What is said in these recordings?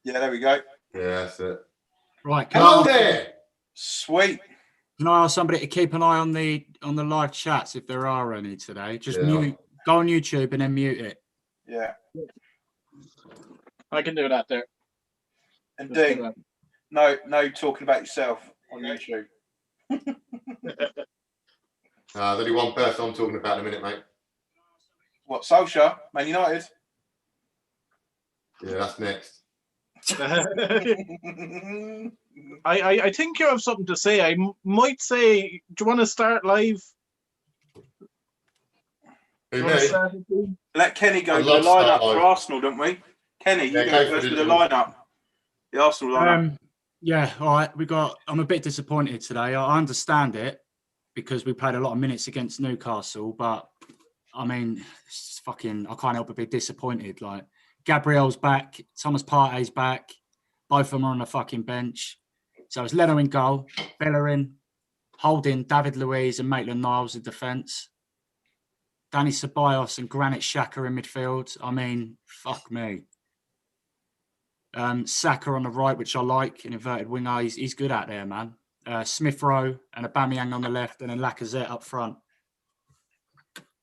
Yeah, there we go. Yeah, that's it. Right. Hello there. Sweet. Can I ask somebody to keep an eye on the live chats if there are any today? Just mute. Go on YouTube and then mute it. Yeah. I can do that there. And Dean, no talking about yourself on YouTube. There's only one person I'm talking about in a minute, mate. What, Solskjaer? Man United? Yeah, that's next. I think you have something to say. I might say, do you want to start live? Let Kenny go with the lineup for Arsenal, don't we? Kenny, you go first with the lineup. The Arsenal lineup. Yeah, all right. I'm a bit disappointed today. I understand it because we played a lot of minutes against Newcastle, but I mean, it's fucking, I can't help but be disappointed. Like, Gabriel's back, Thomas Partey's back, both of them are on the fucking bench. So it's Leno in goal, Bellerin, Holding, David Luiz and Maitland-Niles in defence. Danny Ceballos and Granit Xhaka in midfield. I mean, fuck me. Saka on the right, which I like, an inverted winger. He's good out there, man. Smith Rowe and Aubameyang on the left, and then Lacazette up front.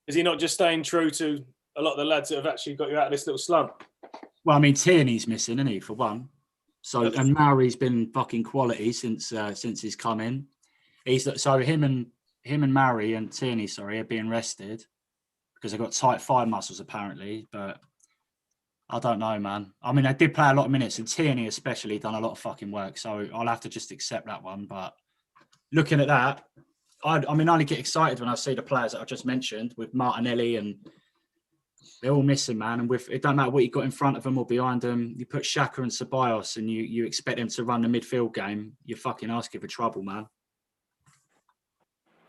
Is he not just staying true to a lot of the lads that have actually got you out of this little slump? Well, I mean, Tierney's missing, isn't he, for one? So, and Maori's been fucking quality since he's come in. Him and Maori and Tierney, are being rested because they've got tight thigh muscles apparently, but I don't know, man. I mean, they did play a lot of minutes, and Tierney especially done a lot of fucking work, so I'll have to just accept that one. But looking at that, I only get excited when I see the players that I just mentioned with Martinelli, and they're all missing, man. And it don't matter what you got in front of them or behind them. You put Xhaka and Ceballos, and you expect them to run the midfield game. You're fucking asking for trouble, man.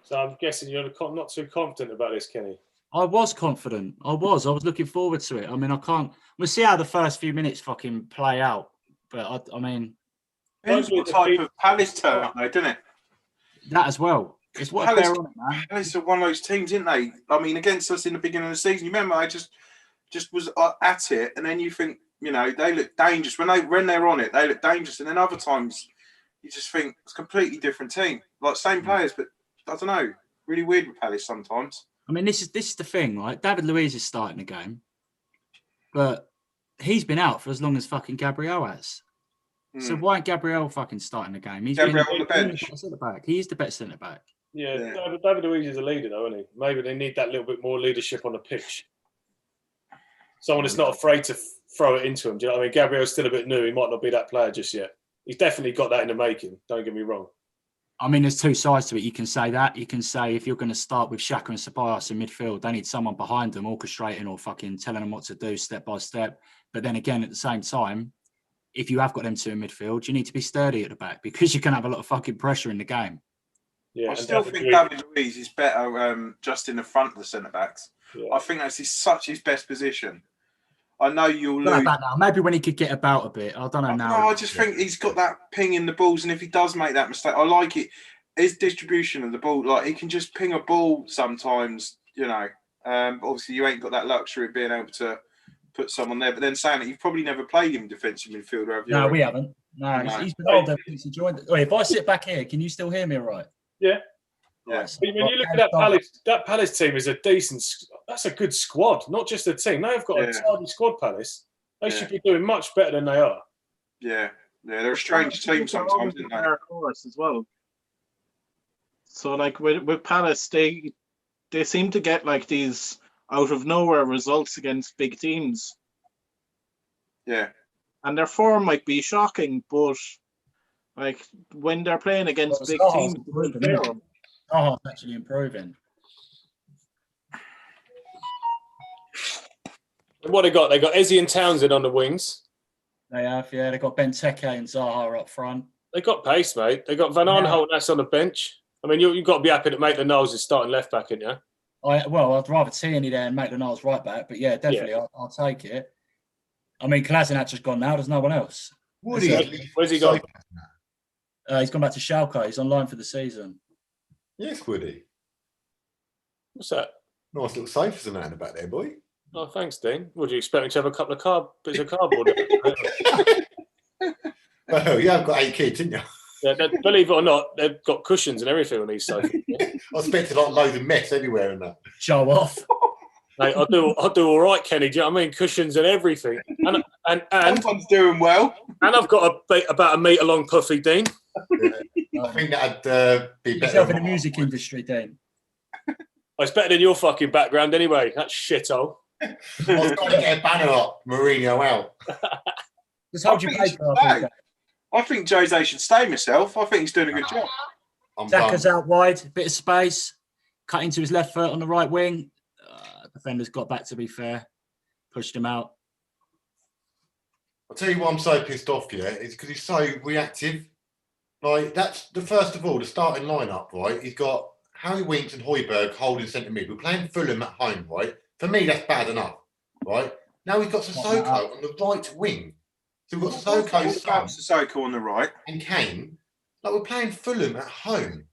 So I'm guessing you're not too confident about this, Kenny. I was confident. I was looking forward to it. I mean, we'll see how the first few minutes fucking play out. But I mean, depends what type of Palace turn up, though, doesn't it? That as well. It's what Palace, they're on, man. Palace are one of those teams, isn't they? I mean, against us in the beginning of the season, you remember I just was at it, and then you think, they look dangerous when they're on it. They look dangerous, and then other times you just think it's a completely different team, like same players, but I don't know. Really weird with Palace sometimes. I mean, this is the thing, right? David Luiz is starting the game, but he's been out for as long as fucking Gabriel has. So why ain't Gabriel fucking starting the game? He's Gabriel on the bench. He is the best centre back. Yeah. David Luiz is a leader, though, isn't he? Maybe they need that little bit more leadership on the pitch. Someone that's not afraid to throw it into him. Do you know what I mean? Gabriel's still a bit new. He might not be that player just yet. He's definitely got that in the making. Don't get me wrong. I mean, there's two sides to it. You can say that. You can say if you're going to start with Xhaka and Ceballos in midfield, they need someone behind them orchestrating or fucking telling them what to do step by step. But then again, at the same time, if you have got them two in midfield, you need to be sturdy at the back because you can have a lot of fucking pressure in the game. Yeah, I still think David Luiz is better just in the front of the centre-backs. Yeah. I think that's his best position. I know you'll lose. Maybe when he could get about a bit. I don't know now. No, I just think he's got that ping in the balls, and if he does make that mistake, I like it. His distribution of the ball, like he can just ping a ball sometimes, obviously, you ain't got that luxury of being able to put someone there. But then saying that, you've probably never played him defensive midfielder, have you? No, we haven't. No, he's been old ever since he joined. Wait, if I sit back here, can you still hear me all right? Yeah. Yeah. When you look at that Palace team is that's a good squad, not just a team. They've got a tidy squad, Palace. They should be doing much better than they are. Yeah. Yeah, they're a strange team sometimes, isn't they? As well. So, like, with Palace, they seem to get, like, these out-of-nowhere results against big teams. Yeah. And their form might be shocking, but, like, when they're playing against big teams, it's actually improving. And what they got? They got Eze and Townsend on the wings. They have, yeah. They got Benteke and Zaha up front. They got pace, mate. They got Van Aanholt, that's on the bench. I mean, you've got to be happy that Maitland-Niles is starting left back, isn't you? I'd rather Tierney there and Maitland-Niles right back, but yeah, definitely, yeah. I'll take it. I mean, Kolasinac has gone now. There's no one else. Where's he gone? He's gone back to Schalke. He's on loan for the season. Yes, Woody. What's that? Nice little sofas and that in the back there, boy. Oh, thanks, Dean. Would you expect me to have a couple of bits of cardboard? Well, you have got 8 kids, didn't you? Believe it or not, they've got cushions and everything on these sofas. I expected like loads of mess everywhere in that. Show off. Mate, I do all right, Kenny. Do you know what I mean? Cushions and everything. And Someone's doing well. I've got about a metre long puffy, Dean. I think that'd be better. Yourself in the music industry, Dean. It's better than your fucking background anyway. That shithole. I was trying to get a banner up, Mourinho out. Just hold your I think paper up. he should Hugo. I think Jose should stay myself. I think he's doing a good job. I'm done. Xhaka's out wide, bit of space, cut into his left foot on the right wing. Defenders got back, to be fair, pushed him out. I'll tell you why I'm so pissed off, yeah, it's because he's so reactive. Like, that's the first of all, the starting lineup, right? He's got Harry Winks and Højbjerg holding centre mid. We're playing Fulham at home, right? For me, that's bad enough, right? Now we've got Sissoko on the right wing. So we've got Sissoko's son Sissoko on the right. and Kane. Like, we're playing Fulham at home.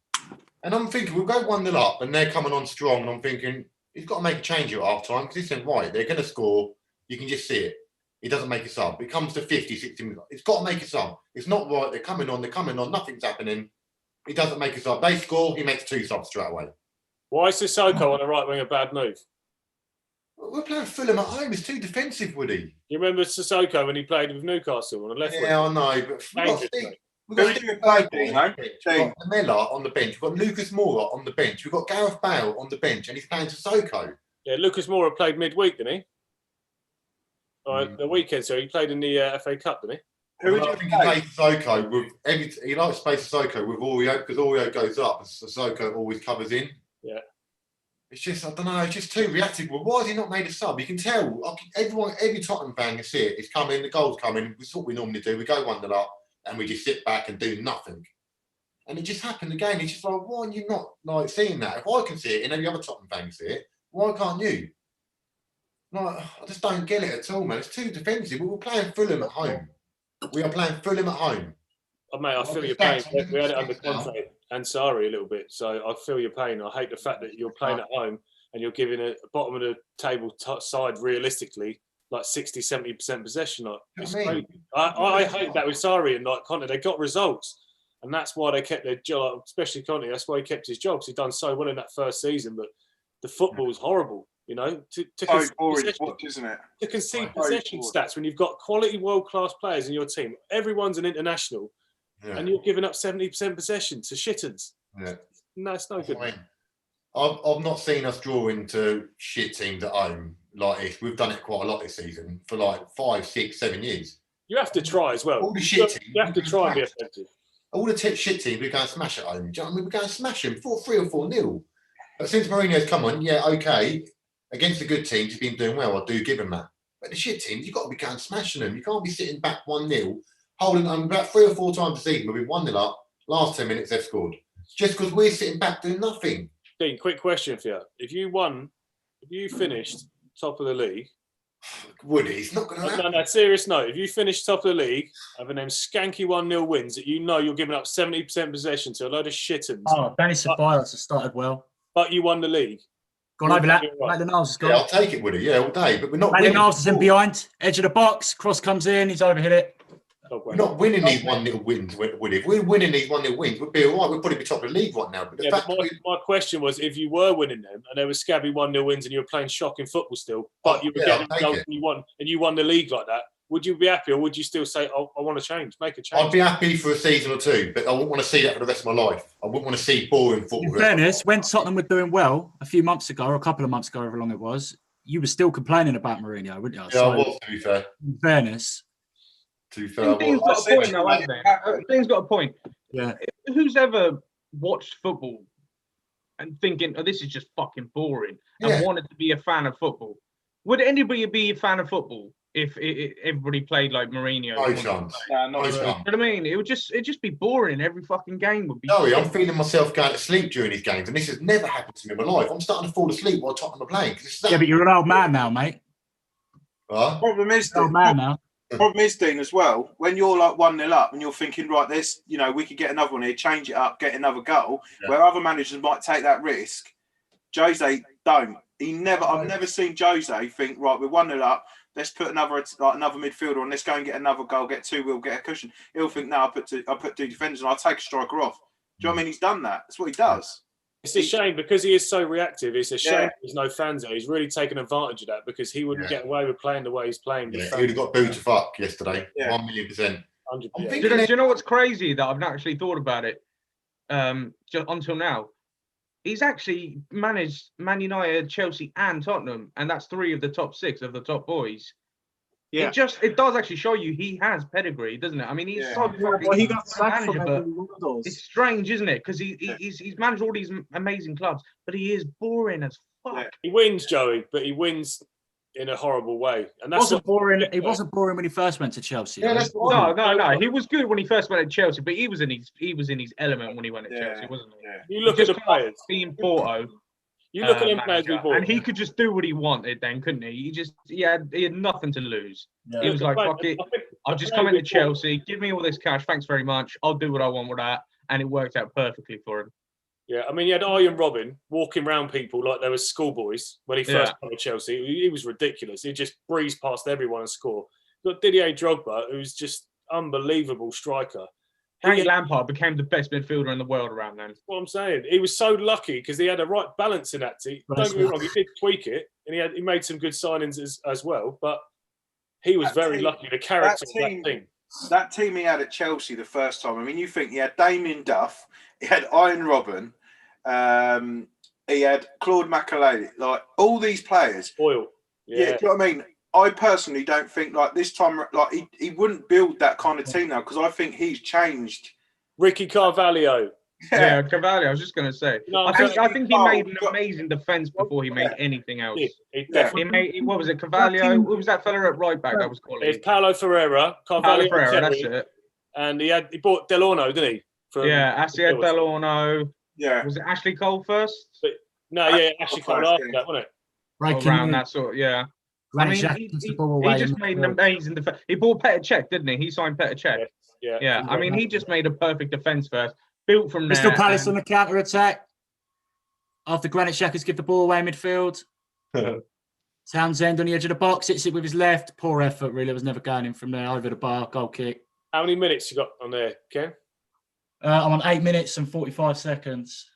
And I'm thinking, we'll go 1-0 up and they're coming on strong. And I'm thinking, he's got to make a change at half time because this isn't right. They're going to score. You can just see it. He doesn't make a sub. It comes to 50, 60 minutes. It's got to make a sub. It's not right. They're coming on. Nothing's happening. He doesn't make a sub. They score. He makes 2 subs straight away. Why is Sissoko on the right wing a bad move? We're playing Fulham at home. It's too defensive, Woody. You remember Sissoko when he played with Newcastle on the left wing? Yeah, I know. But we've got Dangerous, Steve. mate. We've got Who Steve do you play, Playboy Dino? on the bench. We've got Lamella on the bench. We've got Lucas Moura on the bench. We've got Gareth Bale on the bench, and he's playing Sissoko. Yeah, Lucas Moura played midweek, didn't he? The weekend, so he played in the FA Cup, didn't he? Who Well, would I you think he play? plays Sissoko with he likes to play Sissoko with Oreo because Oreo goes up and Sissoko always covers in. Yeah. It's just, I don't know, it's just too reactive. Well, why has he not made a sub? You can tell. Every Tottenham fan can see it. It's coming, the goal's coming. It's what we normally do. We go 1-0 up and we just sit back and do nothing. And it just happened again. It's just like, why are you not like seeing that? If I can see it and every other Tottenham fan can see it, why can't you? Like, I just don't get it at all, man. It's too defensive. We were playing Fulham at home. We are playing Fulham at home. Oh, mate, I feel your pain. We had it under contract and Sarri a little bit, so I feel your pain. I hate the fact that you're playing at home and you're giving a bottom of the table side realistically like 60-70% possession. Like, it's crazy. I hate that with Sarri and like Conte. They got results, and that's why they kept their job. Especially Conte, that's why he kept his job. 'Cause he done so well in that first season, but the football's horrible. You know, to So concede boring to possession- watch, isn't it? to concede Very possession boring. stats when you've got quality world-class players in your team. Everyone's an international, Yeah. and you're giving up 70% possession to shittens. Yeah. No, it's no good. I mean, I've not seen us draw into shit teams at home like this. We've done it quite a lot this season for like 5, 6, 7 years. You have to try as well. All the shit teams. You have to try and be effective. All the shit teams we go and smash at home. Do you know what I mean? We go and smash them 3 or 4-0. But since Mourinho's come on, yeah, okay. Against the good teams, he's been doing well. I do give him that. But the shit teams, you've got to be going smashing them. You can't be sitting back 1-0, holding them about 3 or 4 times a season. We've been 1-0 up. Last 10 minutes, they've scored. Just because we're sitting back doing nothing. Dean, quick question for you. If you finished top of the league, Woody, it's not going to happen. no, serious note. If you finished top of the league, having them skanky 1-0 wins that you know you're giving up 70% possession to a load of shittens, Oh, Danny Ceballos has started well. but you won the league. Gone over that. You're right. Maitland-Niles has Yeah, gone. I'll take it, Woody. Yeah, all day. But we're not Maitland-Niles is in winning. behind, edge of the box. Cross comes in, he's overhit it. We're not winning these 1-0 wins, Woody. If we're winning these 1-0 wins, we'd be all right. We'd probably be top of the league right now. But the Yeah, fact but that my question was, if you were winning them and there were scabby 1-0 wins and you were playing shocking football still, but you were yeah, getting I'll take results it. and you won the league like that, would you be happy, or would you still say, "Oh, I want to change, make a change"? I'd be happy for a season or 2, but I wouldn't want to see that for the rest of my life. I wouldn't want to see boring football. In fairness, when Tottenham were doing well a few months ago, or a couple of months ago, however long it was, you were still complaining about Mourinho, wouldn't you? Yeah, I was, to be fair. In fairness, I Dean's was. got a point, though, hasn't he? Dean's got a point. yeah. Who's ever watched football and thinking, "Oh, this is just fucking boring," and Yeah. wanted to be a fan of football? Would anybody be a fan of football if everybody played like Mourinho? No wanted to chance. play? Nah, No not chance. really. You know what I mean? It'd just be boring. Every fucking game would be. Sorry, I'm feeling myself going to sleep during these games, and this has never happened to me in my life. I'm starting to fall asleep while Tottenham are playing. Yeah, but you're an old man now, mate. Huh? Problem is, You're an old man now. problem is, Dean, as well, when you're like 1-0 up and you're thinking, right, this, you know, we could get another one here, change it up, get another goal, Yeah. where other managers might take that risk. Jose don't. I've never seen Jose think, right, we're 1-0 up, let's put another midfielder on. Let's go and get another goal, get two, we'll get a cushion. He'll think, no, I'll put two defenders and I'll take a striker off. Do you know what I mean? He's done that. That's what he does. It's a shame because he is so reactive. It's a shame Yeah. there's no fans there. He's really taken advantage of that because he wouldn't get away with playing the way he's playing. Yeah, he would have got booed to fuck yesterday. Yeah. 1,000,000%. 100%. I'm Do thinking you know what's crazy that I've not actually thought about it just until now? He's actually managed Man United, Chelsea, and Tottenham, and that's 3 of the top 6 of the top boys. Yeah. It does actually show you he has pedigree, doesn't it? I mean, he's so fucking Well, he good got as a sacked from manager, but every one of those. it's strange, isn't it? Because he's managed all these amazing clubs, but he is boring as fuck. Yeah. He wins, Joey, but he wins in a horrible way. And It that's wasn't what, boring. It wasn't boring when he first went to Chelsea. Yeah, though. that's what No. He was good when he first went to Chelsea, but he was in his element when he went to Yeah. Chelsea, wasn't he? Yeah. you look at the Just come off players. being Porto. You look at them players we manager, bought. and he could just do what he wanted then, couldn't he? He had nothing to lose. Yeah. He was like, fuck it, I'll just come into into Chelsea, give me all this cash, thanks very much, I'll do what I want with that, and it worked out perfectly for him. Yeah, I mean, you had Arjen Robben walking around people like they were schoolboys when he first got to Chelsea. He was ridiculous. He just breezed past everyone and scored. You've got Didier Drogba, who's just unbelievable striker. Frank Lampard became the best midfielder in the world around then. That's what I'm saying. He was so lucky because he had a right balance in that team. Don't get me wrong, he did tweak it, and he made some good signings as well. But he was That very team- lucky. The character of team- that team. That team he had at Chelsea the first time. I mean, you think he had Damien Duff, he had Arjen Robben, he had Claude Makélélé, like all these players. Oil. Yeah, Yeah. do you know what I mean? I personally don't think like this time, like he wouldn't build that kind of team now because I think he's changed. Ricky Carvalho. Yeah, Cavalli, I was just going to say. No, I think he made an Oh, amazing defence before he made anything else. He definitely. He made, what was it, Cavallo? Who was that fella at right back that was It's quality? Paulo Ferreira, Carvalho, Paulo Ferreira, Terry, that's it. and he bought Delorno, didn't he? From- Yeah, Asier Delorno. Yeah, Was it Ashley Cole first? No, yeah, actually called after that, wasn't it? Breaking Around news. that sort, yeah. Granit I mean, Xhaka he gives the ball away just in made an midfield. amazing defense. He bought Petr Cech, didn't he? He signed Petr Cech. Yeah. Yeah, I mean, he just made a perfect defense first. Built from there. Crystal Palace on and- the counter attack. After Granit Xhaka's give the ball away in midfield. Townsend on the edge of the box, hits it with his left. Poor effort, really. Was never going in from there. Over the bar, goal kick. How many minutes you got on there, Ken? I'm on 8 minutes and 45 seconds.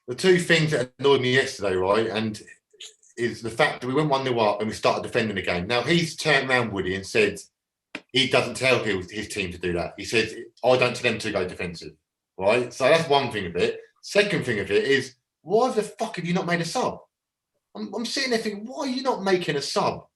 The two things that annoyed me yesterday, right, and is the fact that we went 1-0 up and we started defending the game. Now, he's turned around, Woody, and said he doesn't tell his team to do that. He says, I don't tell them to go defensive, right? So that's one thing of it. Second thing of it is, why the fuck have you not made a sub? I'm sitting there thinking, why are you not making a sub?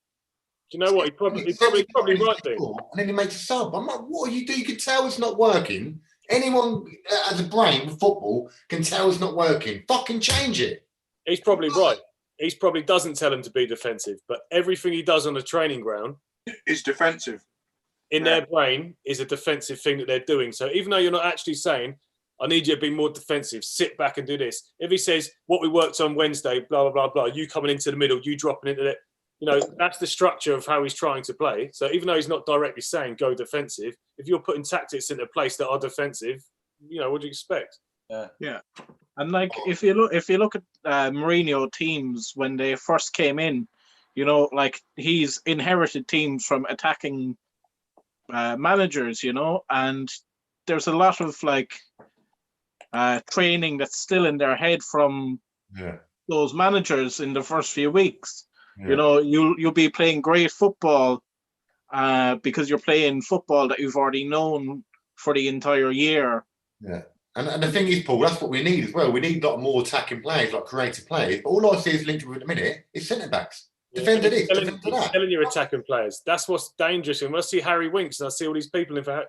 Do you know what? He probably right there. And then he makes a sub. I'm like, what are you doing? You can tell it's not working. Anyone that has a brain with football can tell it's not working. Fucking change it. He's probably right. He's probably doesn't tell him to be defensive, but everything he does on the training ground is defensive. in their brain is a defensive thing that they're doing. So even though you're not actually saying, I need you to be more defensive, sit back and do this. If he says, what we worked on Wednesday, blah, blah, blah, blah, you coming into the middle, you dropping into it, that's the structure of how he's trying to play. So even though he's not directly saying go defensive, if you're putting tactics into place that are defensive, what do you expect? And like if you look at Mourinho teams when they first came in, like he's inherited teams from attacking managers, and there's a lot of like training that's still in their head from those managers in the first few weeks. Yeah. You'll be playing great football because you're playing football that you've already known for the entire year. Yeah. And the thing is, Paul, that's what we need as well. We need a lot more attacking players, like creative players. But all I see is linked with at the minute is centre backs. Defend this, defend that. Telling your attacking players. That's what's dangerous. And when I see Harry Winks and I see all these people in for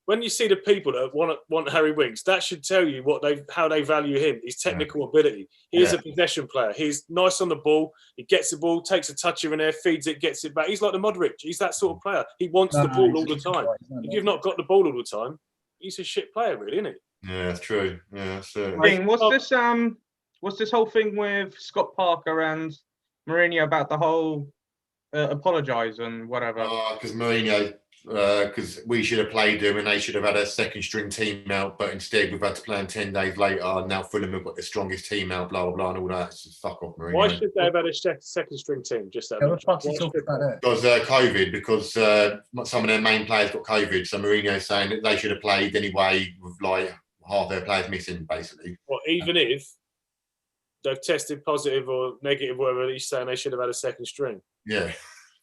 when you see the people that want Harry Winks, that should tell you how they value him, his technical ability. He is a possession player. He's nice on the ball. He gets the ball, takes a touch here and there, feeds it, gets it back. He's like the Modric. He's that sort of player. He wants the ball all the time. If you've not got the ball all the time, he's a shit player, really, isn't he? Yeah, that's true. Yeah, that's true. Thing, what's this whole thing with Scott Parker and Mourinho about the whole apologise and whatever? Because Mourinho because we should have played them and they should have had a second string team out, but instead we've had to play them 10 days later. And now Fulham have got the strongest team out, blah, blah, blah, and all that. It's just fuck off, Mourinho. Why should they have had a second string team? Just that. Yeah, what the fuck's he talking about there? Because COVID, because some of their main players got COVID. So Mourinho's saying that they should have played anyway with like half their players missing, basically. Well, even if they've tested positive or negative, whatever, he's saying they should have had a second string. Yeah,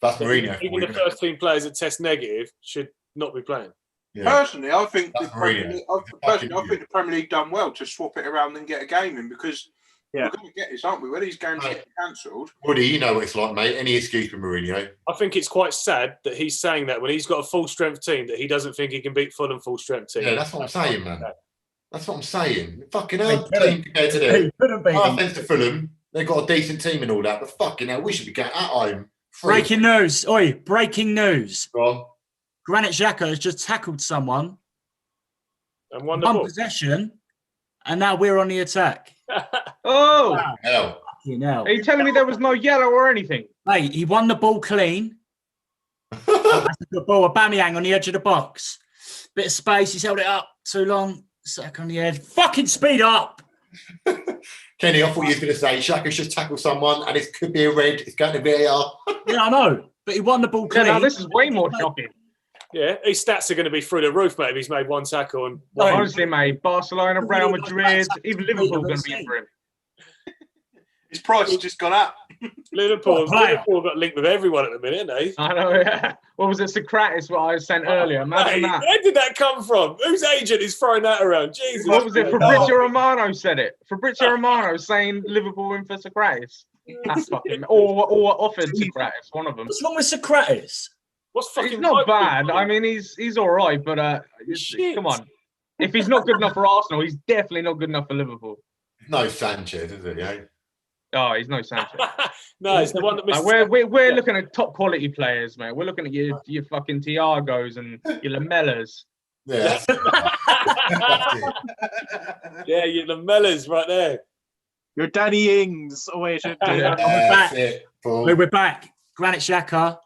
that's Mourinho. Even the first team players that test negative should not be playing. Yeah. Personally, I think That's Mourinho. I think the Premier League done well to swap it around and get a game in because we're going to get this, aren't we? When these games get cancelled. Woody, you know what it's like, mate. Any excuse for Mourinho. I think it's quite sad that he's saying that when he's got a full strength team that he doesn't think he can beat Fulham full strength team. Yeah, that's what I'm saying, man. That's what I'm saying. Fucking They hell, couldn't. team compared to them. He couldn't be. No offense to Fulham, they've got a decent team and all that, but fucking hell, we should be getting at home. Breaking news. Oi, breaking news. Go on. Granit Xhaka has just tackled someone, And won the one ball. possession, and now we're on the attack. Oh, Hell. You know. are you telling me there was no yellow or anything? Mate, he won the ball clean. That's a good ball. Aubameyang on the edge of the box. Bit of space. He's held it up too long. Sack on the edge. Fucking speed up. Kenny, I thought you were going to say Xhaka's just tackled someone and it could be a red. It's going to be VAR. Yeah, I know. But he won the ball Yeah, clean. now this is way more shocking. Yeah, his stats are going to be through the roof, mate, if he's made one tackle. And Right. Honestly, mate, Barcelona, Real Madrid, even Liverpool going to be in for him. His price has just gone up. Liverpool What a player. got linked with everyone at the minute, haven't they? I know, yeah. What was it, Socrates, what I sent earlier? Imagine Mate, that. where did that come from? Whose agent is throwing that around? Jesus. What was it? Fabrizio Romano said it. Fabrizio Romano saying Liverpool in for Socrates. That's fucking... Or offered Socrates, one of them. What's wrong with Socrates? What's fucking He's not right with bad. him? I mean, he's all right, but Shit. come on. If he's not good enough for Arsenal, he's definitely not good enough for Liverpool. No Sanchez, is it? Yeah. Oh, he's no Sanchez. No, it's the one that missed. We're looking at top quality players, mate. We're looking at your fucking Thiagos and your Lamellas. Yeah. That's it. Yeah, you're the Mellors right there. Your Danny Ings. Oh wait, That's it, Paul. We're back. Granit Xhaka,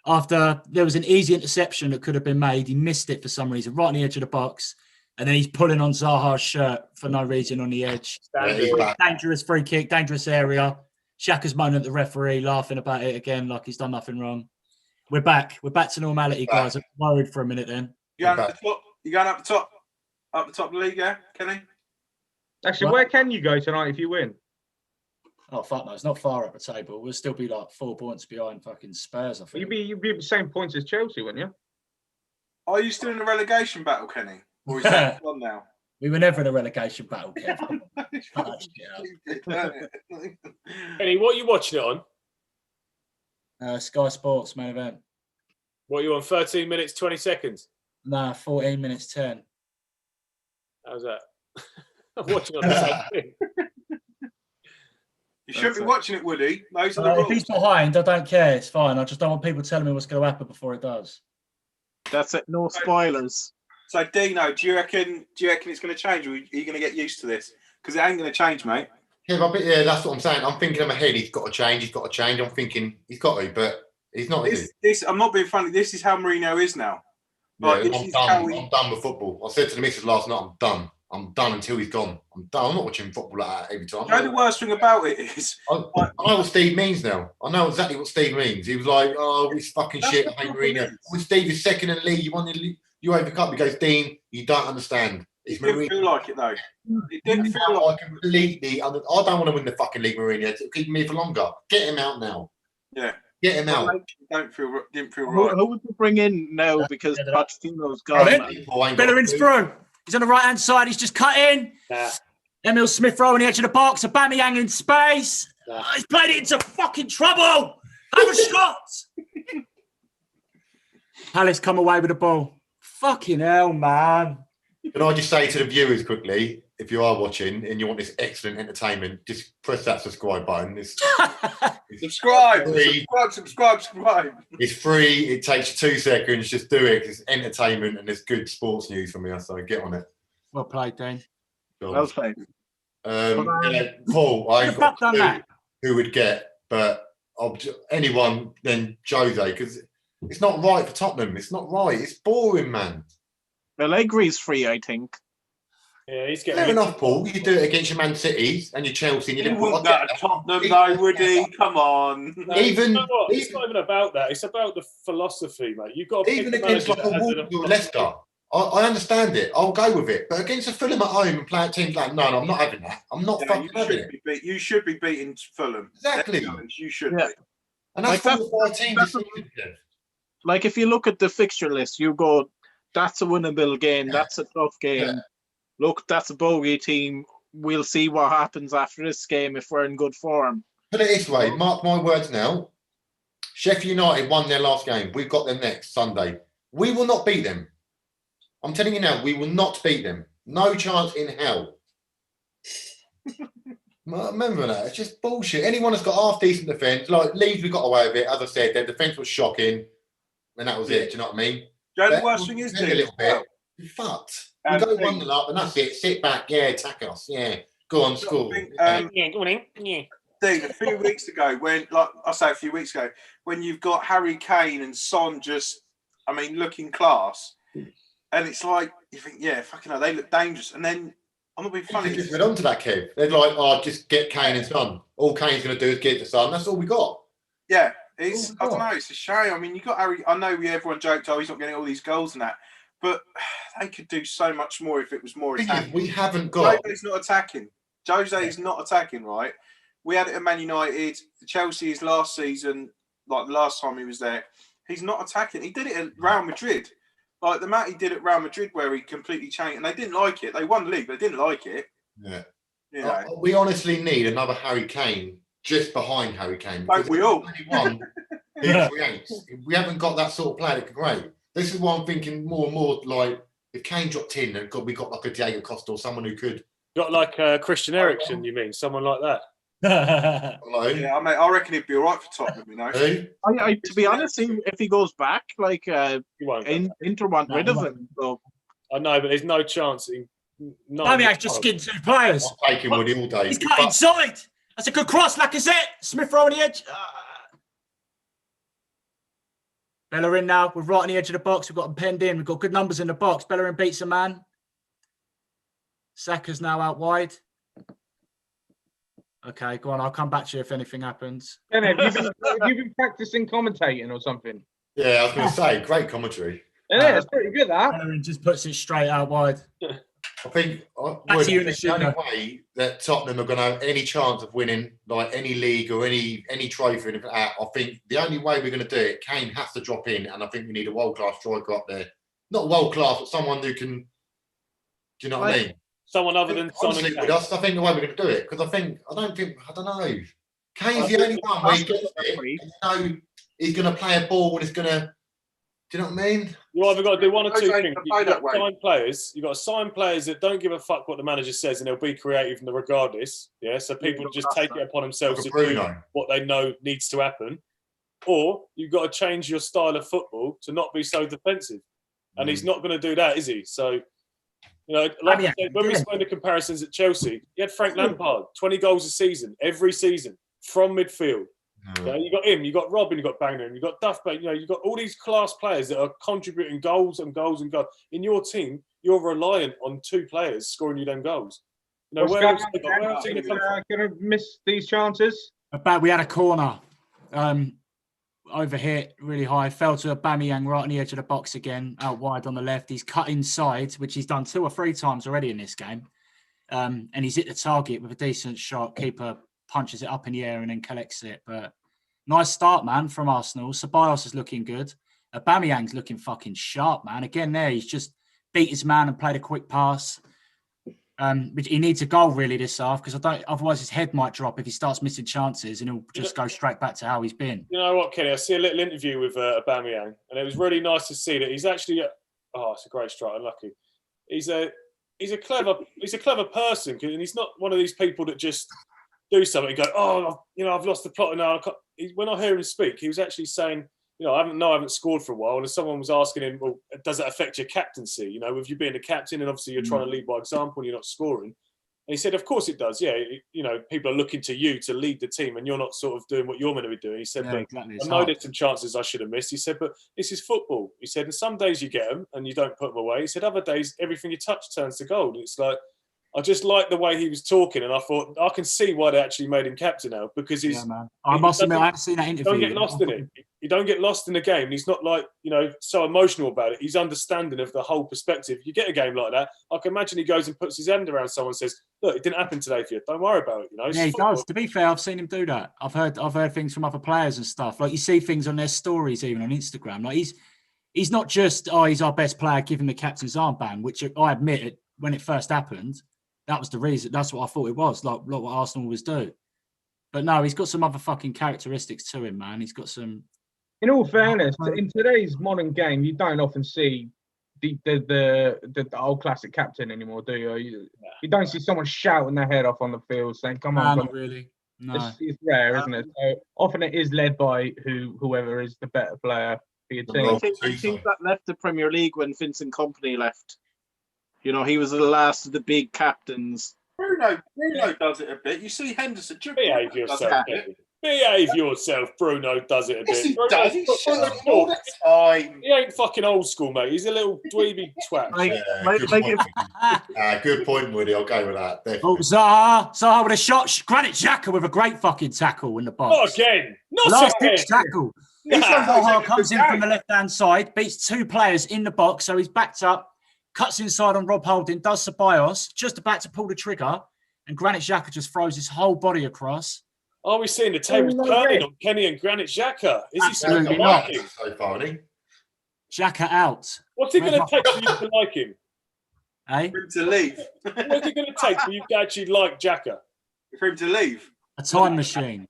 after there was an easy interception that could have been made, he missed it for some reason, right on the edge of the box. And then he's pulling on Zaha's shirt for no reason on the edge. Yeah, he's back. Dangerous free kick, dangerous area. Xhaka's moaning at the referee, laughing about it again like he's done nothing wrong. We're back. We're back to normality, guys. I'm worried for a minute then. You going up the top? You going up the top? Up the top of the league, yeah, Kenny? Actually, What? where can you go tonight if you win? Oh, fuck no. It's not far up the table. We'll still be like 4 points behind fucking Spurs, I think. You'd be the same points as Chelsea, wouldn't you? Are you still in the relegation battle, Kenny? Or is that on now? We were never in a relegation battle, Kev. Oh, Kenny, what are you watching it on? Sky Sports main event. What are you on? 13 minutes, 20 seconds. Nah, 14 minutes 10. How's that? I'm watching on the same thing. You shouldn't be watching it, Woody. Those are the If rules. he's behind, I don't care. It's fine. I just don't want people telling me what's going to happen before it does. that's it. No spoilers. So, Dino, do you reckon it's going to change, or are you going to get used to this? Because it ain't going to change, mate. Yeah, that's what I'm saying. I'm thinking in my head, he's got to change. I'm thinking he's got to, but he's not. Is This, I'm not being funny. This is how Mourinho is now. he? Like, Yeah, this I'm is done. how he- I'm done with football. I said to the missus last night, I'm done. I'm done until he's gone. I'm done. I'm not watching football like that every time. You know, the worst thing about it is, I know what Steve means now. I know exactly what Steve means. He was like, "Oh, it's fucking That's shit." what I hate football Mourinho. is. When Steve is second in the league, you won the UEFA Cup. He goes, "Dean, you don't understand. It's it didn't Mourinho." feel like it, though. It didn't feel like I completely. I don't want to win the fucking league, Mourinho. It'll keep me for longer. Get him out now. Yeah. Get him out. Didn't feel Who, right. who would you bring in now because Yeah, Pochettino's gone? Right. man? People ain't got Bellerin's to- through. He's on the right hand side. He's just cut in. Nah. Emil Smith Rowe on the edge of the box. Aubameyang in space. Nah. He's played it into fucking trouble. Have a shot. Palace come away with the ball. Fucking hell, man. Can I just say to the viewers quickly, if you are watching and you want this excellent entertainment, just press that subscribe button. It's Subscribe. Free. Subscribe. It's free. It takes you 2 seconds. Just do it. 'Cause it's entertainment and there's good sports news from me. So get on it. Well played, Dean. Well played. Yeah, Paul, I ain't You've got done a clue that. who would get, but anyone then Jose, because It's not right for Tottenham. It's not right. It's boring, man. Allegri's free, I think. Yeah, he's Fair getting. enough, Paul. You do it against your Man Cities and your Chelsea and your He Liverpool. wouldn't I go get to that. Tottenham though, would he? Come on. No, Even- you know what? It's even- not even about that. It's about the philosophy, mate. You've got to Even pick the against manager like a that has Wolves a or Leicester, I understand it. I'll go with it. But against a Fulham at home and playing teams like, no, I'm not having that. I'm not Yeah, fucking having it. you should be beating Fulham. Exactly. You should Yeah. be. And that's Like, 4 or 5 teams this that's- season. Kev. Like if you look at the fixture list, you go, that's a winnable game. Yeah. That's a tough game. Yeah. Look, that's a bogey team. We'll see what happens after this game if we're in good form. Put it this way, mark my words now. Sheffield United won their last game. We've got them next Sunday. We will not beat them. I'm telling you now, we will not beat them. No chance in hell. Remember that. It's just bullshit. Anyone that's got half decent defence, like Leeds, we got away with it. As I said, their defence was shocking. And that was it. Do you know what I mean? You know the But worst thing is, a Dean, little bit. We're fucked. We Um, go Dean. 1-0 up and that's it. Sit back. Yeah, attack us. Yeah. Go on, score. think, Yeah. Yeah, go on in. Yeah. Dean, a few weeks ago, when, like I say, a few weeks ago, when you've got Harry Kane and Son just, I mean, looking class, and it's like you think, yeah, fucking hell, they look dangerous, and then I'm not being They funny. just went on to that, Kev. They're like, oh, just get Kane and Son. All Kane's going to do is get the Son. That's all we got. Yeah, it's Oh, I don't God. know, it's a shame. I mean, you got Harry. I know everyone joked, oh, he's not getting all these goals and that, but they could do so much more if it was more Thing is, attacking. we haven't got. Jose's not attacking. Jose is not attacking, right? We had it at Man United. Chelsea's last season, like the last time he was there, he's not attacking. He did it at Real Madrid. Like the amount he did at Real Madrid where he completely changed, and they didn't like it. They won the league, they didn't like it. Yeah. You know, We honestly need another Harry Kane just behind Harry Kane. Don't we all? Only one who creates. We haven't got that sort of player that can create. This is why I'm thinking more and more like if Kane dropped in and we got like a Diego Costa or someone who could. Got like Christian Eriksen, you mean? Someone like that? Hello. yeah, I reckon he'd be all right for Tottenham. You know, Who? To be honest, if he goes back, like He won't. Inter want No, rid he of won't. him. So I know, but there's no chance. Damian's just skinned 2 players. I'll take him Woody all day. He's cut But inside. That's a good cross, Lacazette. Smith Rowe on the edge. Bellerin now. We're right on the edge of the box. We've got him penned in. We've got good numbers in the box. Bellerin beats a man. Saka's now out wide. Okay, go on. I'll come back to you if anything happens. Ken, have you been practicing commentating or something? yeah, I was going to say, great commentary. Yeah, it's pretty good, that. Bellerin just puts it straight out wide. I think, Back to you in the the only studio. way that Tottenham are going to have any chance of winning, like any league or any trophy, or anything like that, I think the only way we're going to do it, Kane has to drop in, and I think we need a world class striker up there. Not world class, but someone who can. Do you know what I mean? Someone other than Son Honestly, and with Kane. us, I think the way we're going to do it because I don't know. Kane's the only one where he gets it. And you know he's going to play a ball and it's going to. Do you know what I mean? You either got to do one or two Jose things. can play You've that got way. sign players. You've got to sign players that don't give a fuck what the manager says, and they'll be creative regardless. Yeah, so people just take it upon themselves Like to a do Bruno. what they know needs to happen. Or you've got to change your style of football to not be so defensive, and he's not going to do that, is he? So, you know, like I said, when we explain the comparisons at Chelsea, you had Frank Lampard, 20 goals a season, every season from midfield. Yeah, you got him, you got Robin, you got Bangor, you got Duff, you know, you got all these class players that are contributing goals and goals and goals. In your team, you're reliant on 2 players scoring you them goals. You know, where else are they going to come from? Going to miss these chances? About we had a corner overhit really high, fell to Aubameyang right on the edge of the box again, out wide on the left. He's cut inside, which he's done 2 or 3 times already in this game. And he's hit the target with a decent shot. Keeper punches it up in the air and then collects it. But nice start, man, from Arsenal. Ceballos is looking good. Aubameyang's looking fucking sharp, man. Again, there he's just beat his man and played a quick pass. But he needs a goal really this half because otherwise his head might drop if he starts missing chances and he'll just go straight back to how he's been. You know what, Kenny? I see a little interview with Aubameyang, and it was really nice to see that he's actually. It's a great strike. Unlucky. He's a clever person, and he's not one of these people that just do something and go, oh, you know, I've lost the plot now. When I hear him speak, he was actually saying, you know, I haven't scored for a while, and someone was asking him, well, does that affect your captaincy? You know, with you being the captain, and obviously you're trying to lead by example, and you're not scoring. And he said, of course it does. Yeah, you know, people are looking to you to lead the team, and you're not sort of doing what you're meant to be doing. He said, Yeah, but exactly. I It's know hard. there's some chances I should have missed. He said, but this is football. He said, and some days you get them and you don't put them away. He said, other days everything you touch turns to gold. It's like, I just like the way he was talking, and I thought I can see why they actually made him captain now, because he's Yeah, man. I must admit, I haven't seen that interview. don't get lost in it. You don't get lost in the game. And he's not like, you know, so emotional about it. He's understanding of the whole perspective. You get a game like that, I can imagine he goes and puts his hand around someone and says, look, it didn't happen today for you. Don't worry about it. You know, it's Yeah, he football. does. To be fair, I've seen him do that. I've heard things from other players and stuff. Like you see things on their stories, even on Instagram. Like he's not just he's our best player, give him the captain's armband, which I admit when it first happened, that was the reason. That's what I thought it was. Like what Arsenal always do. But no, he's got some other fucking characteristics to him, man. He's got some. In all fairness, in today's modern game, you don't often see the old classic captain anymore, do you? You don't see someone shouting their head off on the field saying, "Come on, Not come on." really. No. It's rare, isn't it? So often it is led by whoever is the better player for your The team. Rob. I think that left the Premier League when Vincent Kompany left. You know, he was the last of the big captains. Bruno does it a bit. You see Henderson. Behave Bruno does yourself, it a bit. Kenny. Behave yourself. Bruno does it a Yes, bit. he Bruno's does. He football shouts sport. all the time. He ain't fucking old school, mate. He's a little dweeby twat. Like, Yeah, like, good, like point. if, Good point, Woody. I'll go with that. Oh, Definitely. Zaha with a shot. Granit Xhaka with a great fucking tackle in the box. Not again. Not Last again. ditch tackle. He's like Zaha having a comes good in from game. the left-hand side, beats two players in the box, so he's backed up, cuts inside on Rob Holding, does Ceballos, just about to pull the trigger, and Granit Xhaka just throws his whole body across. Are we seeing the tables no turning way. on Kenny and Granit Xhaka? Is he still Absolutely to not. like him? So far, isn't he? Xhaka out. What's it going to Red take for you to like him? Eh? For him to leave. What's it going to take for you to actually like Xhaka? For him to leave. A time machine.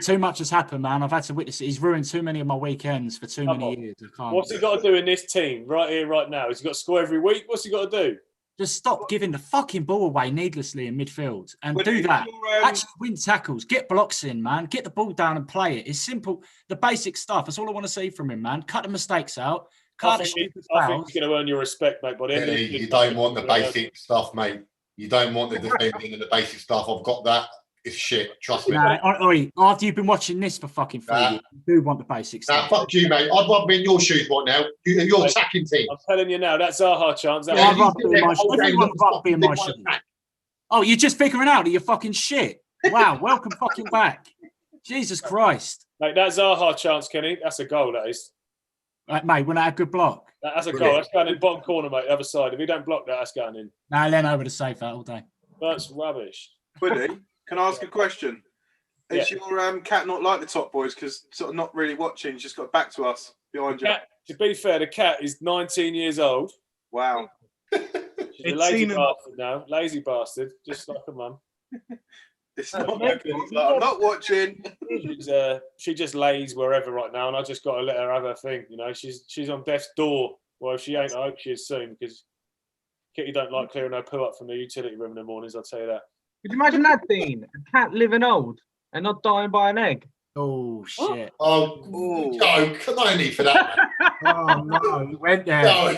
Too much has happened, man. I've had to witness it. He's ruined too many of my weekends for too Come many on. years. I can't. What's he got to do in this team right here, right now? Has he got to score every week? What's he got to do? Just stop giving the fucking ball away needlessly in midfield and Would do you- that. you're, Actually win tackles, get blocks in, man. Get the ball down and play it. It's simple. The basic stuff. That's all I want to see from him, man. Cut the mistakes out. I Cut the think, stupid I think fouls. he's going to earn your respect, mate. By the end of the Kenny, season. you don't want the basic stuff, mate. You don't want the defending and the basic stuff. I've got that. It's shit. Trust me. Nah, Oi, after you've been watching this for fucking 3 Nah. years, you do want the basic Nah, stuff. fuck you, mate. I'd rather be in your shoes right now. Your Mate, attacking team. I'm telling you now, that Zaha chance. That Yeah, was- I'd rather be in my shoes. Everyone would rather be in my They won shoes. attack. Oh, you're just figuring out that you're fucking shit. Wow, welcome fucking back. Jesus Christ. mate, that Zaha chance, Kenny, that's a goal, that is. Right, mate, when I had a good block. That's a goal. Brilliant. That's going in the bottom corner, mate, the other side. If he don't block that, that's going in. Nah, Leno would have saved that all day. That's rubbish. Woody, can I ask a question? Is Yeah. your cat not like the top boys because sort of not really watching? He's just got back to us behind you. Cat, to be fair, the cat is 19 years old. Wow. She's a It's lazy seen him- bastard now. Lazy bastard, just like a mum. It's not working. He's like, I'm not watching. She just lays wherever right now, and I just got to let her have her thing. You know, she's on death's door. Well, if she ain't, I hope she is soon, because Kitty don't like clearing her poo up from the utility room in the mornings. I'll tell you that. Could you imagine that, Dean? A cat living old and not dying by an egg. Oh, shit. Oh, Ooh. no, no need for that. Oh, no. You went there. No.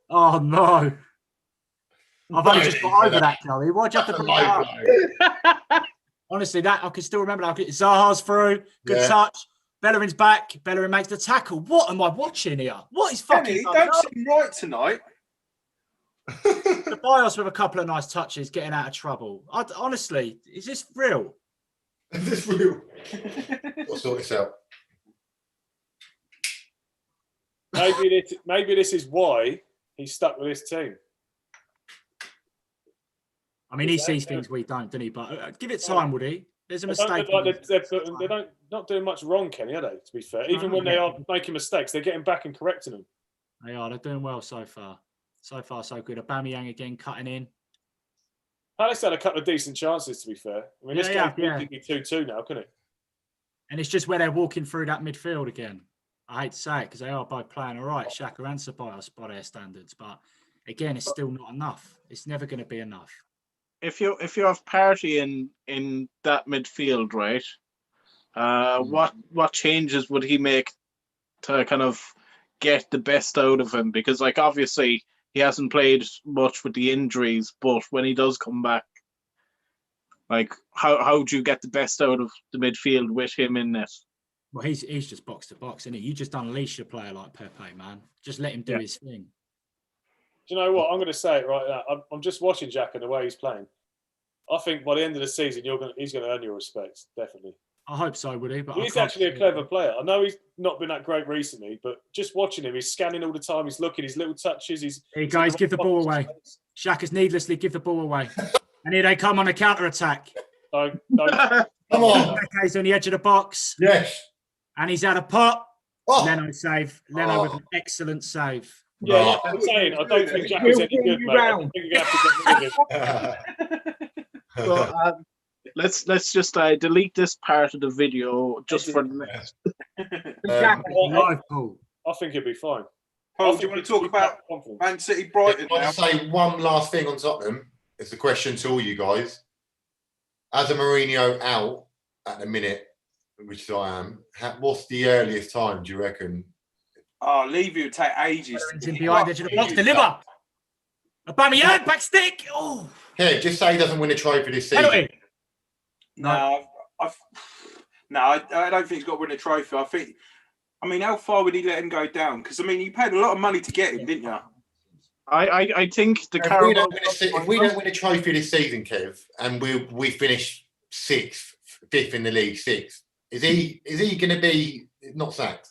Oh, no. I've only No just need got for over that, Chloe. Why'd you have to That's a bring that up? low blow. Honestly, that I can still remember that. Zaha's through. Good Yeah. touch. Bellerin's back. Bellerin makes the tackle. What am I watching here? What is Kenny, fucking don't seem right tonight. the Bios with a couple of nice touches, getting out of trouble. Honestly, is this real? Is this real? We'll sort this out. Maybe this is why he's stuck with this team. I mean, he sees things we don't, doesn't he? But give it time, would he? There's a They don't mistake. look like they don't not doing much wrong, Kenny, are they? To be fair, even when they are making mistakes, they're getting back and correcting them. They are. They're doing well so far. So far, so good. Aubameyang again cutting in. Palace had a couple of decent chances, to be fair. I mean, this Yeah, game yeah. could be 2-2 now, couldn't it? And it's just where they're walking through that midfield again. I hate to say it because they are both playing all right, Xhaka and Ceballos by their standards. But again, it's still not enough. It's never going to be enough. if you have Party in that midfield, right? What changes would he make to kind of get the best out of him? Because like obviously he hasn't played much with the injuries, but when he does come back, like how do you get the best out of the midfield with him in net? Well, he's just box to box, isn't he? You just unleash a player like Pepe, man. Just let him do his thing. Do you know what? I'm going to say it right now. I'm just watching Jack and the way he's playing. I think by the end of the season, he's going to earn your respect, definitely. I hope so, would he? But He's actually a clever player. I know he's not been that great recently, but just watching him, he's scanning all the time. He's looking, his little touches. Here you guys, give the ball away. Shaka's needlessly give the ball away. And here they come on a counter-attack. Don't. Come on. Pepe's on the edge of the box. Yes. And he's had a pot. Oh. Leno save. Leno with an excellent save. Yeah, Right. I'm saying, I don't think Jack is any good, mate. I think you're going to have to get rid of him. So, let's just delete this part of the video just for the next. Live Paul. I think he'll be fine. Paul, do you want to talk about Man City Brighton I now? want to say one last thing on Tottenham. It's a question to all you guys. As a Mourinho out at the minute, which I am, what's the earliest time do you reckon? Oh, Levy would take ages. He's in behind the edge of the box. Deliver. Aubameyang, back stick. Oh. Yeah, just say he doesn't win a trophy this season. Penalty. No, I don't think he's got to win a trophy. I mean, how far would he let him go down? Because, I mean, you paid a lot of money to get him, didn't you? I think the If we, Carabao don't win if we don't win a trophy this season, Kev, and we finish fifth in the league, sixth, is he going to be not sacked?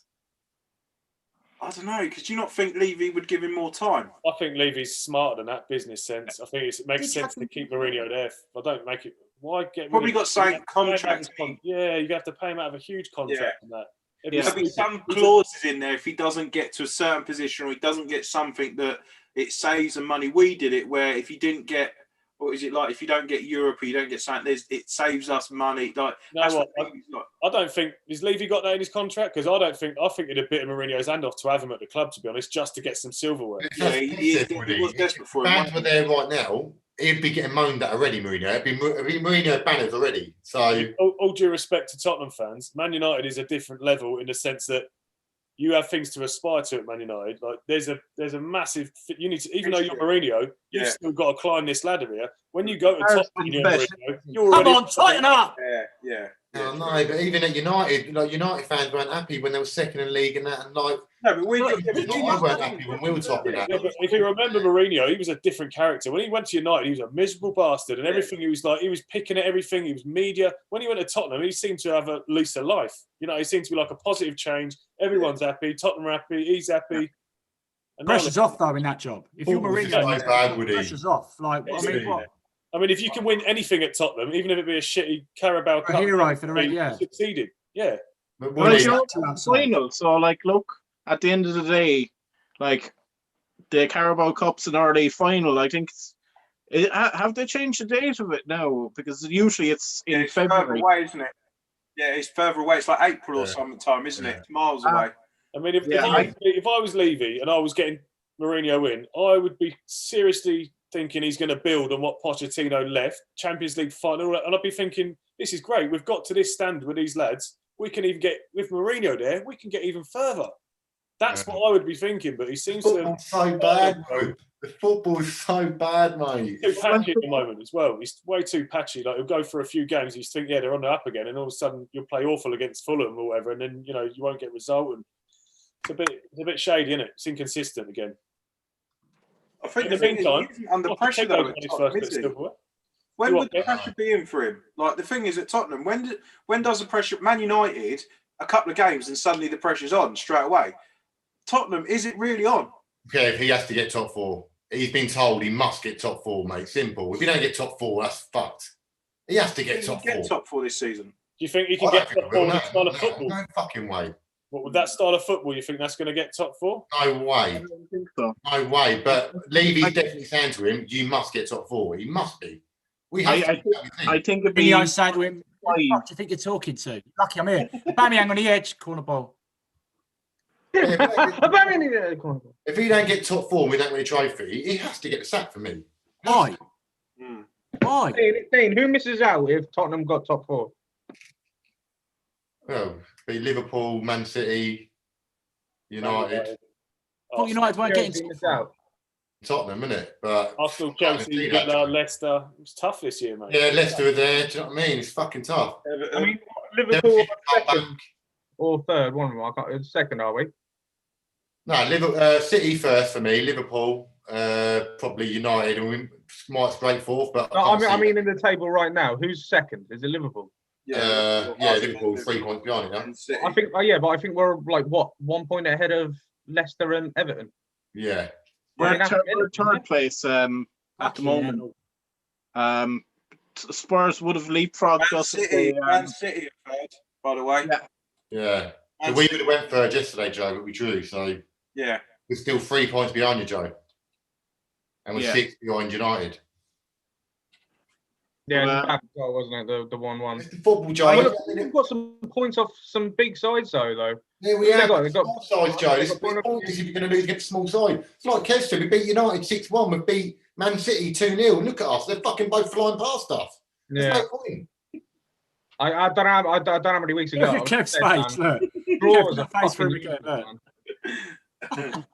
I don't know, because do you not think Levy would give him more time? I think Levy's smarter than that business sense. I think it makes sense to keep Mourinho there. I don't make it. Why get rid Probably of got signed contract. Yeah, you have to pay him out of a huge contract on that. There'll be some clauses in there if he doesn't get to a certain position or he doesn't get something that it saves him money. We did it where if you didn't get, what is it like? If you don't get Europe or you don't get something, it saves us money. Like, I don't think has Levy got that in his contract because I think it'd have bit of Mourinho's hand off to have him at the club, to be honest, just to get some silverware. Yeah, he was desperate for him. Fans were there right now. He'd be getting moaned at already, Mourinho. It'd be Mourinho banners already. So, all due respect to Tottenham fans, Man United is a different level in the sense that you have things to aspire to at Man United. Like there's a massive. You need to, even though you're Mourinho, you've still got to climb this ladder here. When you go to Tottenham, you're Mourinho. You're Come on, tighten up. Yeah. no, but even at United, like United fans weren't happy when they were second in the league and that, and like No, but I weren't happy when we were topping that. Yeah, but if you remember Mourinho, he was a different character. When he went to United, he was a miserable bastard, and everything he was picking at everything. He was media. When he went to Tottenham, he seemed to have a looser life. You know, he seemed to be like a positive change. Everyone's happy. Tottenham are happy. He's happy. And Pressure's off though in that job. If you're Football's Mourinho, just so bad, would he? pressure's off. Like, I mean, what? I mean, if you can win anything at Tottenham, even if it be a shitty Carabao A Cup, hero for the red, you yeah. succeeded. Yeah. But Well, would you he? know, final. So, like, look, at the end of the day, like the Carabao Cup's an early final. I think. Have they changed the date of it now? Because usually it's in it's further February. away, isn't it? Yeah, it's further away. It's like April or sometime, isn't it? It's miles away. I mean, if I was Levy and I was getting Mourinho in, I would be seriously thinking he's going to build on what Pochettino left, Champions League final, and I'd be thinking, this is great. We've got to this standard with these lads. We can even get, with Mourinho there, we can get even further. That's what I would be thinking, but he seems to... Football's so bad, bro. The football's so bad, mate. He's too patchy at the moment as well. He's way too patchy. Like, he'll go for a few games, you think, yeah, they're on the up again, and all of a sudden you'll play awful against Fulham or whatever, and then, you know, you won't get a result. And it's a bit shady, isn't it? It's inconsistent again. I think In the the thing is, meantime, he isn't under pressure though. At Tottenham, is he? When would the pressure be in for him? Like the thing is at Tottenham, when does the pressure? Man United, a couple of games and suddenly the pressure's on straight away. Tottenham, is it really on? Okay, if he has to get top four, he's been told he must get top four, mate. Simple. If you don't get top four, that's fucked. He has to get top four. Get top four this season. Do you think he can I get don't top think he will, four with that style of football? No fucking way. What, with that style of football, you think that's going to get top four? No I way. don't think so. No way. But Levy's definitely saying to him, you must get top four. He must be. We have I think it'd be. Mourinho saying to him, "What the fuck do you think you're talking to? Lucky I'm here." Aubameyang on the edge, corner ball. If he don't get top four, we don't win a trophy. He has to get the sack for me. Why? Why? Dean, who misses out if Tottenham got top four? Well, be Liverpool, Man City, United. Thought United weren't getting top miss four. out. Tottenham, isn't it? But Arsenal, I can't Chelsea, see that, Villa, Joe. Leicester. It was tough this year, mate. Yeah, Leicester are there. Do you know what I mean? It's fucking tough. I mean, They're Liverpool are come second back. or third. One of them. I can't. Second, are we? No, Liverpool, City first for me. Liverpool, probably United, and we might scrape fourth. But No, can't I see mean, in the table right now, who's second? Is it Liverpool? Liverpool 3 points behind it. Huh? And City. I think. Yeah, but I think we're like what 1 point ahead of Leicester and Everton. Yeah. We're, I mean, that's we're minimum, isn't third it? place at the Fucking moment. Spurs would have leapfrogged Man us. if City, they, Man City are third, by the way. Yeah. Yeah. So Man we City- would have went third yesterday, Joe, but we drew. So yeah. we're still 3 points behind you, Joe. And we're Yeah. 6 behind United. Yeah, it was Well, bad as well, wasn't it? The 1-1. It's the football, Joe. Well, look, we've got some points off some big sides though. Yeah, we They have. got- they got- Small sides, Joe. they It's got one of- pointless if you're going to lose against a small side. It's like Kev said, we beat United 6-1. We beat Man City 2-0. Look at us. They're fucking both flying past us. There's Yeah, no point. I don't know. I don't know how many weeks ago. Look at Kev's face. Look. Draws Kev's are face fucking for useless, look. man.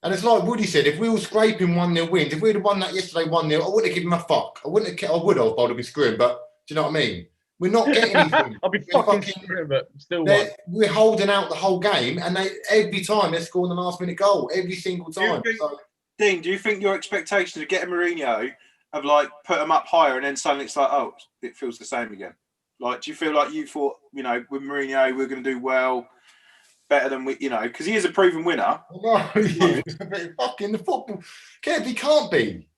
And it's like Woody said, if we were scraping 1-0 wins, if we'd have won that yesterday 1-0, I wouldn't have given him a fuck. I would have, but I would have been screwing. But do you know what I mean? We're not getting anything. I'll be We're fucking screwed, but still won. We're holding out the whole game, and every time they're scoring the last minute goal, every single Do you time. think- So, Dean, do you think your expectations of getting Mourinho have like put them up higher and then suddenly it's like, oh, it feels the same again? Like, do you feel like you thought, with Mourinho, we're going to do well, better than we, because he is a proven winner. no, fucking the football. Kev, he can't be.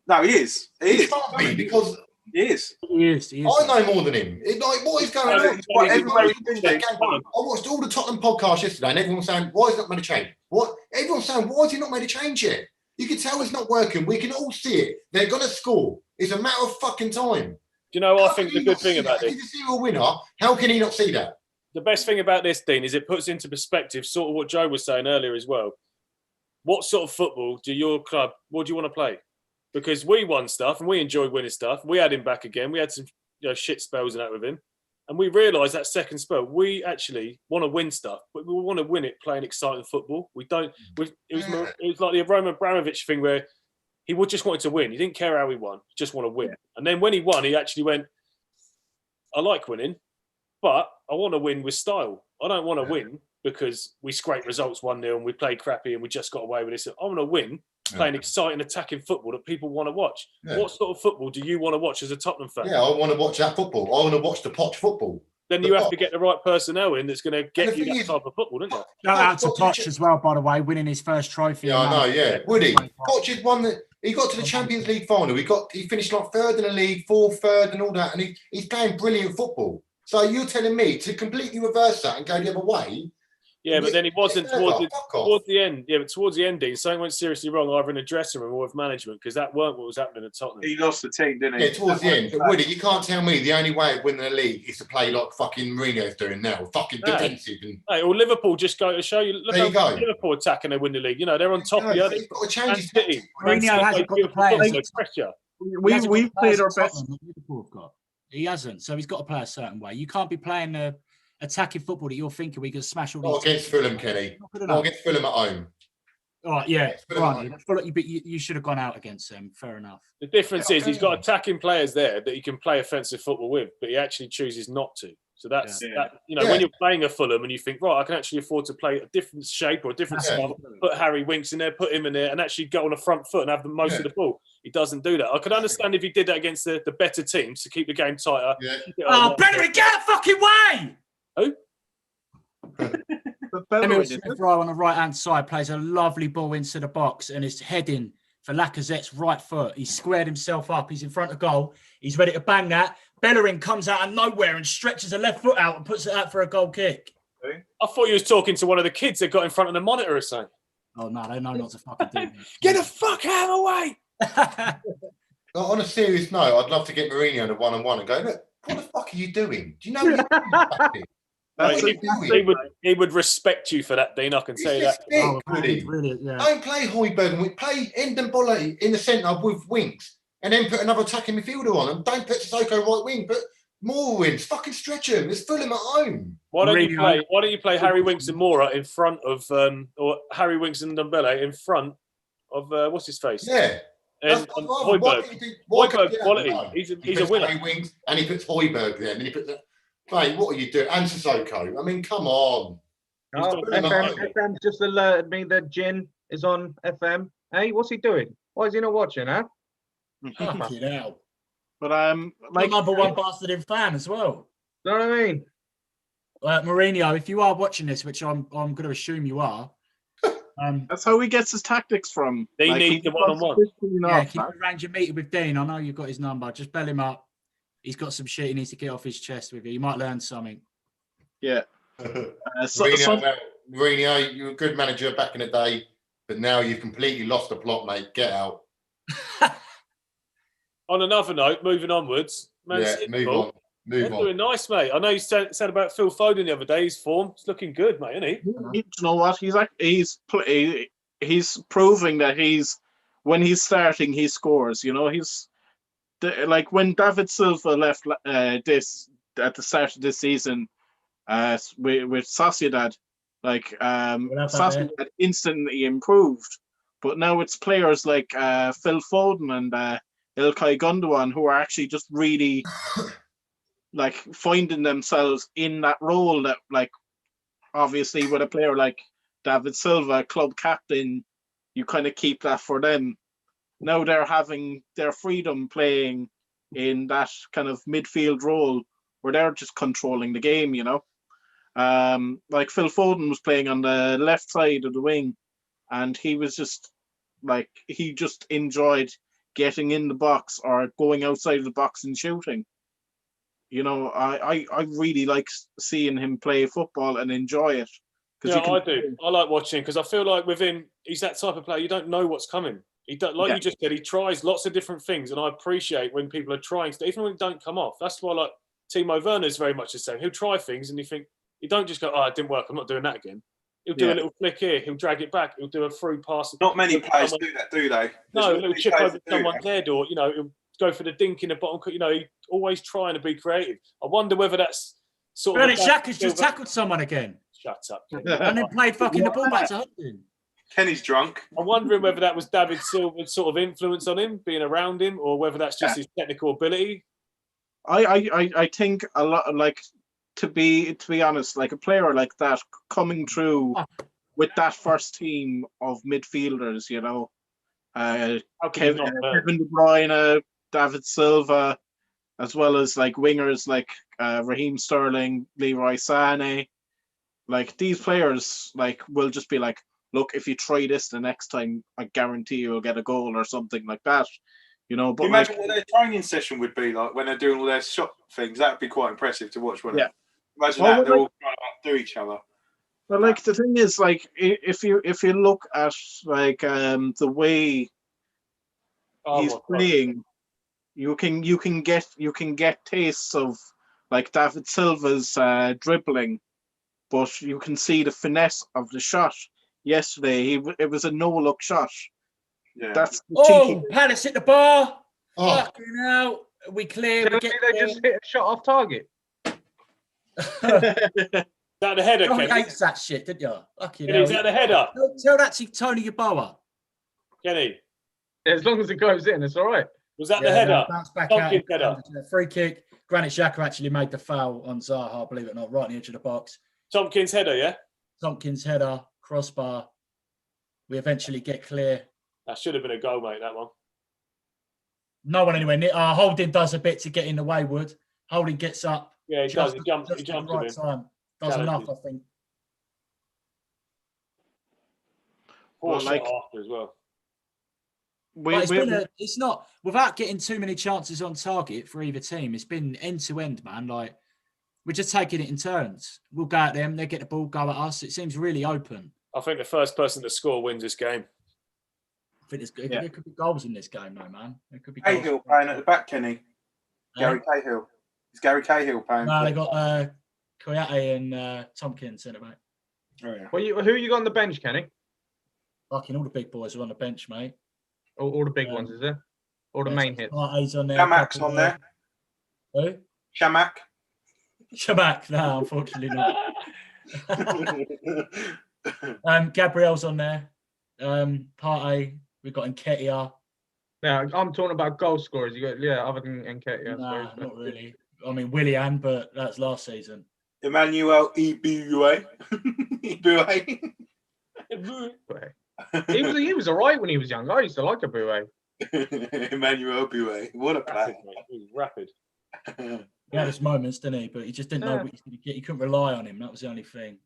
No, he is. He He is. can't be because He is. He is. He is. I know more than him. What is going on? What, Everybody's everybody- doing that game. I watched all the Tottenham podcasts yesterday, and everyone's saying, "Why is he not made a change?" What? Everyone's saying, "Why has he not made a change yet?" You can tell it's not working. We can all see it. They're gonna score. It's a matter of fucking time. Do you know what I How think can the he good not thing see about that? this? If he's a serial winner, how can he not see that? The best thing about this, Dean, is it puts into perspective sort of what Joe was saying earlier as well. What sort of football do your club, what do you want to play? Because we won stuff and we enjoyed winning stuff. We had him back again. We had some shit spells and that with him. And we realised that second spell, we actually want to win stuff, but we want to win it playing exciting football. We don't. It was like the Roman Abramovich thing where he would just wanted to win. He didn't care how he won, he just want to win. And then when he won, he actually went, I like winning, but I want to win with style. I don't want to win because we scraped results 1-0 and we played crappy and we just got away with this. I want to win playing exciting, attacking football that people want to watch. Yeah. What sort of football do you want to watch as a Tottenham fan? Yeah, I want to watch that football. I want to watch the Poch football. Then you have to get the right personnel in that's going to get the you thing that is- type of football, don't you? Shout out to Poch- Poch as well, by the way, winning his first trophy. Yeah, I know. Yeah, Woody. Poch. Poch has won the. He got to the Champions League final. He finished like third in the league, fourth, third, and all that. And he's playing brilliant football. So you're telling me to completely reverse that and go the other way? Yeah, but then he wasn't Fuck towards off. the end. Yeah, but towards the end, Dean, something went seriously wrong either in the dressing room or with management because that weren't what was happening at Tottenham. He lost the team, didn't he? Yeah, towards the end. But Woody, you can't tell me the only way of winning the league is to play like fucking Mourinho's doing now, fucking No. defensive. And Hey, well, Liverpool just go to show you. Look There you how go. Liverpool attack and they win the league. They're on top of the other. he's got to change Man his City. tactics. Man Mourinho City hasn't play got the players. beautiful football, pressure. We've played our best. Liverpool have got. He hasn't, so he's got to play a certain way. You can't be playing the attacking football that you're thinking we can smash all Not these. against Fulham, Kenny. Not good Not enough. against Fulham at home. All right, yeah, Fulham. granted. But you should have gone out against them. Fair enough. The difference Yeah, is he's got attacking players there that he can play offensive football with, but he actually chooses not to. So that's Yeah. that. Yeah. When you're playing a Fulham and you think, right, I can actually afford to play a different shape or a different Yeah. style. Put Harry Winks in there, put him in there, and actually go on the front foot and have the most Yeah. of the ball. He doesn't do that. I could understand if he did that against the better teams to keep the game tighter. Yeah. Keep it Oh, on- Bellerin, get out of fucking way! But Emil Bellerin, Smith Rowe on the right hand side plays a lovely ball into the box and is heading for Lacazette's right foot. He's squared himself up. He's in front of goal. He's ready to bang that. Bellerin comes out of nowhere and stretches a left foot out and puts it out for a goal kick. I thought you was talking to one of the kids that got in front of the monitor or something. Oh no, they know not to fucking do Get the fuck out of the way! that. Like, on a serious note, I'd love to get Mourinho on a one-on-one and go, look, what the fuck are you doing? Do you know what you're doing? Fucking? That's What are you doing? He would respect you for that, Dean. I can It's say just that. thick, Oh, Woody. really, yeah. Don't play Højbjerg and play Ndombele in the centre with Winks and then put another attacking midfielder on them. Don't put Sissoko right wing, put more wings. Fucking stretch him. It's Fulham at home. Why don't you Mourinho- play Harry Winks and Mora in front of or Harry Winks and Ndombele in front of what's his face? Yeah. And That's what Why Højbjerg. can't you do- why can't Højbjerg you do that? quality. No. He's He a puts winner. Harry Wings and he puts Højbjerg there, and then he puts the. Mate, what are you doing? And Sissoko. I mean, come on. He's Oh, done- FM's just alerted me that Jin is on FM. Hey, what's he doing? Why is he not watching, huh? Fucking hell. But My like number one bastard in fan as well. You know what I mean? Mourinho, if you are watching this, which I'm going to assume you are, that's how he gets his tactics from. They Like, need the one-on-one. yeah, can you arrange a meeting with Dean? I know you've got his number. Just bell him up. He's got some shit he needs to get off his chest with you. You might learn something. Yeah. Mourinho, you were a good manager back in the day, but now you've completely lost the plot, mate. Get out. On another note, moving onwards, Man Yeah, City, move Paul, on. they're Move on. doing nice, mate. I know you said about Phil Foden the other day. His form, it's looking good, mate, isn't he? You know what? He's proving that when he's starting, he scores. You know, like when David Silva left this at the start of this season, with Sociedad, like Sociedad instantly improved, but now it's players like Phil Foden and Ilkay Gundogan who are actually just really like finding themselves in that role that, like, obviously with a player like David Silva, club captain, you kind of keep that for them. Now they're having their freedom playing in that kind of midfield role where they're just controlling the game, you know. Like Phil Foden was playing on the left side of the wing, and he was just like, he just enjoyed getting in the box or going outside of the box and shooting. You know, I really like seeing him play football and enjoy it. Yeah, I do. I like watching because I feel like with him, he's that type of player. You don't know what's coming. He don't, like you just said, he tries lots of different things, and I appreciate when people are trying, even when it don't come off. That's why, like, Timo Werner is very much the same. He'll try things, and you think, you don't just go, oh, it didn't work, I'm not doing that again. He'll do a little flick here, he'll drag it back, he'll do a through pass. Not many players do that, do they? No, a There's little many chip players over that do someone's that. head, or, you know, he'll go for the dink in the bottom. You know, he's always trying to be creative. I wonder whether that's sort Granit of. Xhaka's just tackled someone again. Shut up. And then played fucking the ball back to Hudson. Kenny's drunk. I'm wondering whether that was David Silva's sort of influence on him, being around him, or whether that's just his technical ability. I think a lot, like, to be honest, like a player like that coming through with that first team of midfielders, you know, Kevin De Bruyne, David Silva, as well as like wingers like Raheem Sterling, Leroy Sané, like these players like will just be like, look, if you try this the next time, I guarantee you'll get a goal or something like that. You know, but Can you imagine what their training session would be like when they're doing all their shot things? That'd be quite impressive to watch, wouldn't it? Imagine that they're all trying to outdo each other. But like the thing is, like if you look at like the way he's playing, you can get tastes of like David Silva's dribbling, but you can see the finesse of the shot. Yesterday, it was a no-look shot. Yeah. That's Palace hit the bar. Fucking hell. We clear. We They get just hit a shot off target. Is that the header, Johnny Kenny? hates that shit, didn't you? Fucking Kenny, is that the header? Tell that to Tony Yeboah. Kenny, As long as it goes in, it's all right. was that the header? Bounce back Tompkins out. header. Free kick. Granit Xhaka actually made the foul on Zaha, believe it or not, right on the edge of the box. Tompkins header, yeah? Tompkins header, crossbar. We eventually get clear. That should have been a goal, mate, that one. No one anywhere near. Holding does a bit to get in the way, Wood. Holding gets up. Yeah, he does. He jumped at the with right him. time. Does enough, I think. Poor Well, shot like- after as well. But it's not, without getting too many chances on target for either team, it's been end to end, man. Like, we're just taking it in turns. We'll go at them, they get the ball, go at us. It seems really open. I think the first person to score wins this game. I think there could be goals in this game, though, man. There could be Cahill goals. playing at the back, Kenny. Eh? Gary Cahill. Is Gary Cahill playing? No, they got Koyate and Tompkins centre back. Oh, yeah. Well, who you got on the bench, Kenny? Fucking all the big boys are on the bench, mate. All the big ones, is there? All the main hits. Partey's on there. Shamak's on there. Who? Shamak. Shamak. No, unfortunately not. Gabriel's on there. Partey. We've got Nketiah. Yeah, I'm talking about goal scorers. You got other than Nketiah. Nah, not really. I mean, Willian, but that's last season. Emmanuel Eboué. Eboué. He was alright when he was young. I used to like Aboué. Emmanuel Eboué. What a player. Rapid, mate. He was rapid. He had his moments, didn't he? But he just didn't know Yeah. what he was going to get. You couldn't rely on him. That was the only thing.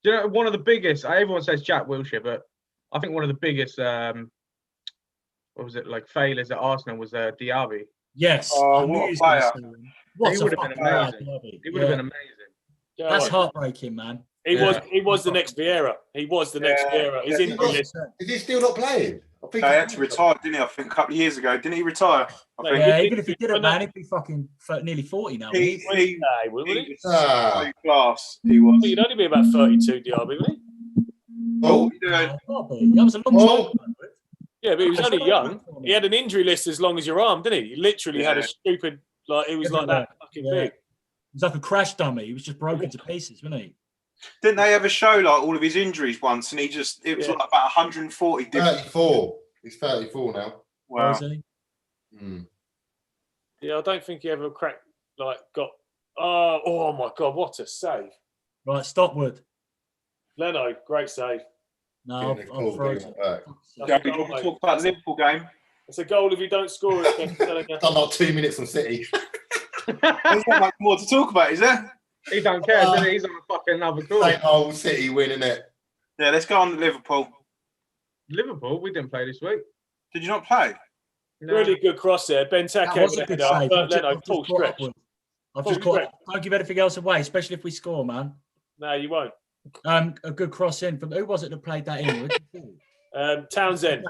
Do you know one of the biggest? Everyone says Jack Wilshere, but I think one of the biggest, what was it, like failures at Arsenal was Diaby. Yes. Oh, I knew what a he was gonna player. say him. What He a would have been fucking player, amazing. Diaby. He would have Yeah. been amazing. Yeah, That's like, heartbreaking, man. he was the next Vieira. He was the next Yeah. Vieira. His Yeah. injury list. Is he still not playing? I think He had to retire, didn't he? I think a couple of years ago. Didn't he retire? I No, think. Yeah, he- even if he didn't, no, man, he'd be fucking nearly 40 now. He, wouldn't he? he, Nah, he wouldn't, would he he? was Ah. so class. He was. He'd only be about 32, Diaby, wouldn't he? Oh, what are you doing? Nah, can't be. That was a long Oh. time ago. Yeah, but he was That's only not young. good for me. He had an injury list as long as your arm, didn't he? He literally had a Yeah. stupid, like, he was like that fucking Yeah. big. He was like a crash dummy. He was just broken to pieces, wasn't he? Didn't they ever show like all of his injuries once? And it was Yeah. like about 140 different. 34. He's 34 now. Wow. Wow. Was he? Yeah, I don't think he ever cracked, like, got. Oh my God, what a save. Right, stop Wood. Leno, great save. No, Getting a I'll call, throw bringing it. it back. Yeah, we want to talk about the Liverpool game. It's a goal if you don't score it. I'm telling you. Done like 2 minutes on City. There's not much more to talk about, is there? He don't care, does he? He's on a fucking another call. Same old City winning it. Yeah, let's go on to Liverpool. Liverpool, we didn't play this week. Did you not play? No. Really good cross there. That Benteke was a with a good header. save. Bert Leno, I've full just caught up stretch. with- I've Full just caught. stretch. Don't give anything else away, especially if we score, man. No, you won't. A good cross in from who was it that played that in? What did you think? Townsend.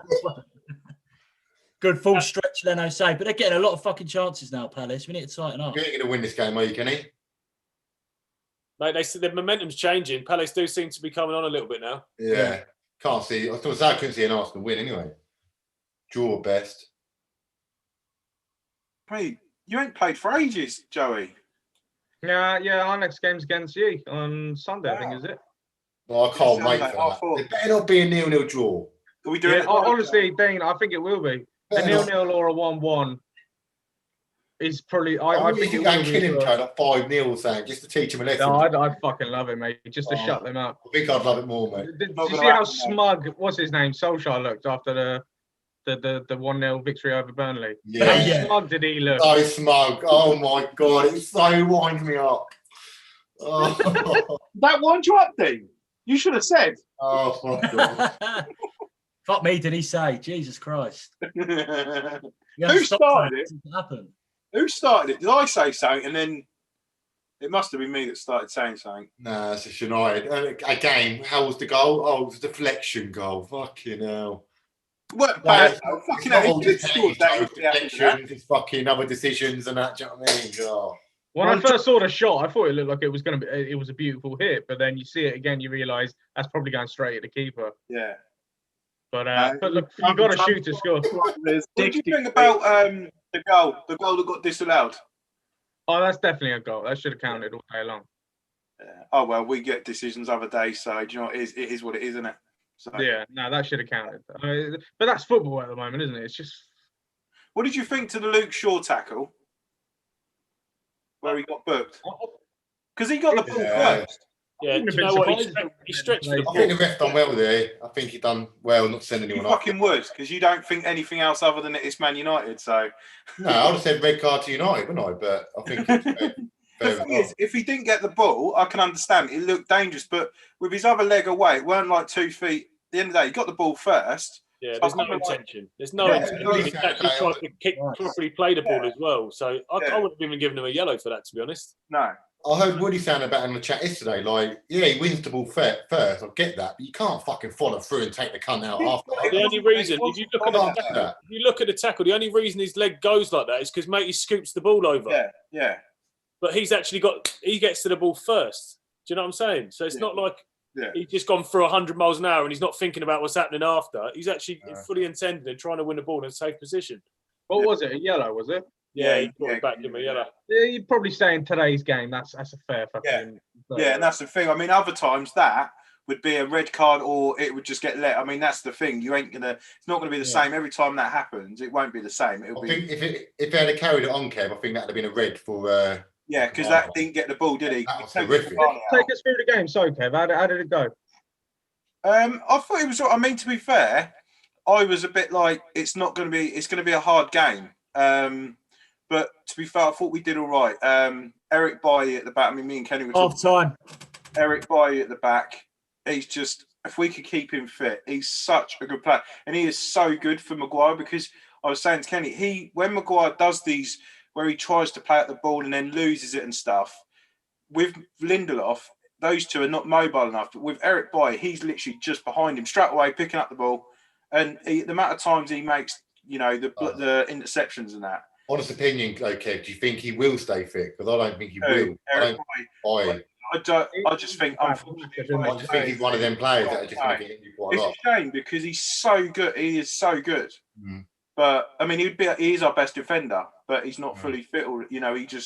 Good full stretch, Leno save, but they're getting a lot of fucking chances now, Palace. We need to tighten up. You ain't going to win this game, are you, Kenny? Mate, they said the momentum's changing. Palace do seem to be coming on a little bit now. Yeah. Can't see. I was going to say I couldn't see an Arsenal win anyway. Draw best. Mate, you ain't played for ages, Joey. Yeah, our next game's against you on Sunday, I think, is it? Well, I can't Yeah, wait sounds for like that. R4. It better not be a 0-0 draw. Are we doing Yeah, it? honestly, Dean, I think it will be. A Better not. 0-0 or a 1-1 is probably. I I think think it you go will and be. kill him, as well. Joe, like 5-0 saying, just to teach him a lesson. No, I I'd fucking love it, mate. Just to shut them up. think I'd love it more, mate. Did Not you gonna see how happen, mate. smug? What's his name? Solskjaer looked after the 1-0 victory over Burnley. Yeah. How Yeah. smug did he look? So smug. Oh my God. It so winds me up. Oh, That wound you up, Dean. You should have said. oh fuck God. Fuck me, did he say? Jesus Christ. Who You haven't stopped started that it? since it happened. started it? Did I say something? And then it must have been me that started saying something. Nah, it's just United. Again, how was the goal? Oh, it was a deflection goal. Fucking hell. What? Well, Bad. Oh, fucking It's not hell. all He did just score that. penalties, deflections, it's fucking other decisions and that. Do you know what I mean? Oh. When I first saw the shot, I thought it looked like it was going to be. It was a beautiful hit, but then you see it again, you realise that's probably going straight at the keeper. Yeah. But look, you got to shoot to score. What do you think about the goal that got disallowed? Oh, that's definitely a goal. That should have counted all day long. Yeah. Oh well, we get decisions other days, so do you know it is what it is, isn't it? So, Yeah, no, that should have counted. But that's football at the moment, isn't it? It's just What did you think to the Luke Shaw tackle where he got booked? Because he got the ball Yeah. first. Yeah, wouldn't do you have know been what? surprised He stretched for the I ball. think the ref done well there. I think he done well not sending You anyone off. fucking would, because you don't think anything else other than it's Man United. So No, I would have said red card to United, wouldn't I? But I think it's fair the thing enough. is, if he didn't get the ball, I can understand. It looked dangerous, but with his other leg away, it weren't like 2 feet. At the end of the day, he got the ball first. Yeah, there's no intention. There's no Yeah, intention. no, He actually tried to kick, Right. properly play the ball as well. So I Yeah. wouldn't have even given him a yellow for that, to be honest. No. I heard Woody saying about him in the chat yesterday, like, yeah, he wins the ball first, I get that, but you can't fucking follow through and take the cunt out after. The only reason, if you look at Can't the do tackle, that. if you look at the tackle, the only reason his leg goes like that is because Matey scoops the ball over. Yeah, yeah. But he gets to the ball first. Do you know what I'm saying? So it's Yeah. not like Yeah. he's just gone for 100 miles an hour and he's not thinking about what's happening after. He's actually No. fully intended and trying to win the ball in a safe position. what was it? A yellow, was it? Yeah, he brought it back to me. Yeah, Yeah, you'd probably say in today's game that's a fair fucking. Yeah, and that's the thing. I mean, other times that would be a red card or it would just get let. I mean, that's the thing. You ain't gonna. It's not gonna be the same every time that happens. It won't be the same. It'll I be. think if they had carried it on, Kev, I think that'd have been a red for. Yeah, because that didn't get the ball, did he? That was He took horrific. Cavani out. Take us through the game, so Kev. How did it go? I thought it was. I mean, to be fair, I was a bit like, it's not going to be. It's going to be a hard game. But to be fair, I thought we did all right. Eric Bailly at the back. I mean, me and Kenny were talking. Half time. Eric Bailly at the back. He's just. If we could keep him fit, he's such a good player, and he is so good for Maguire. Because I was saying to Kenny, when Maguire does these, where he tries to play at the ball and then loses it and stuff, with Lindelof, those two are not mobile enough. But with Eric Bailly, he's literally just behind him, straight away, picking up the ball. And the amount of times he makes, the interceptions and that. Honest opinion, Kev, do you think he will stay fit? Because I don't think he will. Eric I just think, unfortunately, I just think he's one of them players that are just going to get injured quite a lot. it's a shame because he's so good. He is so good. Mm. But I mean, he is our best defender, but he's not fully fit. Or he's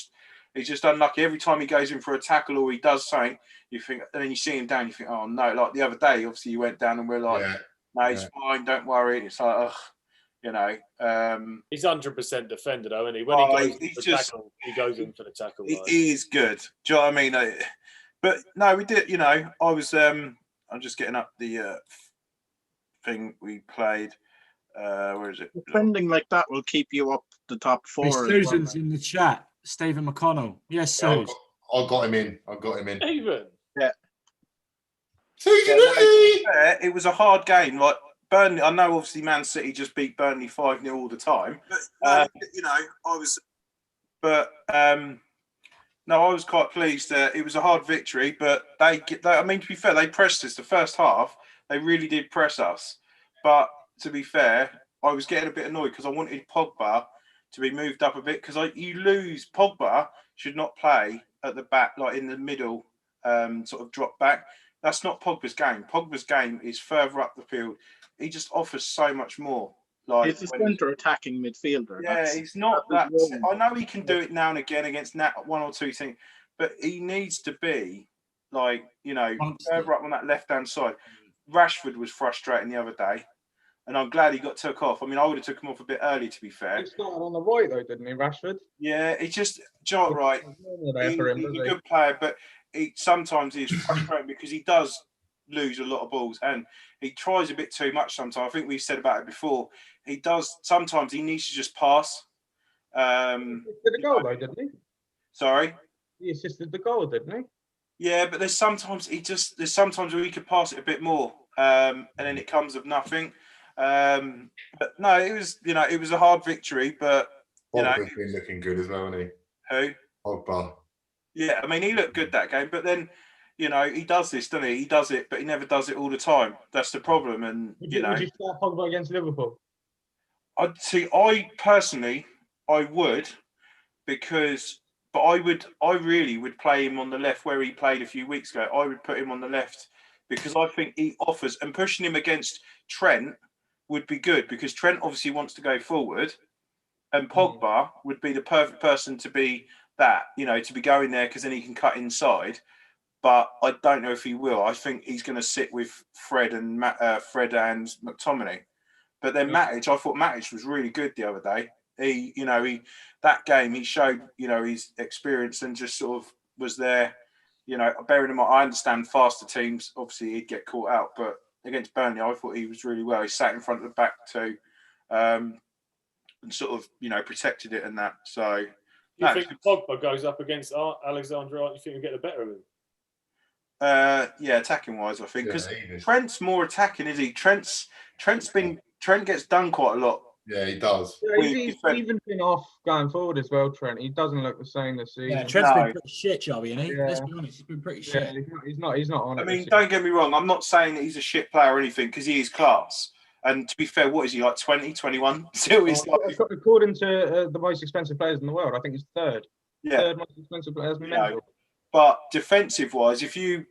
just unlucky. Every time he goes in for a tackle or he does something, you think, and then you see him down, you think, oh no. Like the other day, obviously, you went down and we're like, no, he's fine. Don't worry. It's like, ugh. He's 100% defender, though, isn't he? When tackle, he goes in for the tackle. He is good. Do you know what I mean? But no, we did. I was. I'm just getting up the thing we played. Where is it? Defending like that will keep you up the top four. Susan's in the chat. Stephen McConnell. Yes, Susan. I got him in. Even. Yeah. Susan, it was a hard game. Like Burnley, I know obviously Man City just beat Burnley 5-0 all the time. But, I was. But no, I was quite pleased. It was a hard victory, but I mean, to be fair, they pressed us the first half. They really did press us. But to be fair, I was getting a bit annoyed because I wanted Pogba to be moved up a bit because you lose. Pogba should not play at the back, like in the middle, sort of drop back. That's not Pogba's game. Pogba's game is further up the field. He just offers so much more. Like he's a centre attacking midfielder. Yeah, he's not that. I know he can do it now and again against one or two things, but he needs to be like further up on that left hand side. Rashford was frustrating the other day, and I'm glad he got took off. I mean, I would have took him off a bit early, to be fair. He started on the right though, didn't he, Rashford? Yeah, it's just right. He's a good player, but sometimes he's frustrating because he does lose a lot of balls and he tries a bit too much sometimes. I think we've said about it before. He does sometimes he needs to just pass. He assisted the goal though, didn't he? Sorry? He assisted the goal, didn't he? Yeah, but there's sometimes where he could pass it a bit more. And then it comes of nothing. But no, it was a hard victory, but Pogba's been looking good as well, hasn't he? Who? Pogba. Yeah, I mean he looked good that game, but then he does this, doesn't he? He does it, but he never does it all the time. That's the problem. And would you start Pogba against Liverpool? I personally would, but I really would play him on the left where he played a few weeks ago. I would put him on the left because I think he offers, and pushing him against Trent would be good because Trent obviously wants to go forward, and Pogba would be the perfect person to be that, to be going there because then he can cut inside. But I don't know if he will. I think he's going to sit with Fred and McTominay. But then Matic, I thought Matic was really good the other day. That game he showed, his experience and just sort of was there. Bearing in mind, I understand faster teams, obviously he'd get caught out, but against Burnley, I thought he was really well. He sat in front of the back too, and sort of, protected it and that. So, you think if Pogba goes up against Alexander-Arnold, you think he'll get the better of him? Yeah, attacking wise, I think because Trent's more attacking, is he? Trent gets done quite a lot. Yeah, he does. Yeah, he's even been off going forward as well, Trent. He doesn't look the same this season. Yeah, Trent's been pretty shit, Joey, isn't he? Yeah. Let's be honest, he's been pretty shit. Yeah, he's not on it. I mean, don't get me wrong. I'm not saying that he's a shit player or anything because he is class. And to be fair, what is he, like 20, 21? Still, he's according to the most expensive players in the world, I think he's third. Yeah. Third most expensive players. But defensive wise, if you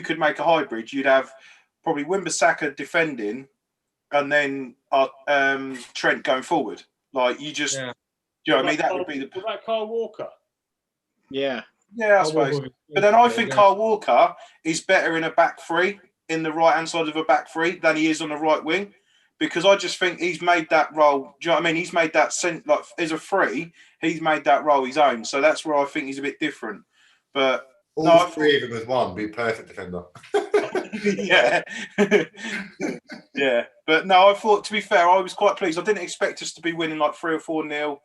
could make a hybrid, you'd have probably Wan-Bissaka defending, and then Trent going forward. Like you just, do you know what I mean? That would be the. What about Kyle Walker? Yeah. Yeah, I suppose. But then I think Kyle Walker is better in a back three in the right hand side of a back three than he is on the right wing, because I just think he's made that role. Do you know what I mean? He's made that like as a free, he's made that role his own. So that's where I think he's a bit different. But All no, three of them as one, be a perfect defender. yeah, yeah. But no, I thought, to be fair, I was quite pleased. I didn't expect us to be winning like 3 or 4-0.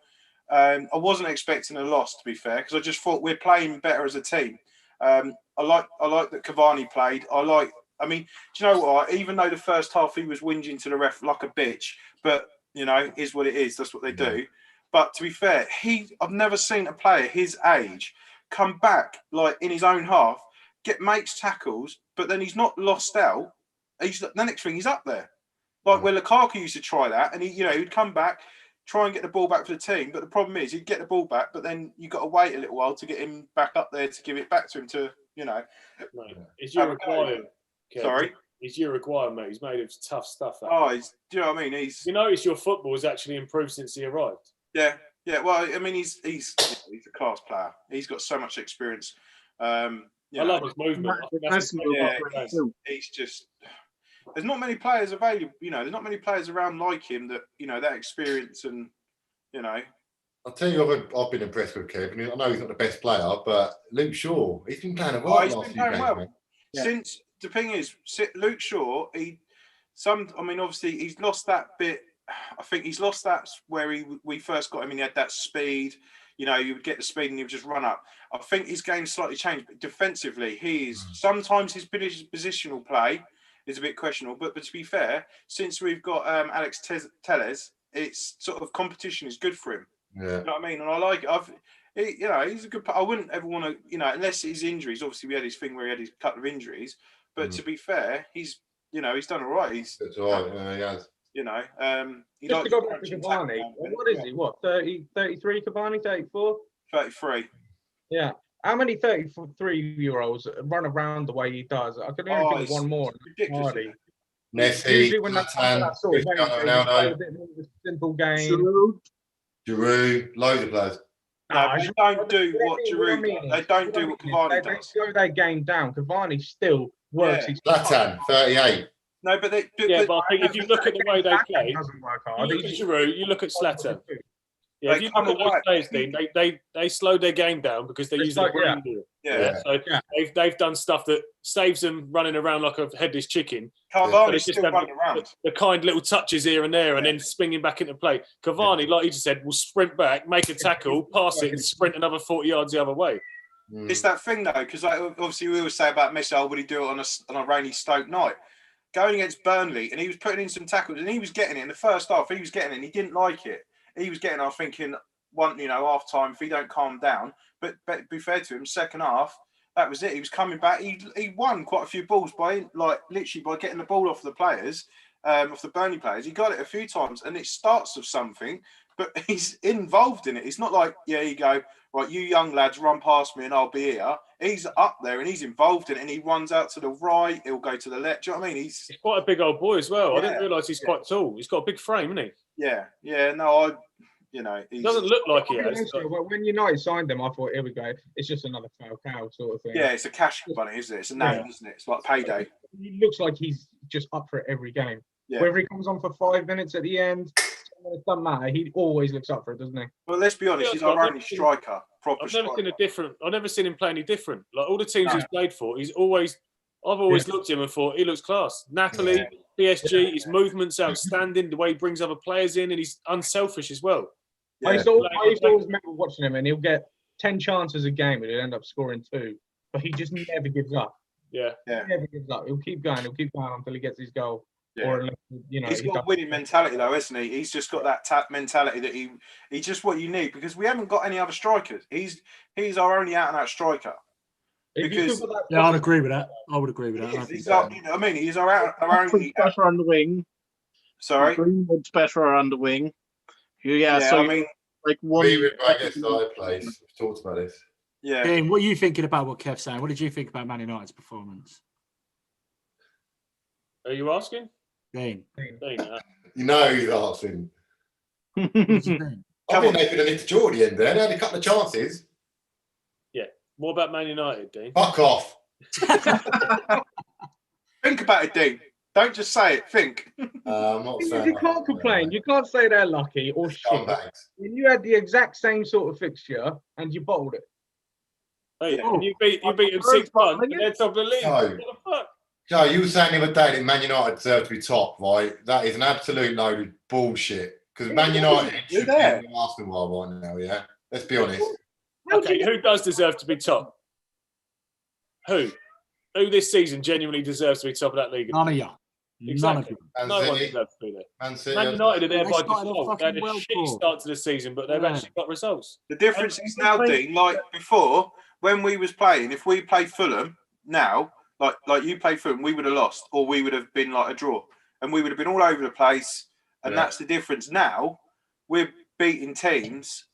I wasn't expecting a loss, to be fair, because I just thought we're playing better as a team. I like that Cavani played. I mean, do you know what? Even though the first half he was whinging to the ref like a bitch, but you know, is what it is. That's what they do. But to be fair, I've never seen a player his age come back like in his own half, makes tackles, but then he's not lost out. The next thing he's up there, like where Lukaku used to try that, and he'd come back, try and get the ball back for the team. But the problem is he'd get the ball back, but then you got to wait a little while to get him back up there to give it back to him to It's Uruguayan. Sorry. He's Uruguayan, mate. He's made of tough stuff. Do you know what I mean? You notice your football has actually improved since he arrived. Yeah. Well, I mean, he's a class player. He's got so much experience. I love his movement. I think that's he's just. There's not many players available. There's not many players around like him that that experience and. I'll tell you, I've been impressed with Kev. I know he's not the best player, but Luke Shaw, he's been playing well last few games. Man. Since the thing is, Luke Shaw, obviously he's lost that bit. I think he's lost that where we first got him and he had that speed. You would get the speed and he would just run up. I think his game's slightly changed, but defensively, sometimes his positional play is a bit questionable. But to be fair, since we've got Alex Telles, it's sort of competition is good for him. Yeah. You know what I mean? And I like it. He's a good. I wouldn't ever want to, unless his injuries. Obviously, we had his thing where he had his couple of injuries. But to be fair, he's done all right. That's all right. He has. He Just likes to go back to Cavani, what is he? What, 30, 33 Cavani, 34? 33. Yeah. How many 33-year-olds run around the way he does? I can only think of one more. Ridiculous. Messi, Usually when that's Zlatan, that sort of way, Cristiano they play a Ronaldo, bit more of a simple game. Giroud, loads of players. No, they don't do what Giroud. They don't do what Cavani They does. slow their game down. Cavani still works. Yeah. His Zlatan, 38. No, but they. But I think if you look at the way they play, doesn't work you hard. look at Giroud, you look at Zlatan. Yeah, They if you come look at away. those players, Dean, they slowed their game down because they're It's using like, the brain deal. Yeah. So they've done stuff that saves them running around like a headless chicken. Cavani's They just still have running around. The kind little touches here and there, and then swinging back into play. Cavani, like you just said, will sprint back, make a tackle, pass it, and sprint another 40 yards the other way. It's that thing though, because obviously we always say about Messi, would he do it on a rainy Stoke night? Going against Burnley, and he was putting in some tackles, and he was getting it in the first half. He was getting it, and he didn't like it. He was getting, I was thinking, half time, if he don't calm down. But be fair to him, second half, that was it. He was coming back. He won quite a few balls by getting the ball off the players, off the Burnley players. He got it a few times, and it starts with something. But he's involved in it. It's not like, yeah, you go, right, you young lads run past me and I'll be here. He's up there and he's involved in it, and he runs out to the right. He'll go to the left. Do you know what I mean? He's quite a big old boy as well. Yeah. I didn't realise he's quite tall. He's got a big frame, hasn't he? yeah. No, he Doesn't look like he has. But when United signed him, I thought, here we go. It's just another Falcao sort of thing. Yeah, it's a cash money, isn't it? It's a name, isn't it? It's like payday. He looks like he's just up for it every game. Yeah. Whether he comes on for 5 minutes at the end, it doesn't matter. He always looks up for it, doesn't he? Well, let's be honest. He's our only striker. I've never seen him play any different. Like all the teams he's played for, I've always looked at him and thought he looks class. Napoli, PSG, his movement's outstanding. The way he brings other players in, and he's unselfish as well. I used to always remember watching him, and he'll get 10 chances a game, and he'll end up scoring 2. But he just never gives up. Yeah. He never gives up. He'll keep going until he gets his goal. Yeah. Or he's got a winning mentality, though, hasn't he? He's just got that mentality that he's just what you need, because we haven't got any other strikers. He's our only out-and-out striker. Because I'd agree with that. I would agree with that. He's our only better on the wing. Sorry, Greenwood's better on the wing. Yeah. So I mean, like one. We would back at side place. We've talked about this. Yeah. Dean, what are you thinking about what Kev's saying? What did you think about Man United's performance? Are you asking? Dean. You know he's asking. What did you think? I think they could have nicked Geordie in there. They had a couple of chances. Yeah. What about Man United, Dean? Fuck off. Think about it, Dean. Don't just say it. Think. I'm not You saying can't complain. You can't say they're lucky or shit. Scumbags. When you had the exact same sort of fixture and you bottled it. Hey, Yeah. and you beat them 6-1, and they're top of the league. No. What the fuck? Joe, you were saying the other day that Man United deserve to be top, right? That is an absolute load of bullshit. Because Man United You're should be there. in the Arsenal right now, yeah? Let's be honest. Okay, who does deserve to be top? Who? Who this season genuinely deserves to be top of that league? None of you. None of Exactly. you. Man No one City, deserves to be there. Man City. Man United are there They by started off default. They had fucking a well, shitty Paul. start to the season, but they've Yeah. actually got results. The difference is now, Dean, like before, when we was playing, if we played Fulham now, like you played Fulham, we would have lost, or we would have been like a draw, and we would have been all over the place. And Yeah. that's the difference. Now we're beating teams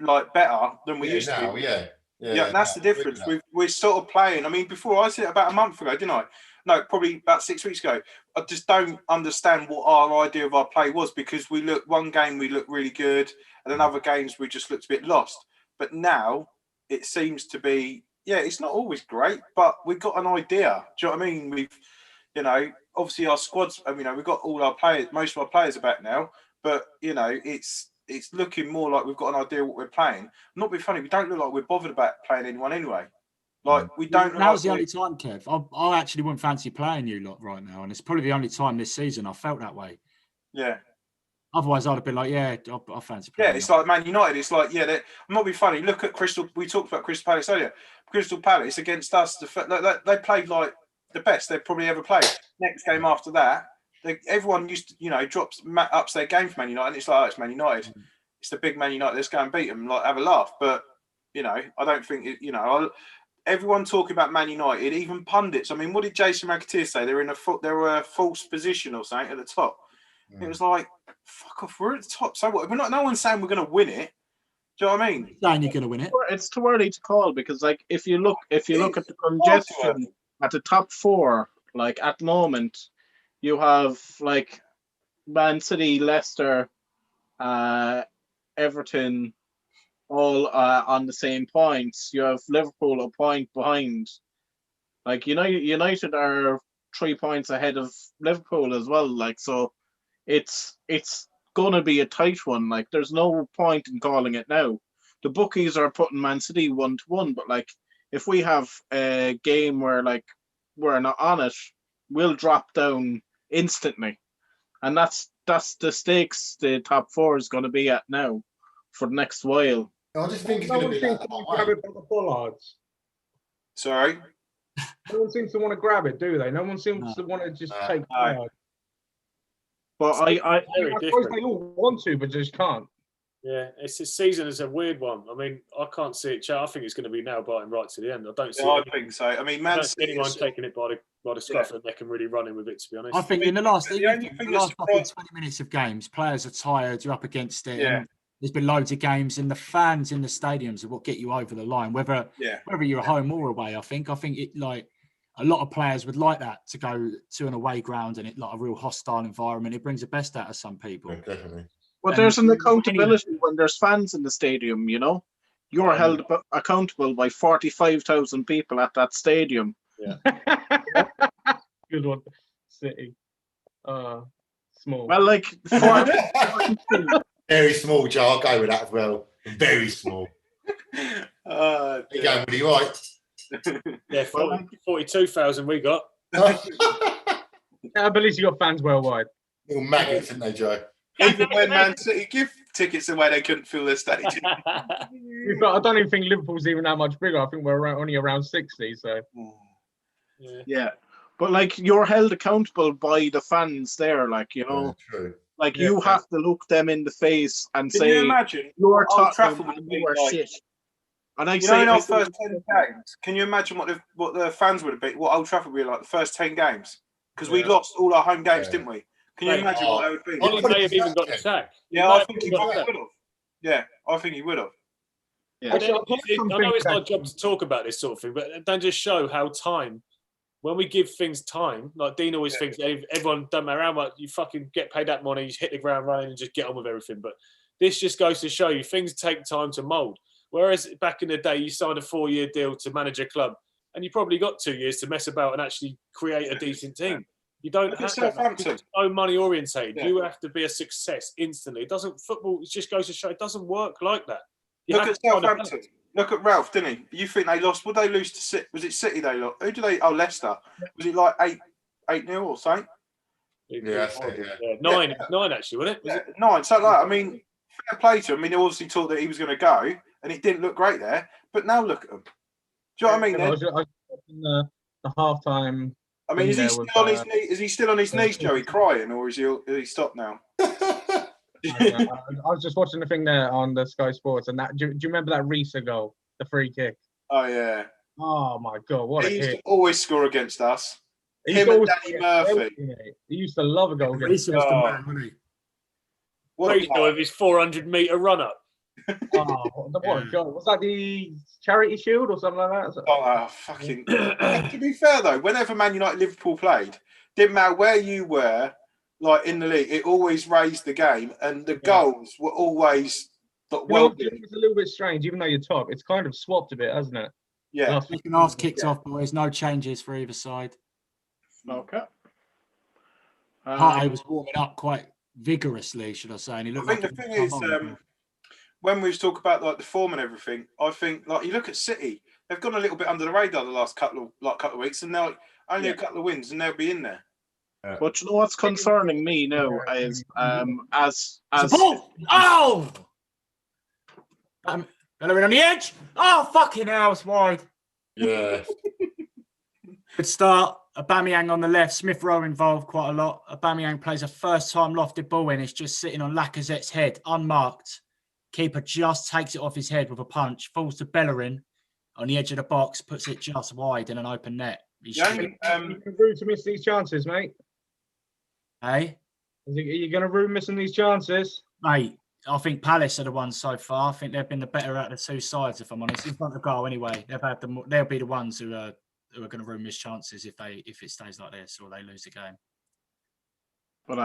like better than we used now, to be. yeah. Yeah, that's the difference. We're sort of playing. I mean, before I said it about a month ago, didn't I? No, probably about 6 weeks ago. I just don't understand what our idea of our play was, because we look one game we look really good, and then other games we just looked a bit lost. But now it seems to be, yeah, it's not always great, but we've got an idea. Do you know what I mean? We've, you know, obviously our squads. I mean, we've got all our players. Most of our players are back now, but you know, it's looking more like we've got an idea what we're playing. Not being funny, we don't look like we're bothered about playing anyone anyway. Like we don't. Now's the like only time, Kev. I actually wouldn't fancy playing you lot right now, and it's probably the only time this season I felt that way. Yeah, Otherwise, I'd have been like, yeah, I fancy yeah. playing. It's you. like Man United. It's like, yeah, I'm not being funny. Look at Crystal. We talked about Crystal Palace earlier. Crystal Palace against us. They played like the best they've probably ever played. Next game after that, everyone used to, you know, ups their game for Man United. And it's like, oh, it's Man United. It's the big Man United. Let's go and beat them. Like, have a laugh. But you know, I don't think you know. Everyone talking about Man United, even pundits. I mean, what did Jason McAteer say? They were a false position or something at the top. It was like, fuck off. We're at the top. So what? We're not. No one's saying we're going to win it. Do you know what I mean? Saying you're going to win it. It's too early to call, because like if you look at the congestion at the top four, like at the moment, you have like Man City, Leicester, Everton, all on the same points. You have Liverpool a point behind. Like United are 3 points ahead of Liverpool as well. Like, so it's gonna be a tight one. Like, there's no point in calling it now. The bookies are putting Man City 1-1, but like if we have a game where like we're not on it, we'll drop down instantly. And that's the stakes the top four is going to be at now for the next while. I just think it's No going to one be seems that to way. grab it by the bollards. Sorry. No one seems to want to grab it, do they? No one seems to want to just take charge. But I Very suppose different. they all want to, but just can't. Yeah, it's this season is a weird one. I mean, I can't see it. I think it's going to be nail biting right to the end. I don't see Yeah, I it. think so. I mean, I Man don't see City. anyone taking it by the scruff of the neck and really running with it. To be honest, I think in the last, The only thing that's fucking 20 minutes of games, players are tired. You're up against it. Yeah. And there's been loads of games, and the fans in the stadiums are what get you over the line. Whether you're home or away, I think it like a lot of players would like that to go to an away ground and it like a real hostile environment. It brings the best out of some people. Yeah, definitely. But And there's an you- accountability when there's fans in the stadium, you know? You're held accountable by 45,000 people at that stadium. Good one. City. Small. Well, like, Very small, Joe. I'll go with that as well. Very small. Uh, You going with you right? yeah, 42,000 we got. At least you got fans worldwide. Little maggots, didn't they, Joe? even when Man City give tickets away, they couldn't fill their stadium. But I don't even think Liverpool's even that much bigger. I think we're only around 60. So yeah. But like, you're held accountable by the fans there, like, you know, True. like you have to look them in the face and Can say, you imagine? you're Old Tottenham Trafford would and be you are like- shit. And I You know, say, in our first 10 games, can you imagine what the fans would have been, what Old Trafford would be like the first 10 games? Because we lost all our home games, Yeah. didn't we? Can you Mate, imagine what that would be? He may have even got the sack. Yeah, I think he would have. Yeah, I think he would have. yeah. But then Actually, I know it's our job to talk about this sort of thing, but don't just show how time, when we give things time, like Dean always thinks, everyone, don't matter how much, you fucking get paid that money, you hit the ground running and just get on with everything. But this just goes to show you things take time to mould. Whereas back in the day, you signed a 4-year deal to manage a club. and you probably got 2 years to mess about and actually create a decent team. You don't Look have at that. Southampton. It's so money orientated. Yeah. You have to be a success instantly. It doesn't football. It just goes to show it doesn't work like that. You Look have at to find a Southampton. Look at Ralph, didn't he? You think they lost? Would they lose to City? Was it City they lost? Who did they? Oh, Leicester. Was it like 8-0 or something? Yeah, that's it, yeah. Nine actually, wasn't it? Was Yeah, it? 9. So like, I mean, fair play to him. I mean, they obviously thought that he was going to go, and it didn't look great there. But now look at him. Do you know what I mean? I was watching the halftime. I mean, is he there still was, on his knee? Is he still on his knees, Joey, crying, or is he stopped now? I was just watching the thing there on the Sky Sports, and that. Do you remember that Reese goal, the free kick? Oh yeah. Oh my God, what a He used hit! to always score against us. He Him used to and always Danny get Murphy. Chelsea, mate. He used to love a goal against. Reece was the Oh. man, wasn't he? What a Reece player. with his 400-meter run up. Oh, what a goal! Was that the Charity Shield or something like that? Oh, fucking. To be fair though, whenever Man United Liverpool played, didn't matter where you were, like in the league, it always raised the game, and the goals were always well. It's a little bit strange, even though you're top. It's kind of swapped a bit, hasn't it? Yeah. Last Second half kicked off, boys. No changes for either side. Okay. Partey was warming up quite vigorously, should I say? And he I looked think like the he thing was is, come on. when we talk about like the form and everything, I think like you look at City, they've gone a little bit under the radar the last couple of weeks, and now only a couple of wins, and they'll be in there. But you know what's concerning me now is as It's a ball! Oh! Bellerin on the edge. Oh, fucking hell, it's wide. Yeah. Good start. Aubameyang on the left. Smith Rowe involved quite a lot. Aubameyang plays a first-time lofted ball in. It's just sitting on Lacazette's head, unmarked. Keeper just takes it off his head with a punch. Falls to Bellerin on the edge of the box. Puts it just wide in an open net. He Yeah, should- You're rude to miss these chances, mate. Hey, Are you going to rude missing these chances? mate. I think Palace are the ones so far. I think they've been the better out of the two sides. If I'm honest, in front of goal anyway. They'll be the ones who are going to ruin miss chances if it stays like this or they lose the game. But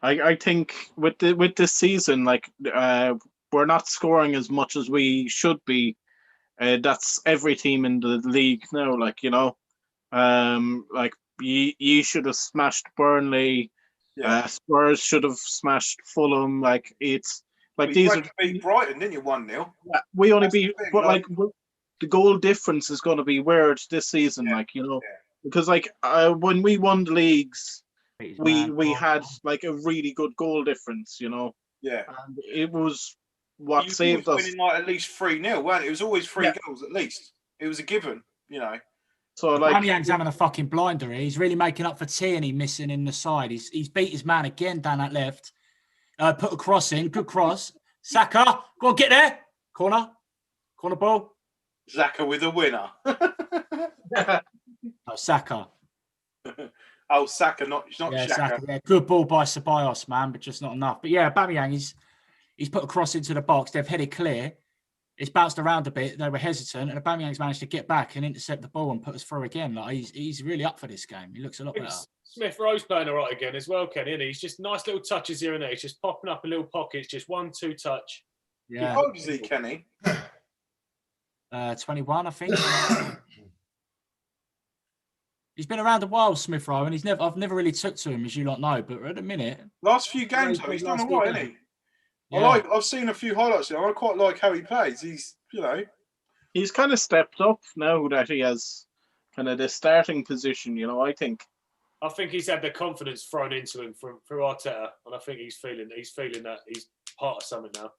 I think with this season, like we're not scoring as much as we should be. That's every team in the league now. Like like you should have smashed Burnley. Yeah. Spurs should have smashed Fulham. Like it's like You these went are to beat Brighton, didn't you? 1-0. we only That's the beat, thing, but like- the goal difference is going to be weird this season. Yeah, Like yeah. because like when we won the leagues, we Oh, had like a really good goal difference. Yeah. And it was what You saved was us. winning like at least 3-0, weren't it? It was always three Yeah. goals at least. It was a given, So like Aubameyang's having a fucking blinder. He's really making up for Tierney missing in the side. He's beat his man again down that left. Put a cross in. Good cross. Saka, go on, get there. Corner ball. Zaka with a winner. Oh, Saka. Oh, Saka, not Yeah, Xhaka. Saka. Yeah, good ball by Ceballos, man, but just not enough. But yeah, Aubameyang, he's put a cross into the box. They've headed clear. It's bounced around a bit. They were hesitant, and Aubameyang's managed to get back and intercept the ball and put us through again. Like he's really up for this game. He looks a lot better. Smith Rowe's playing all right again as well, Kenny. Isn't he? He's just nice little touches here and there. He's just popping up in little pockets, just 1-2 touch. Yeah, How old is he, Kenny? 21, I think. He's been around a while, Smith Rowe, and I've never really took to him, as you lot know. But at the minute, Last few games, Yeah, though, he's last done few all right, games. hasn't he? yeah. I've seen a few highlights of him. I quite like how he plays. He's, he's kind of stepped up now that he has kind of the starting position. I think. I think he's had the confidence thrown into him through Arteta, and I think he's feeling that he's part of something now.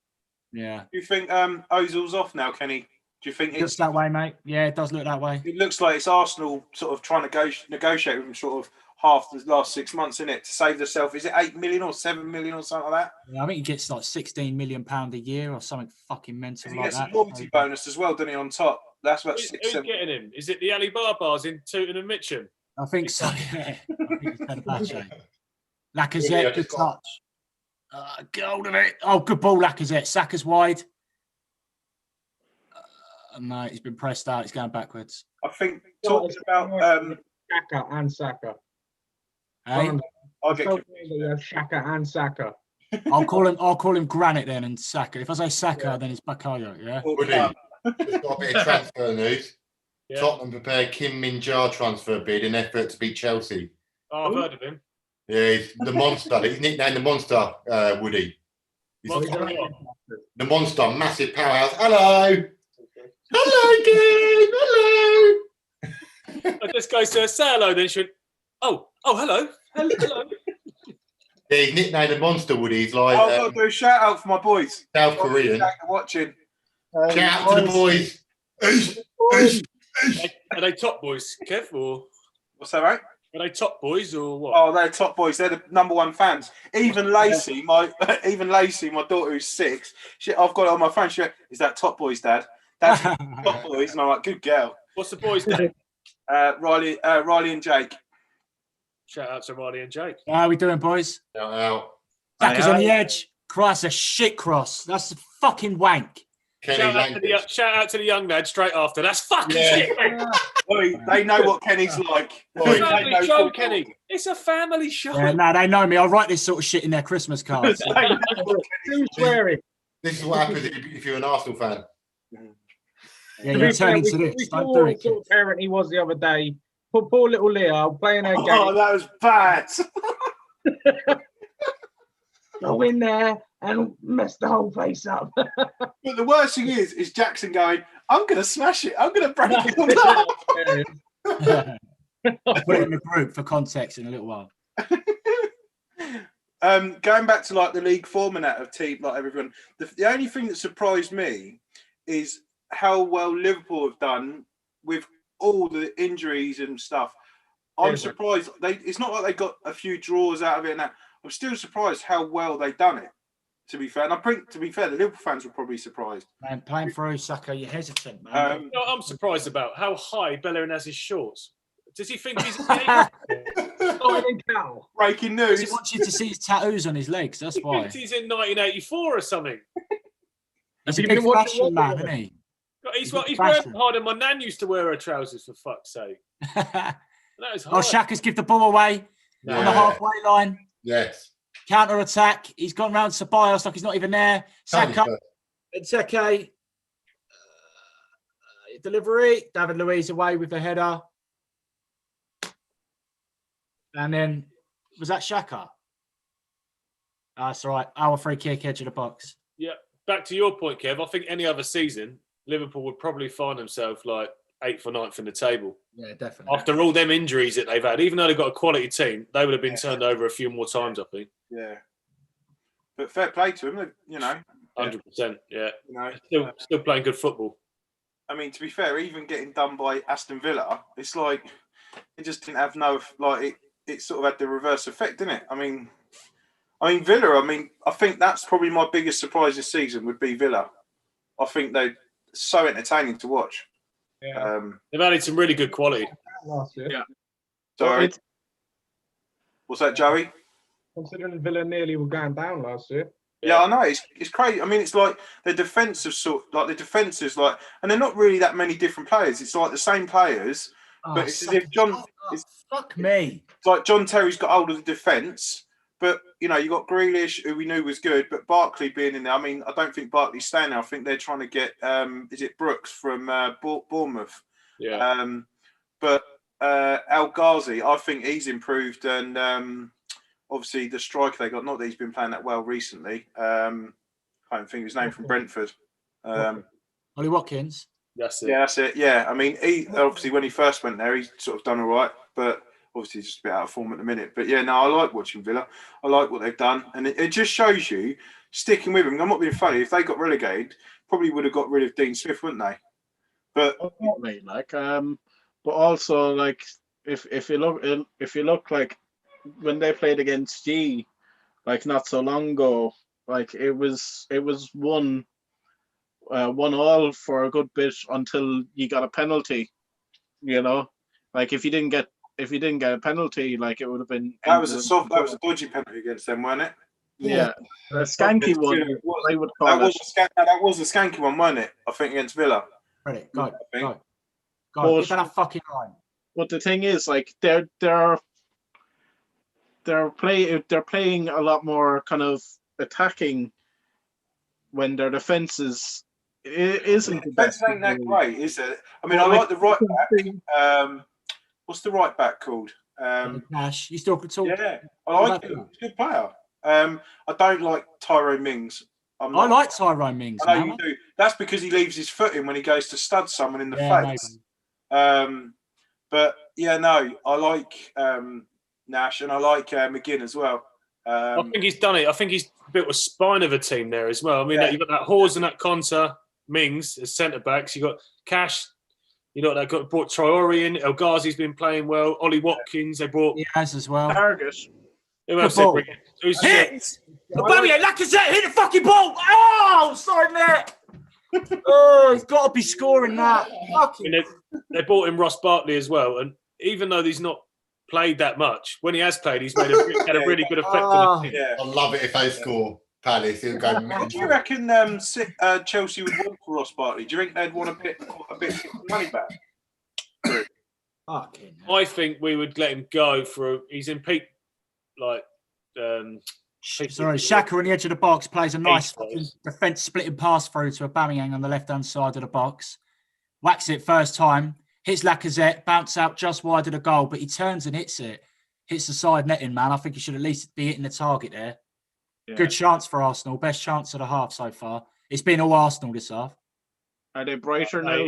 Yeah, Do you think Ozil's off now, Kenny? Do you think it looks that way, mate. Yeah, it does look that way. it looks like it's Arsenal sort of trying to negotiate with him sort of half the last 6 months, in it, to save themselves? Is it 8 million or 7 million or something like that? Yeah, I think he gets like £16 million a year or something fucking mental He like gets a that. loyalty bonus as well, doesn't he, on top? That's about Who's 6, 7. getting him? Is it the Ali Barbars in Tooting and Mitcham? I think so. Yeah, I think it's Fenerbahce. Yeah, Lacazette, good just got- touch. Get hold of it. Oh, good ball, Lacazette. Saka's wide. No, he's been pressed out. He's going backwards. I think talking about Xhaka and Saka. Hey, I'll get You have Xhaka and Saka. I'll call him Granite then and Saka. If I say Saka, then it's Bakayo. Yeah. Well, Would he? Just got a bit of transfer news. Yeah. Tottenham prepared Kim Min-jae transfer bid in effort to beat Chelsea. Oh, I've heard of him. Yeah, he's the monster. He's nicknamed the monster, Woody. He's Monster what? the monster, massive powerhouse. Hello. Hello, Kim. Hello. I just goes to her, say hello, then she went, oh, hello. Hello. Yeah, he's nicknamed the monster, Woody. He's like I've got to do a shout out for my boys. South Korean. Jack, watching. Shout out to the boys. Are they top boys, Kev, or What's that, right? are they top boys or what? Oh, they're top boys. They're the number one fans. Even Lacey, my daughter who's 6. I've got it on my phone. She went, "Is that Top Boys, Dad? That's Top Boys." And I'm like, "Good girl." What's the boys' name? Riley and Jake. Shout out to Riley and Jake. How are we doing, boys? Now, Jack is on the edge. Christ, a shit cross. That's a fucking wank. Kenny Shout out to the young lad straight after. That's fucking Yeah. shit. mate. Oi, they know what Kenny's like. It's Oi, a They family know show, football. Kenny. It's a family show. Yeah, no, they know me. I write this sort of shit in their Christmas cards. They know what Who's swearing? This is what happens if you're an Arsenal fan. Yeah, To you're be fair, turning we to this. saw Don't do what it. sort of parent he was the other day. Poor little Leah playing her Oh, game. that was bad. Go in there and mess the whole place up. But the worst thing is Jackson going, "I'm going to smash it. I'm going to break it all up." I'll put it in the group for context in a little while. Going back to like the league format of team, like everyone, the only thing that surprised me is how well Liverpool have done with all the injuries and stuff. I'm surprised. It's not like they got a few draws out of it. Now I'm still surprised how well they've done it. To be fair, and I think to be fair, the Liverpool fans were probably surprised. Man, playing through Saka, you're hesitant, man. You know what I'm surprised about? How high Bellerin has his shorts. Does he think he's Breaking He news. wants you to see his tattoos on his legs. That's he why. thinks he's in 1984 or something? He's a you big been watching fashion man, Watford? isn't he? He's Big wearing fashion. harder. My nan used to wear her trousers, for fuck's sake. That is Oh, hard. Shaka's give the ball away on the Yeah. halfway line. Yes. Counter attack. He's gone round Ceballos like he's not even there. Saka, Benteke. Delivery. David Luiz away with the header. And then, was that Shaka? That's all right. Our free kick, edge of the box. Yeah. Back to your point, Kev. I think any other season, Liverpool would probably find themselves like 8th or 9th in the table. Yeah, definitely. After all them injuries that they've had, even though they've got a quality team, they would have been turned over a few more times, I think. Yeah, but fair play to them. You know, 100%. Yeah. you know. Still playing good football. I mean, to be fair, even getting done by Aston Villa, it's like it just didn't have no like it sort of had the reverse effect, didn't it? I mean Villa. I mean, I think that's probably my biggest surprise this season would be Villa. I think they're so entertaining to watch. Yeah. They've added some really good quality. Last year. Yeah. Sorry, what's that, Joey? Considering Villa nearly were going down last year. Yeah, I know it's crazy. I mean, it's like the defensive and they're not really that many different players. It's like the same players, but it's as if John. Fuck me. It's like John Terry's got hold of the defence, but you know you got Grealish, who we knew was good, but Barkley being in there. I mean, I don't think Barkley's staying there. I think they're trying to get is it Brooks from Bournemouth? Yeah. But Al Ghazi, I think he's improved, and obviously the striker they got. Not that he's been playing that well recently. I don't think his name from Brentford. Ollie Watkins. That's it. Yeah, that's it. Yeah, I mean, he obviously when he first went there, he's sort of done all right, but obviously just a bit out of form at the minute. But yeah, no, I like watching Villa. I like what they've done, and it just shows you sticking with them. I'm not being funny. If they got relegated, probably would have got rid of Dean Smith, wouldn't they? But Definitely, like, but also like if you look like when they played against G, like not so long ago, like it was 1-1 for a good bit until you got a penalty. You know, like if you didn't get a penalty, like it would have been that was a dodgy penalty against them, wasn't it? yeah, a skanky one. They would call That it. was a skanky one, wasn't it? I think against Villa. Ready, I go. think. Go. Get that fucking line. But the thing is, like they're playing a lot more kind of attacking when their defense is it isn't the Defense best. ain't that great, is it? I mean, Well, I like the right like- back. What's the right back called? Nash, you still could talk. Yeah, I like him. He's a good player. I don't like Tyrone Mings. I like Tyrone Mings. I know Now, you do. That's because he leaves his foot in when he goes to stud someone in the yeah, face. But yeah, no, I like Nash and I like McGinn as well. I think he's done it. I think he's built a spine of a team there as well. I mean, Yeah. you've got that Hawes and that Conter, Mings as centre backs. You got Cash. You know, they brought Traore in. El Ghazi's been playing well. Ollie Watkins. They brought. he has as well. Target. Who else Good they ball. bring in? Who's Hit! Aubameyang, Lacazette, hit the fucking ball! Oh, sorry, net. Oh, he's got to be scoring that. Fucking. they brought in Ross Barkley as well. And even though he's not played that much, when he has played, he's had a really good effect on the team. Yeah. I love it if they score Palace. It'll go What do you mental. reckon Chelsea would want for Ross Barkley? Do you think they'd want a bit of money back? Fucking. I think we would let him go for. He's in peak, like. Sorry, Xhaka on the edge of the box plays a nice Peace, fucking defence splitting pass through to Aubameyang on the left-hand side of the box. Whacks it first time, hits Lacazette, bounce out just wide of the goal, but he turns and hits it. Hits the side netting, man. I think he should at least be hitting the target there. Yeah. Good chance for Arsenal. Best chance of the half so far. It's been all Arsenal this half. Are they brighter now?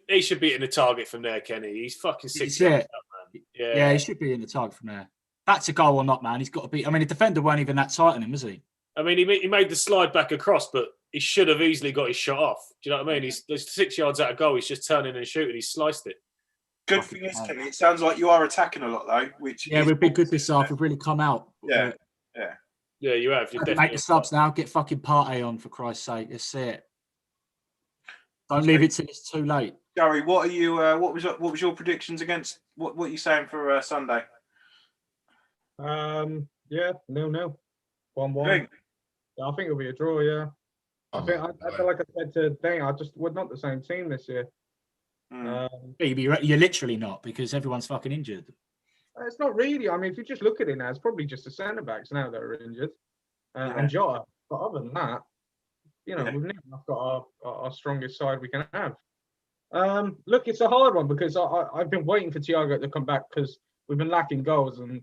He should be in the target from there, Kenny. He's fucking 6 That's yards it. up, man. Yeah, he should be in the target from there. That's a goal or not, man. He's got to be. I mean, the defender weren't even that tight on him, was he? I mean, he made the slide back across, but he should have easily got his shot off. Do you know what I mean? There's 6 yards out of goal. He's just turning and shooting. He sliced it. Good thing is, Kenny, it sounds like you are attacking a lot though. Which Yeah, is we've been good this half. We've really come out. Yeah. Yeah, you have. You're Make definitely the subs now. Get fucking Partey on for Christ's sake. Let's see it. Don't leave it till it's too late. Gary, what are you? What was your predictions against? What are you saying for Sunday? Yeah, 0-0. 1-1. Think? I think it'll be a draw. Yeah. I feel like I said to Dane, we're not the same team this year. You're literally not because everyone's fucking injured. It's not really. I mean, if you just look at it now, it's probably just the centre backs now that are injured, and Jota. But other than that, we've never got our strongest side we can have. Look, it's a hard one because I've been waiting for Thiago to come back because we've been lacking goals, and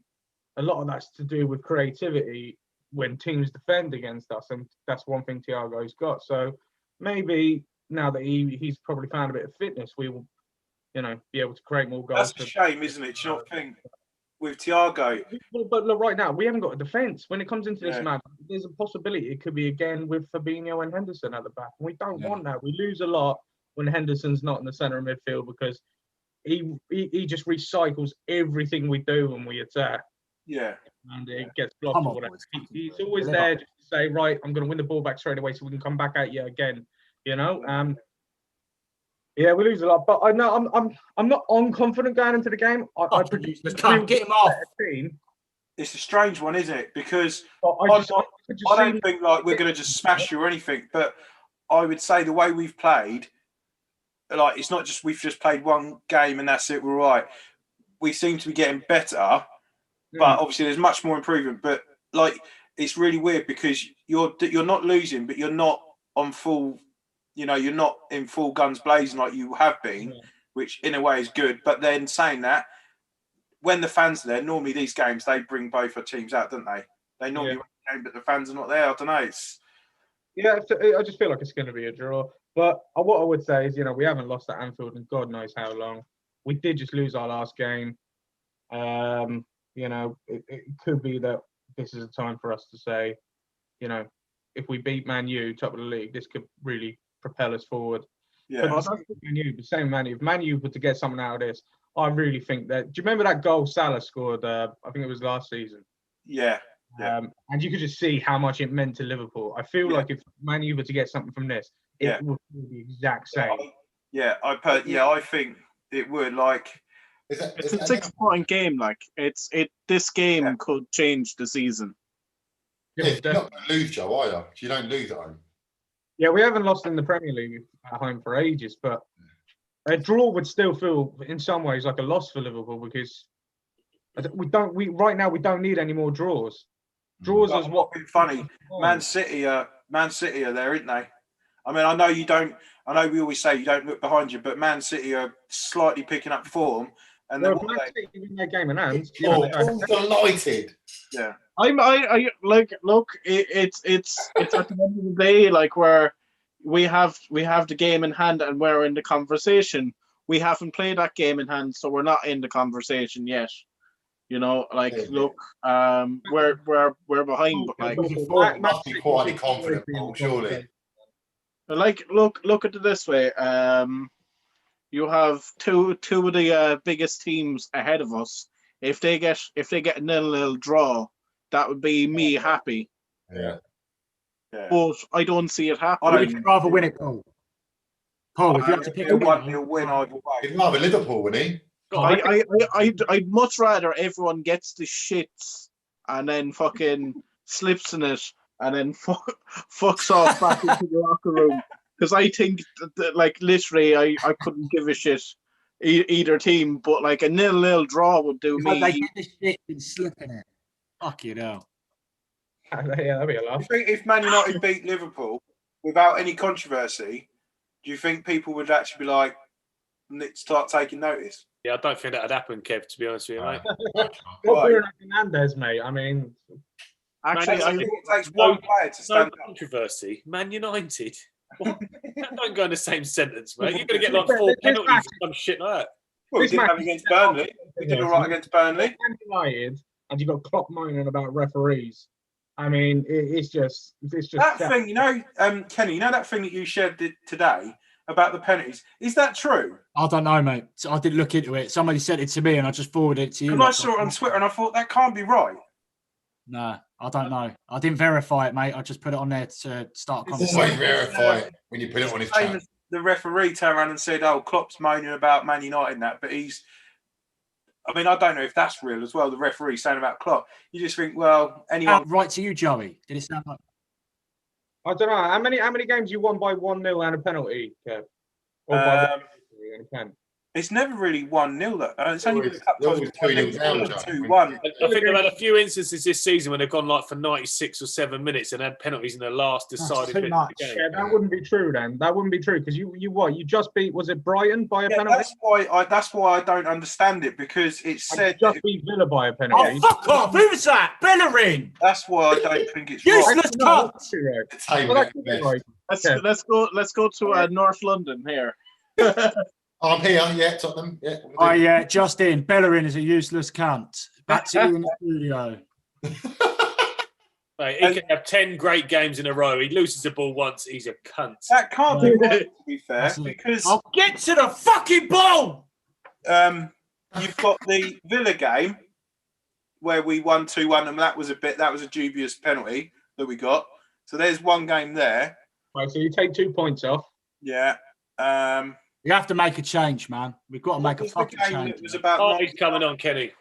a lot of that's to do with creativity when teams defend against us, and that's one thing Thiago's got. So maybe now that he's probably found a bit of fitness, we will, be able to create more goals. That's a shame, isn't it? Do you not think with Thiago? But look, right now we haven't got a defence. When it comes into this Yeah. match, there's a possibility it could be again with Fabinho and Henderson at the back. And we don't want that. We lose a lot when Henderson's not in the centre of midfield because he just recycles everything we do when we attack. Yeah. And it gets blocked Come or on, whatever. boys. He's always there just to say, right, I'm going to win the ball back straight away so we can come back at you again. Yeah, we lose a lot, but I know I'm not unconfident going into the game. I predict Get him off. team. It's a strange one, isn't it? Because But I don't think like we're going to just smash you or anything, but I would say the way we've played, like it's not just we've just played one game and that's it. We're right. We seem to be getting better, but obviously there's much more improvement. But like it's really weird because you're not losing, but you're not on full. You're not in full guns blazing like you have been, which in a way is good. But then saying that, when the fans are there, normally these games they bring both our teams out, don't they? They normally win the game, but the fans are not there. I don't know. I just feel like it's going to be a draw. But what I would say is, we haven't lost at Anfield in God knows how long. We did just lose our last game. It could be that this is a time for us to say, if we beat Man U, top of the league, this could really propel us forward. Yeah. But the same Man U. If Man U were to get something out of this, I really think that. Do you remember that goal Salah scored? I think it was last season. Yeah. And you could just see how much it meant to Liverpool. I feel like if Man U were to get something from this, it would be the exact same. I think it would. Like, It's a 6-point game. Like this game could change the season. You're not going to lose, Joe, are you? You don't lose at home. Yeah, we haven't lost in the Premier League at home for ages, but a draw would still feel, in some ways, like a loss for Liverpool because we don't need any more draws. Draws is what funny. Man City are there, aren't they? I mean, I know you don't. I know we always say you don't look behind you, but Man City are slightly picking up form, and Well, they're if Man City win their game in hand, Oh, all delighted. I like look. It's at the end of the day, like where we have the game in hand and we're in the conversation. We haven't played that game in hand, so we're not in the conversation yet. You know, like Yeah. look, we're behind, but like. Looking forward, must be quietly confident, Paul, surely. Like, look at it this way. You have two of the biggest teams ahead of us. If they get a 0-0 draw, that would be me happy. Yeah. But I don't see it I happening. don't Would you rather win it, Paul? Paul, if you had to pick a one, winner, he'll win either way. He'd rather Liverpool, wouldn't he? I'd much rather everyone gets the shits and then fucking slips in it and then fucks off back into the locker room. Because I think that, like, literally, I couldn't give a shit either team, but like a 0-0 draw would do But they me. get the shit and slipping it. Fuck you know. Yeah, that'd be a laugh. If Man United beat Liverpool without any controversy, do you think people would actually be like, start taking notice? Yeah, I don't think that'd happen, Kev. To be honest with you, mate. Well, Bruno Fernandes, mate. I mean, Actually, I think it takes one player to No stand up. controversy. Man United. Don't go in the same sentence, mate. You're going to get like This 4 match- penalties and some shit like that. Well, we This did match have is against set up- Burnley. We did all right against Burnley. Man United, and you've got Klopp moaning about referees. I mean, it's just That thing, you know, Kenny, you know that thing that you shared today about the penalties? Is that true? I don't know, mate. So I didn't look into it. Somebody sent it to me and I just forwarded it to you. Because I saw it on Twitter and I thought that can't be right. No, I don't know. I didn't verify it, mate. I just put it on there to start a It's conversation. Always verify it when you put it on his Same chat. as the referee turned around and said, "Oh, Klopp's moaning about Man United and that," but he's. I mean, I don't know if that's real as well. The referee saying about Klopp, you just think, well, anyone. Right to you, Joey. Did it sound like? I don't know how many games you won by 1-0 and a penalty, Kev? Or by Um, 1-0 and a pen? It's never really 1-0. It's only been a couple Always of times. 2-0 down, It's Jack. 2-1. I think they've had a few instances this season when they've gone like for 96 or 7 minutes and had penalties in the last deciding too bit much. of the game. Yeah, that wouldn't be true then. That wouldn't be true because you just beat, was it Brighton by a Yeah, penalty? that's why I don't understand it, because it And said you just beat Villa by a penalty. Oh, fuck off! Who was that? Bellerin! that's why I don't think it's Useless right. Let's No, cut. that's true, right. Tame Well, it that's best. right. Let's go to North London here. I'm here, yeah, Tottenham. Yeah. Oh, yeah, just in. Bellerin is a useless cunt. Back to you in the studio. Mate, he can have 10 great games in a row. He loses the ball once, he's a cunt. That can't be right, to be fair, That's it. because I'll get to the fucking ball! you've got the Villa game where we won 2-1, and that was a dubious penalty that we got. So there's one game there. Right, so you take 2 points off. Yeah. You have to make a change, man. We've got to make a What was fucking the game change. that was about? Oh, he's coming on, Kenny.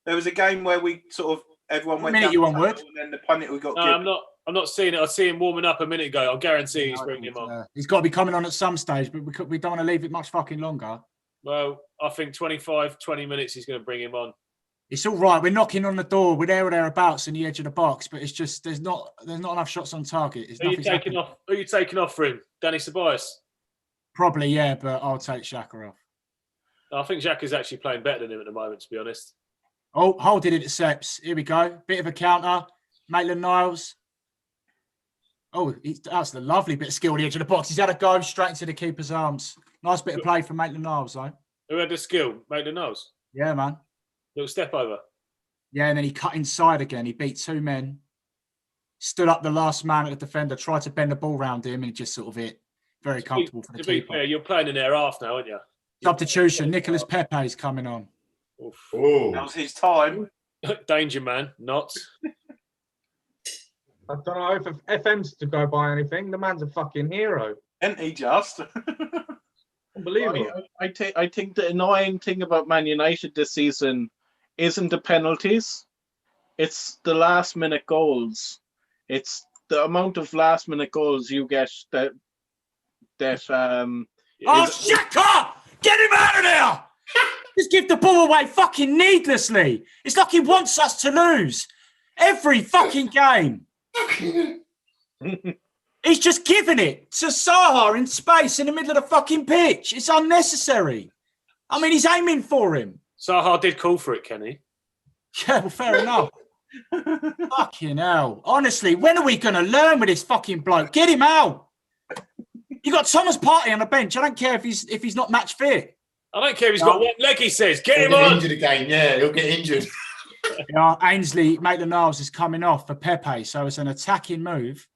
There was a game where we sort of everyone went Minute down you the on, Wood? table, and then the punnet we got. No, given. I'm not seeing it. I see him warming up a minute ago. I guarantee he's bringing him on. He's got to be coming on at some stage, but we don't want to leave it much fucking longer. Well, I think 25, 20 minutes he's going to bring him on. It's all right. We're knocking on the door. We're there or thereabouts in the edge of the box, but it's just there's not enough shots on target. It's Who are you nothing's taking happening. off? Who are you taking off for him? Danny Ceballos? Probably, yeah, but I'll take Xhaka off. I think Jack is actually playing better than him at the moment, to be honest. Oh, holding it at Seps. Here we go. Bit of a counter. Maitland-Niles. Oh, that's the lovely bit of skill on the edge of the box. He's had a go straight into the keeper's arms. Nice bit of play from Maitland-Niles, though. Who had the skill? Maitland-Niles. Yeah, man. Little step over. Yeah, and then he cut inside again. He beat 2 men. Stood up the last man at the defender, tried to bend the ball round him, and it just sort of hit. Very comfortable for the To be keeper. fair, you're playing in their half now, aren't you? Substitution. Nicholas Pepe is coming on. Oof. That Oh, was his time. Danger man, not. I don't know if FM's to go by anything. The man's a fucking hero. Ain't he just? Unbelievable. I think the annoying thing about Man United this season isn't the penalties, it's the last minute goals. It's the amount of last minute goals you get that Oh, Xhaka! Get him out of there! Just give the ball away fucking needlessly. It's like he wants us to lose every fucking game. He's just giving it to Zaha in space in the middle of the fucking pitch. It's unnecessary. I mean, he's aiming for him. Zaha did call for it, Kenny. Yeah, well, fair enough. Fucking hell. Honestly, when are we going to learn with this fucking bloke? Get him out. You got Thomas Partey on the bench. I don't care if he's not match fit. I don't care if he's got one leg, he says. Get He'll him get on. injured again. Yeah, he'll get injured. Ainsley Maitland-Niles is coming off for Pepe, so it's an attacking move.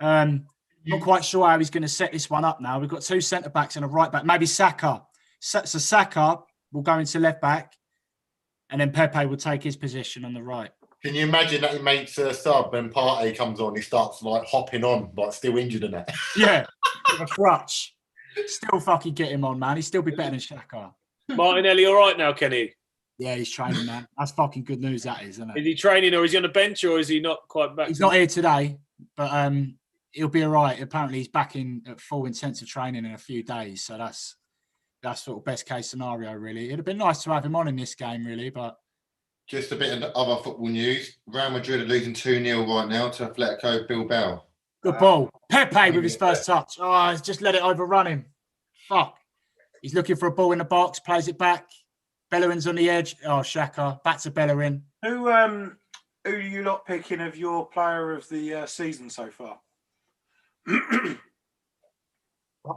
Not quite sure how he's going to set this one up now. We've got 2 centre-backs and a right-back. Maybe Saka. So Saka will go into left-back, and then Pepe will take his position on the right. Can you imagine that he makes a sub when Partey comes on, he starts like hopping on, like still injured in that? Yeah, with a crutch. Still fucking get him on, man. He'd still be better than Xhaka. Martinelli all right now, Kenny? Yeah, he's training, man. That's fucking good news, that is, isn't Is it? he training or is he on the bench or is he not quite back? He's not here today, but he'll be all right. Apparently, he's back in at full intensive training in a few days, so that's sort of best case scenario, really. It'd have been nice to have him on in this game, really, but Just a bit of other football news. Real Madrid are losing 2-0 right now to Atletico Bilbao. good ball. Pepe with his first touch. Oh, he's just let it overrun him. Fuck. He's looking for a ball in the box, plays it back. Bellerin's on the edge. Oh, Xhaka. Back to Bellerin. Who are you lot picking of your player of the season so far?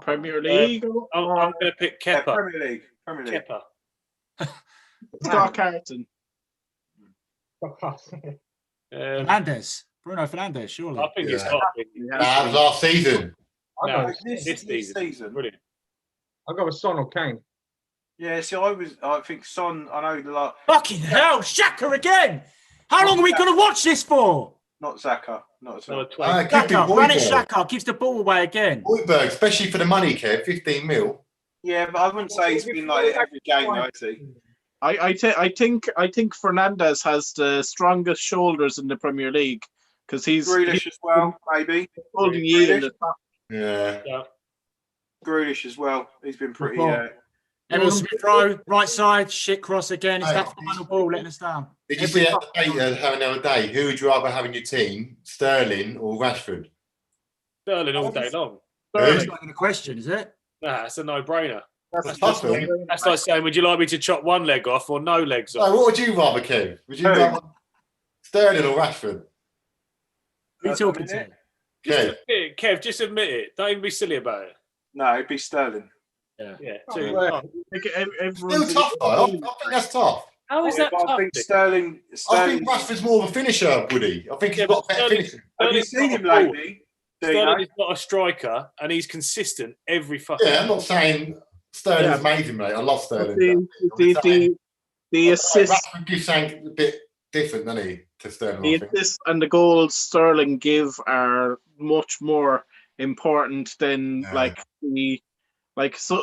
Premier League. I'm going to pick Yeah, Kepa. Premier League. Kepa. Scott Carton. Fernandes. Bruno Fernandes, surely. I think it's Yeah. got That was last season. I No, got, this season. Brilliant. I got with Son or Kane. Yeah, see, I think Son, I know, like, Fucking hell. Xhaka again. How long are we going to watch this for? not Zaka, not at all. Number 20. It could be Xhaka. Granit Højbjerg. Xhaka gives the ball away again. Højbjerg, especially for the money, Kev, 15 mil. Yeah, but I wouldn't say he's been like every game, though, has he? I think Fernandez has the strongest shoulders in the Premier League because he's Grealish as well, maybe. holding you in the top. Yeah. Grealish as well. He's been pretty. Emil Smith Rowe, right side, shit cross again. It's that final ball letting us down. Did you see that debate having the other day? Who would you rather have in your team, Sterling or Rashford? Sterling all day long. It's not even a question, is it? Nah, it's a no-brainer. That's tough, one. That's like saying, would you like me to chop one leg off or no legs off? So what would you rather, Kev? Would you Who? rather Sterling or Rashford? Who you talking to? Just Kev. admit it, Kev, just admit it. Don't even be silly about it. No, it'd be Sterling. Yeah. Oh, Two. well. Still tough, though. I think that's tough. How is Yeah, that but I tough? think Nick? Sterling. I think Rashford's more of a finisher, Woody. I think he's Yeah, got a but better Sterling- finishing. Have you Sterling's seen him not a lately? Do you Sterling know? is not a striker and he's consistent every fucking Yeah, I'm not saying Sterling's amazing, mate. I love Sterling. The assist, Rashford gives something a bit different, doesn't he, to Sterling? the I think. assist and the goals Sterling give are much more important than Yeah.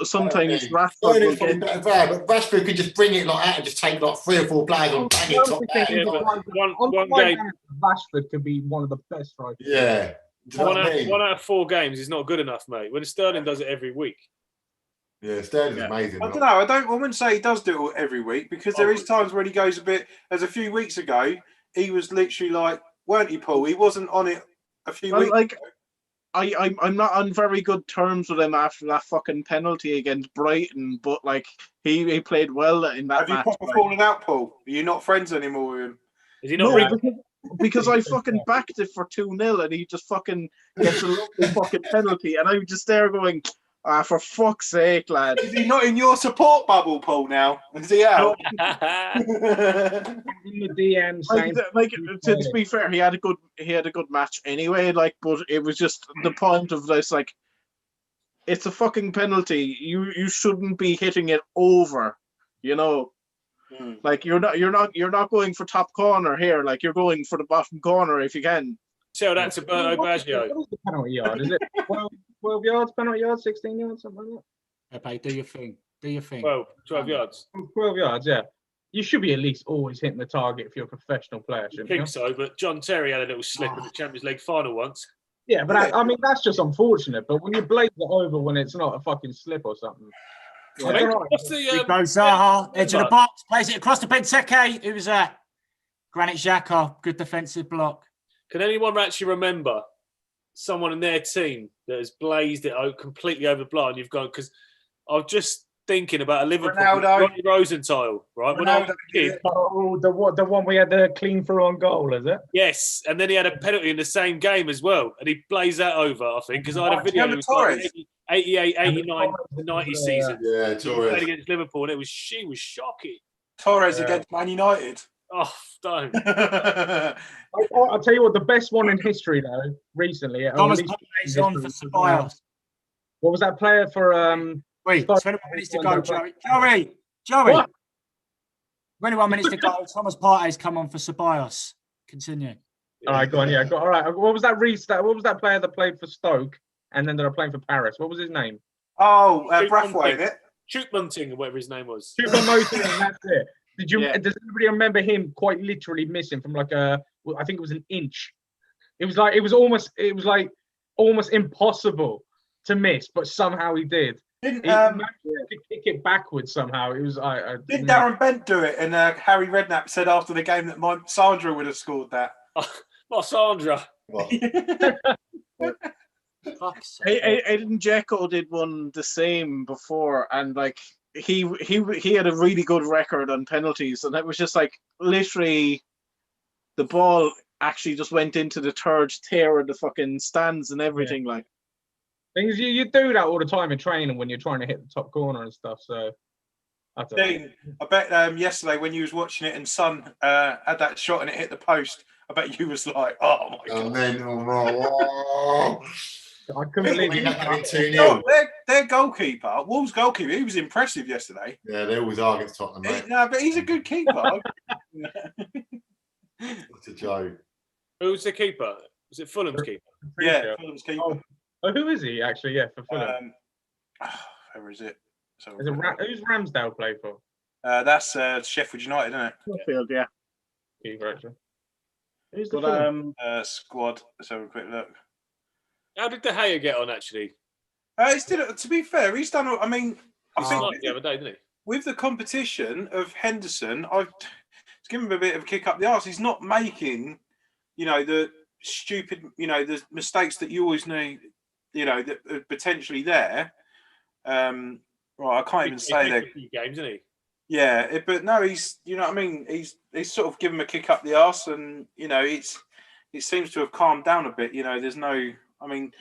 sometimes Rashford will Sterling's probably get better there, but Rashford could just bring it like that and just take like 3 or 4 players on, bang it top down. Yeah, but On one my game, hand, Rashford could be one of the best strikers. Yeah. Do you know one what I out, mean? one out of 4 games is not good enough, mate. When Sterling does it every week. Yeah, Sterling's Yeah. amazing. I don't know. I wouldn't say he does do it every week because there is times when he goes a bit. As a few weeks ago, he was literally like, weren't he, Paul? He wasn't on it a few Well, weeks. like I'm not on very good terms with him after that fucking penalty against Brighton, but like he played well in that Have you match. proper like. fallen out, Paul? Are you not friends anymore with him? Is he not No, really? because I fucking backed it for 2-0 and he just fucking gets a lovely fucking penalty and I'm just there going, for fuck's sake, lad. Is he not in your support bubble, Paul? Now is he out? In the DM saying, To be fair, he had a good match anyway. Like, but it was just the point of this. Like, it's a fucking penalty. You shouldn't be hitting it over. You know, like you're not going for top corner here. Like you're going for the bottom corner if you can. Tell that to Berto what Baggio. is the penalty yard? Is it 12 yards, penalty yard, 16 yards, something like Pepe, do your thing. Do your thing. 12 yards. that? 12 yards, yeah. You should be at least always hitting the target if you're a professional player, I shouldn't you? think so, but John Terry had a little slip in the Champions League final once. Yeah, but I mean, that's just unfortunate. But when you blaze it over when it's not a fucking slip or something. I think- What's Here the goes Zaha, edge of the box, plays it across to Benteke. Who was that? Granit Xhaka, good defensive block. Can anyone actually remember someone in their team that has blazed it out completely over the blind, you've gone, because I was just thinking about a Liverpool Ronaldo. Ronnie Rosenthal, right? When I was Ronaldo a kid, Oh, the one we had the clean through on goal, is it? yes, and then he had a penalty in the same game as well, and he blazed that over, I think, because I had a Oh, video. Fernando It was like Torres. 88, 89, 90 Yeah. season. Yeah, He played Torres. against Liverpool, and she was shocking. Torres Yeah. against Man United. Oh, don't. I'll tell you what, the best one in history though, recently. or at Thomas least Partey's in on for history, Ceballos. What was that player for? Wait, Start- 21 minutes to one go, that- Joey. What? 21 minutes to go. Thomas Partey's come on for Ceballos. Continue. All right, go on. Yeah, all right. What was that restart? What was that player that played for Stoke and then they're playing for Paris? What was his name? Oh, Brathwaite, it? Choupo-Moting or whatever his name was. Choupo-Moting, that's it. Did you? Yeah. Does anybody remember him quite literally missing from like I think it was an inch. It was like almost impossible to miss, but somehow he did. Didn't He managed to kick it backwards somehow. It was didn't Darren Bent do it? And Harry Redknapp said after the game that Sandra would have scored that. Not Sandra. What? Fuck's sake. Aiden Dzeko did one the same before, and like he had a really good record on penalties, and it was just like literally the ball actually just went into the third tier of the fucking stands and everything. Like, Things you do that all the time in training when you're trying to hit the top corner and stuff. So I don't know. Dean, I bet yesterday when you was watching it and Son had that shot and it hit the post, I bet you was like, oh my god. And then, oh, I couldn't believe that could have been 2-0. No, their goalkeeper, Wolves goalkeeper, he was impressive yesterday. Yeah, they always are against Tottenham, mate. No, but he's a good keeper. It's a joke. Who's the keeper? Was it Fulham's keeper? Yeah, Fulham's keeper. Oh, who is he actually? Yeah, for Fulham. Where is it? So, Who's Ramsdale play for? that's Sheffield United, isn't it? Sheffield, yeah. Keeper, actually. Who's the But Fulham? Squad. Let's have a quick look. How did De Gea get on, actually? He's did, to be fair, he's done. I mean, I He think started the other day, didn't he? with the competition of Henderson, I've given him a bit of a kick up the arse. He's not making, the stupid, the mistakes that you always knew, that are potentially there. Well, I can't even say that. Games, isn't he? Yeah, but no, he's, what I mean. He's sort of given him a kick up the arse, and it seems to have calmed down a bit. There's no. I mean,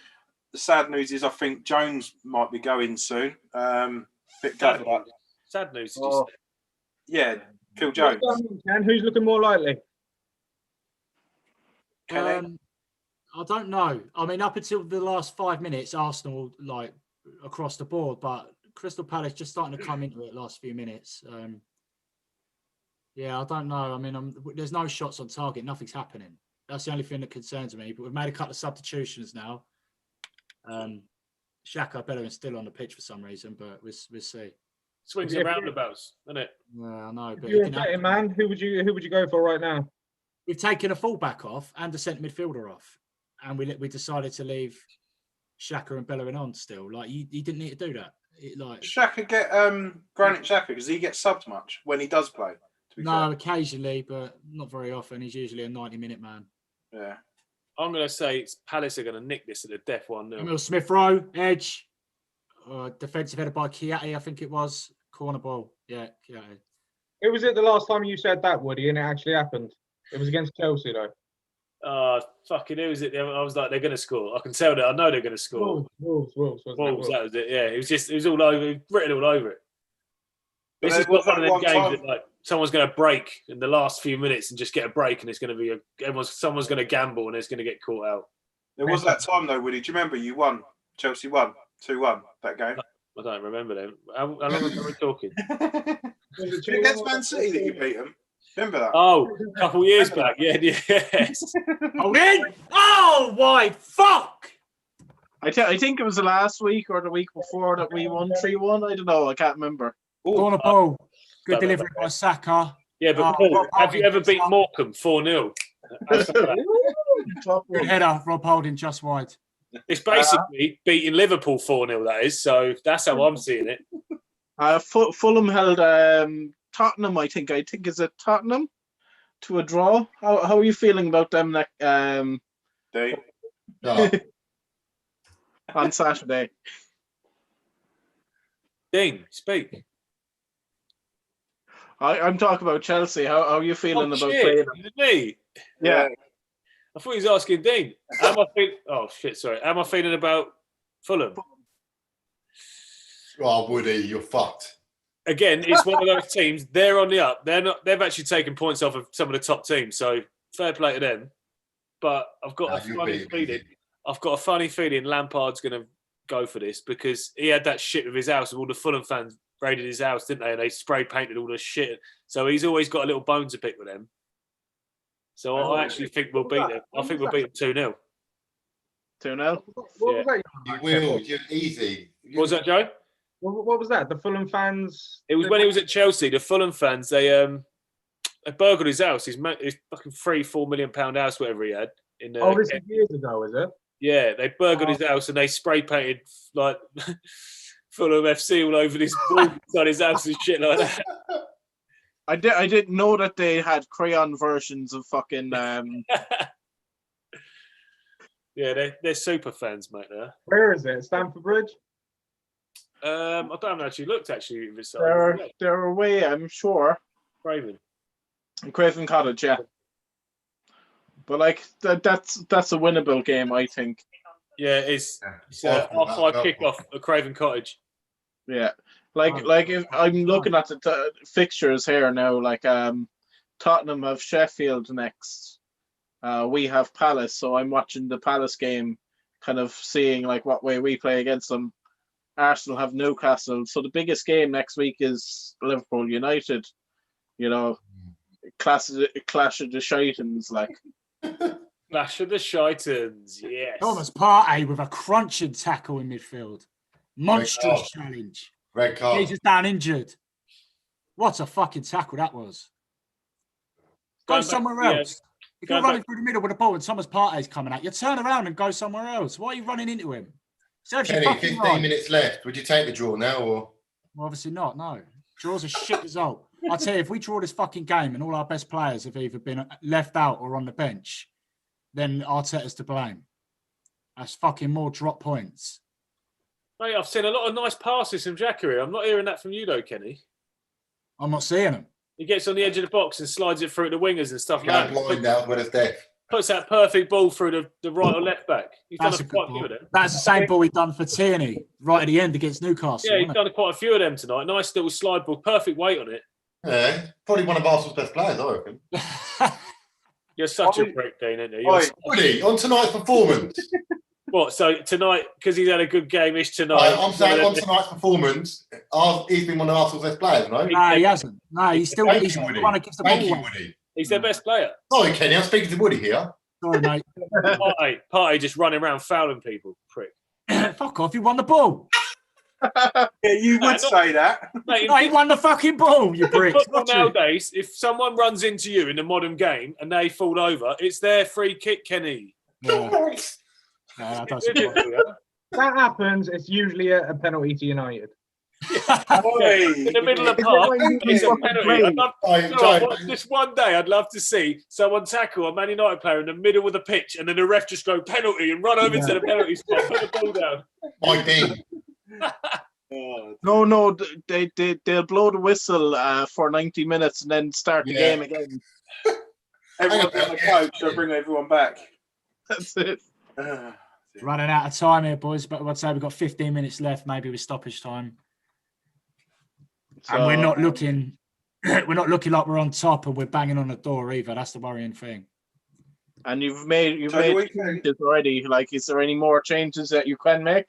the sad news is I think Jones might be going soon. Bit gutted about. Sad news. Oh. Yeah, Phil Jones. And who's looking more likely? Kelly? I don't know. I mean, up until the last 5 minutes, Arsenal like across the board, but Crystal Palace just starting to come into it last few minutes. Yeah, I don't know. I mean, there's no shots on target. Nothing's happening. That's the only thing that concerns me. But we've made a couple of substitutions now. Xhaka, Bellerin's still on the pitch for some reason, but we'll see. Swings Yeah, and roundabouts, isn't it? Yeah, I know. But If you're it a can betting happen. man, who would you go for right now? We've taken a fullback off and a centre midfielder off, and we decided to leave Xhaka and Bellerin on still. Like you didn't need to do that. Xhaka get Granit Xhaka because he gets subbed much when he does play. To be No, occasionally, but not very often. He's usually a 90-minute man. fair. Yeah. I'm going to say Palace are going to nick this at the death 1-0. Emil Smith Rowe, edge, defensive header by Chiatti, I think it was. Corner ball. Yeah, Chiatti. Who was it the last time you said that, Woody, and it actually happened? It was against Chelsea, though. Fucking who was it? I was like, they're going to score. I can tell that. I know they're going to score. Wolves. wasn't it? Wolves, that was it. Yeah, it was all over. Written all over it. But This is there was one of that them one games time- that like someone's going to break in the last few minutes and just get a break, and it's going to be someone's going to gamble and it's going to get caught out. There was that time though, Woody. Do you remember you won? Chelsea won 2-1 that game. I don't remember them. How long ago are we talking? Was it against Man City that you beat them? Remember that? Oh, a couple of years back. Yeah, yes. Oh, why? Fuck! I think it was the last week or the week before that we won 3-1. I don't know. I can't remember. Corner ball. Good don't delivery by Saka. Yeah, but Paul, Rob have you Holding ever just beaten up. Morecambe 4-0? Good header, Rob Holding just wide. It's basically beating Liverpool 4-0, that is. So that's how I'm seeing it. Fulham held Tottenham. I think is it Tottenham to a draw. How are you feeling about them? Dave? No, on Saturday. Dean, speak. I'm talking about Chelsea. How are you feeling about playing shit. them? Is it me? Yeah. I thought he was asking Dean. How am I feeling? Oh shit! Sorry. How am I feeling about Fulham? Oh, Woody, you're fucked. Again, it's one of those teams. They're on the up. They're not. They've actually taken points off of some of the top teams. So fair play to them. But I've got a you'll funny beat feeling. them. I've got a funny feeling Lampard's going to go for this because he had that shit with his house, and all the Fulham fans raided his house, didn't they? And they spray painted all the shit. So he's always got a little bone to pick with them. So I actually think we'll beat them. I think we'll beat them 2-0. 2-0. What was that? You will. You're easy. What was that, Joe? What was that? The Fulham fans. It was when he was at Chelsea. The Fulham fans they burgled his house. His fucking £3-4 million house, whatever he had. In Oh, this is years ago, is it? yeah, they burgled his house and they spray painted like Fulham FC all over this walls on his house and shit like that. I didn't know that they had crayon versions of fucking. Yeah, they're super fans, mate. Where is it? Stamford Bridge? I don't actually looked actually. If it's They're away, I'm sure. Craven. Craven Cottage, yeah. But like that's a winnable game, I think. Yeah, it's half-5 kickoff at Craven Cottage. Yeah, like if I'm looking at the fixtures here now, like Tottenham have Sheffield next. We have Palace, so I'm watching the Palace game, kind of seeing like what way we play against them. Arsenal have Newcastle, so the biggest game next week is Liverpool United. You know, clash of the Shitans, like. Clash of the Shitans, yes. Thomas Partey with a crunching tackle in midfield. Monstrous challenge. Red card. He's just down injured. What a fucking tackle that was. Go somewhere else. If you're running through the middle with the ball and Thomas Partey's coming out, you turn around and go somewhere else. Why are you running into him? Serves you Kenny, fucking 15 right. minutes left. Would you take the draw now or? Well, obviously not, no. Draw's a shit result. I'll tell you, if we draw this fucking game and all our best players have either been left out or on the bench, then Arteta's to blame. That's fucking more drop points. Mate, I've seen a lot of nice passes from Jackery. I'm not hearing that from you though, Kenny. I'm not seeing them. He gets on the edge of the box and slides it through the wingers and stuff Going like that. blind out with his death. Puts that perfect ball through the right or left back. He's That's a done good quite a few ball. of them. That's the same ball we done for Tierney right at the end against Newcastle. Yeah, he's wasn't done quite a few of them tonight. Nice little slide ball, perfect weight on it. Yeah, probably one of Arsenal's best players, I reckon. it? You're such a prick, Dean, aren't you? You're Oi. Woody, on tonight's performance. What? So tonight, because he's had a good game-ish tonight. I'm saying on tonight's performance, he's been one of Arsenal's best players, right? No, he hasn't. No, he's still Thank he's you, the Woody. one that gives the Thank ball you, away. Woody. He's their best player. Sorry, Kenny, I'm speaking to Woody here. Sorry, mate. Party just running around fouling people, prick. Fuck off, you won the ball. Yeah, you No, would not- say that. Mate, No, he won the fucking ball, you in prick. football nowadays, if someone runs into you in a modern game and they fall over, it's their free kick, Kenny. Yeah. No, that doesn't work. That happens. It's usually a penalty to United. Oi. In the middle of the park, it's a penalty. I'd love, Right, no, Joe, just one day, I'd love to see someone tackle a Man United player in the middle of the pitch, and then the ref just go penalty and run over to the penalty spot, put the ball down. Mike Dean. Oh, No, they'll blow the whistle for 90 minutes and then start the Yeah. game again. everyone's on the coach, so bring everyone back. That's it. Running out of time here, boys, but I'd say we've got 15 minutes left, maybe with stoppage time. And we're not looking like we're on top and we're banging on the door either. That's the worrying thing. And you've made So do we- changes already. Like, is there any more changes that you can make?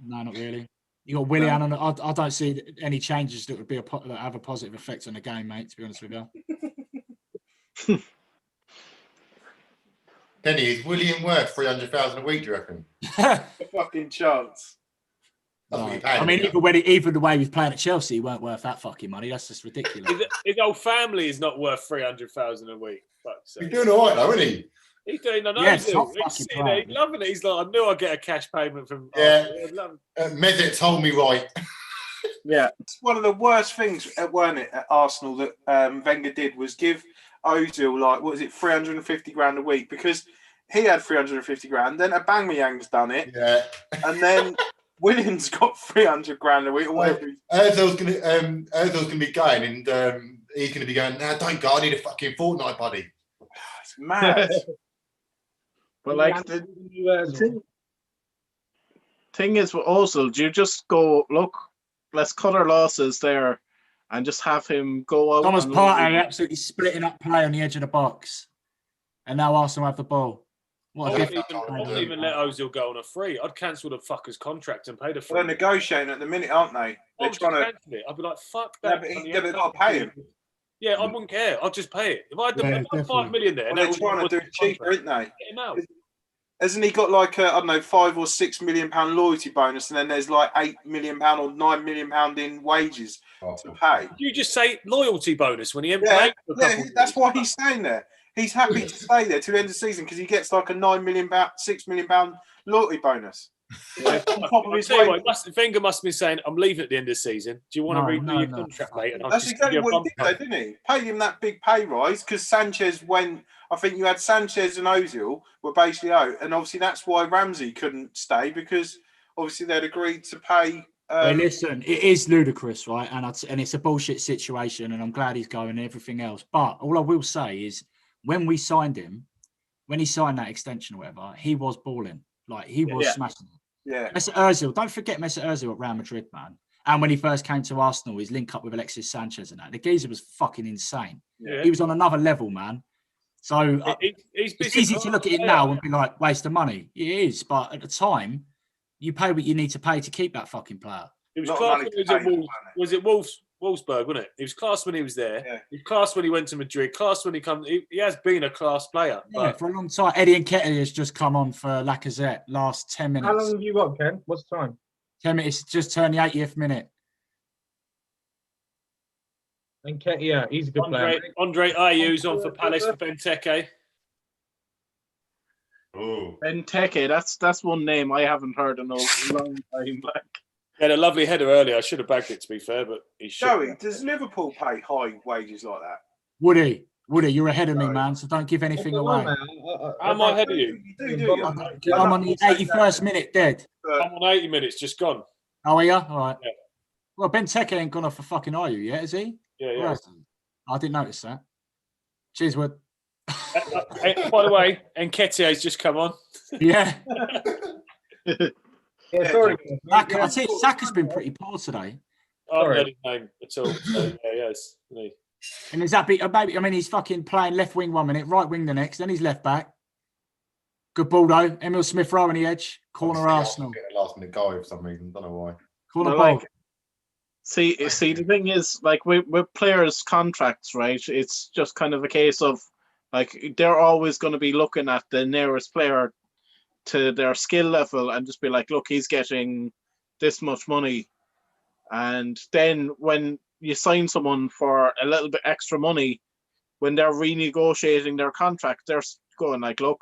No, not really. You got Willian on. I don't see any changes that would be that have a positive effect on the game, mate. To be honest with you. Kenny, is William worth 300,000 a week, do you reckon? A fucking chance. That's No. what you're paying I mean, him, even the way he's playing at Chelsea, he weren't worth that fucking money. That's just ridiculous. His whole family is not worth 300,000 a week. Fuck's He's sake. doing all right, though, isn't he? He's doing a Yeah, nose. top He's fucking sitting there, player. he's loving it. He's like, I knew I'd get a cash payment from. Yeah. I'd love Mesut told me right. Yeah. It's one of the worst things, weren't it, at Arsenal that Wenger did was give Ozil like, what was it, 350 grand a week, because he had 350 grand. Then Aubameyang's done it, Yeah. and then Williams got 300 grand a week or whatever. Ozil's gonna be going, and he's gonna be going. Nah, don't go. I need a fucking fortnight, buddy. It's mad. But like thing is with Ozil, do you just go, look, let's cut our losses there and just have him go out? Thomas and Partey absolutely splitting up play on the edge of the box. And now Arsenal have the ball. What a I wouldn't difference. even let Ozil go on a free. I'd cancel the fucker's contract and pay the They're free. negotiating at the minute, aren't they? They're I'd trying to. cancel it. I'd be like, fuck Yeah, that. but money. they've got to pay him. Yeah, I wouldn't care. I'd just pay it. If I had Yeah, if I had definitely. 5 million there, Well, and they're that was trying to do my it cheaper, contract, aren't they? get him out. Hasn't he got like a, I don't know, £5 or £6 million loyalty bonus, and then there's like £8 million or £9 million in wages to pay? You just say loyalty bonus when he ain't Yeah, played for a yeah, couple of that's years. why he's staying there. He's happy to stay there to the end of the season because he gets like a £9 million, £6 million loyalty bonus. Yeah. On top of I his tell you wage. what, Wenger must be saying, "I'm leaving at the end of the season. Do you want to renew your no. contract, mate?" And I'll That's just exactly give you a what he bump. did, though, didn't he? Paid him that big pay rise because Sanchez went. I think you had Sanchez and Ozil were basically out, and obviously that's why Ramsey couldn't stay because obviously they'd agreed to pay. Hey, listen, it is ludicrous, right? And it's a bullshit situation, and I'm glad he's going and everything else. But all I will say is when we signed him, when he signed that extension or whatever, he was balling. Like, he was smashing it. Yeah. Mesut Ozil, don't forget Mesut Ozil at Real Madrid, man. And when he first came to Arsenal, his link up with Alexis Sanchez and that. The geezer was fucking insane. Yeah. He was on another level, man. So He's it's easy to look at it now and be like, waste of money. It is, but at the time, you pay what you need to pay to keep that fucking player. It was Lot of class money when he was to at pay, Wolves. Was it Wolfsburg, wasn't it? He was class when he was there. Yeah. He was class when he went to Madrid. Class when he comes. He has been a class player. Yeah, But for a long time. Eddie Nketiah has just come on for Lacazette last 10 minutes. How long have you got, Ken? What's the time? 10 minutes, just turned the 80th minute. And Ken, yeah, he's a good player. Andre Ayew's on for Palace for Benteke. Oh, Benteke, that's one name I haven't heard in a long time. Like, He had a lovely header earlier. I should have bagged it, to be fair, but he should. Joey, does Liverpool pay high wages like that? Woody, you're ahead of me, No. man, so don't give anything away. How am I ahead of you? You do you? I'm on the 81st minute dead. I'm on 80 minutes, just gone. Oh, are you? All right. Yeah. Well, Benteke ain't gone off for fucking Are You yet, is he? Yeah, yeah. Right. I didn't notice that. Cheers, Wood. By the way, Nketiah's just come on. Yeah. Yeah, sorry. Saka, I tell you, Saka's been pretty poor today. I haven't Sorry. heard his name at all. So, yeah, yes. And is that maybe? I mean, he's fucking playing left wing 1 minute, right wing the next, then he's left back. Good ball though. Emil Smith Rowe on the edge, corner Arsenal, last minute goal for some reason. Don't know why. corner Well, ball. like, see, the thing is, like, with players' contracts, right? It's just kind of a case of, like, they're always going to be looking at the nearest player to their skill level and just be like, look, he's getting this much money. And then when you sign someone for a little bit extra money, when they're renegotiating their contract, they're going like, look,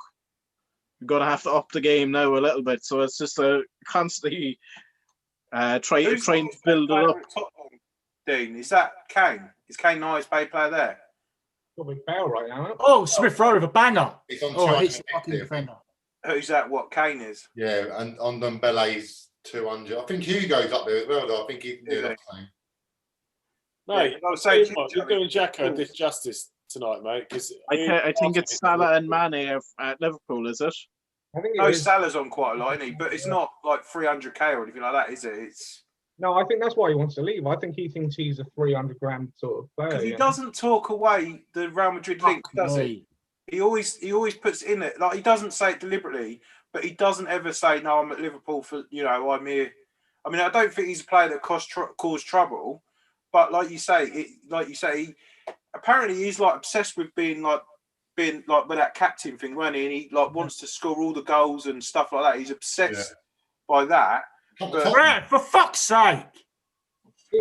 you're going to have to up the game now a little bit. So it's just a constantly trying to build it up. Dean, is that Kane? Is Kane the highest paid player there? Probably Bale right now. Oh, Smith Rowe with a banger. It's on Oh, 250, he's the fucking I think. defender. Who's that? What Kane is? Yeah, and on Dembele's 200. I think Hugo's up there as well, though. I think he's near that same. Mate, I was saying, you're doing Xhaka a disjustice tonight, mate. Because I think it's Salah and Mane at Liverpool, is it? I think no, it is. Salah's on quite a lot, isn't he? But it's not like 300k or anything like that, is it? It's No, I think that's why he wants to leave. I think he thinks he's a 300 grand sort of player. because he yeah. doesn't talk away the Real Madrid link, does he? He always puts it in it. Like, he doesn't say it deliberately, but he doesn't ever say, "No, I'm at Liverpool for I'm here." I mean, I don't think he's a player that caused trouble, but like you say, he apparently he's like obsessed with being like with that captain thing, wasn't he? And he like wants to score all the goals and stuff like that. He's obsessed by that. Brett, for fuck's sake!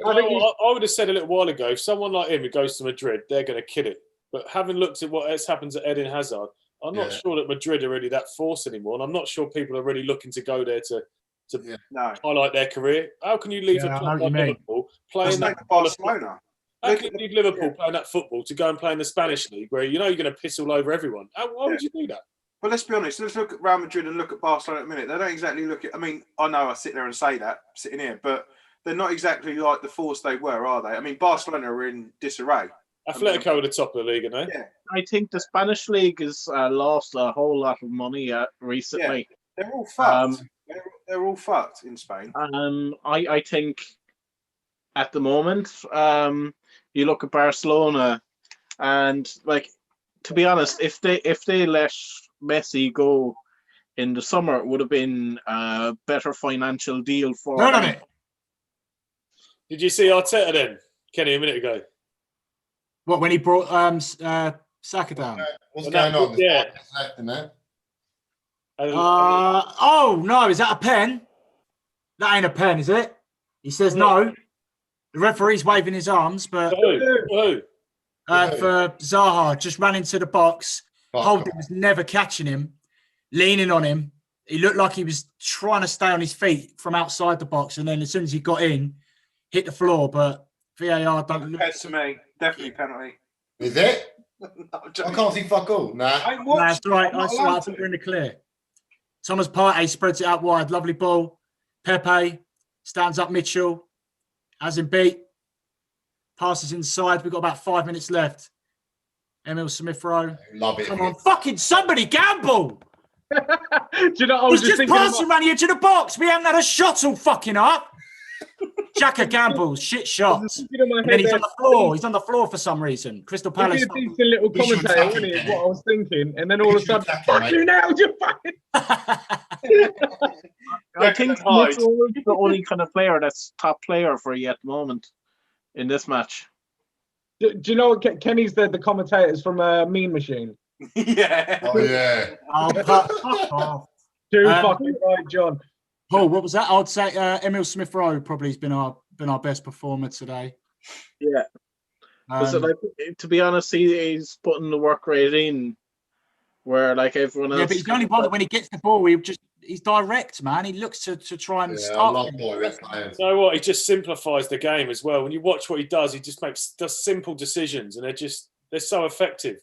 I think he's, I would have said a little while ago, if someone like him who goes to Madrid, they're going to kill it. But having looked at what else happens at Eden Hazard, I'm not sure that Madrid are really that force anymore, and I'm not sure people are really looking to go there to No, highlight their career. How can you leave Yeah, I a know club what you like mean. Liverpool that's playing like that? Barcelona. How can you leave Liverpool playing that football to go and play in the Spanish league, where you know you're going to piss all over everyone? Why would you do that? Well, let's be honest. Let's look at Real Madrid and look at Barcelona at a minute. They don't exactly look at. I mean, I know I sit there and say that sitting here, but they're not exactly like the force they were, are they? I mean, Barcelona are in disarray. Atletico are the top of the league, aren't they? Yeah, I think the Spanish league has lost a whole lot of money recently. they're all fucked. They're all fucked in Spain. I think at the moment, you look at Barcelona, and like, to be honest, if they let Messi go in the summer, it would have been a better financial deal for None of them. it. Did you see Arteta then, Kenny, a minute ago? What, when he brought Saka down? What's And going that- on? There's yeah. 5 minutes left in there. Oh no, is that a pen? That ain't a pen, is it? He says no. The referee's waving his arms, but Who? for Zaha, just ran into the box. Fuck Holding off. was never catching him, leaning on him. He looked like he was trying to stay on his feet from outside the box, and then as soon as he got in, hit the floor. But VAR don't look. Pen to me, definitely penalty. Is it? I'm I joking. can't see fuck all. Nah. I ain't No, watched that's right. I'm not I saw allowed it. to. We're in the clear. Thomas Partey spreads it out wide. Lovely ball. Pepe stands up Mitchell. Has him beat. Passes inside. We've got about 5 minutes left. Emil Smith-Rowe. Love it. Come on, fucking somebody gamble. Do you know? I was He's just thinking. passing around the edge of the box. We haven't had a shot all fucking up. Xhaka gambles. Shit shots. And then he's on the floor. He's on the floor for some reason. Crystal He'd Palace. be a decent little You should commentator, attack wouldn't he? him, Is what I was thinking. And then all of a You should sudden, attack him, fuck mate. you now, you fucking. I think Hide. Mitchell is the only kind of player that's top player for you at the moment in this match. Do you know what? Kenny's the commentators from Mean Machine. Yeah. Oh yeah. Oh, fuck off. Too Um, fucking right, John. Paul, what was that? I'd say Emil Smith-Rowe probably has been our best performer today. Yeah. So, Um, like, to be honest, he's putting the work rate in where like everyone else. yeah, but he's the only one that when he gets the ball, he's direct, man. He looks to try and Yeah, I start. love things. direct players. You know what? He just simplifies the game as well. When you watch what he does, he just does simple decisions, and they're so effective.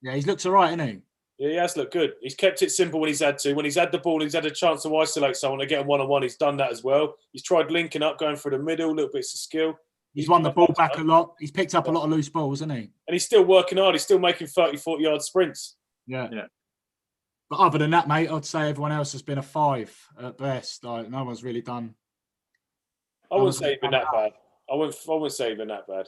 Yeah, he's looked all right, isn't he? Yeah, he has looked good. He's kept it simple when he's had to. When he's had the ball, he's had a chance to isolate someone to get him one-on-one. He's done that as well. He's tried linking up, going through the middle, little bits of skill. He's won the ball back a lot. He's picked up a lot of loose balls, hasn't he? And he's still working hard. He's still making 30, 40-yard sprints. Yeah. Yeah. But other than that, mate, I'd say everyone else has been a 5 at best. Like no one's really done. I wouldn't say he's been that bad. I wouldn't say he's been that bad.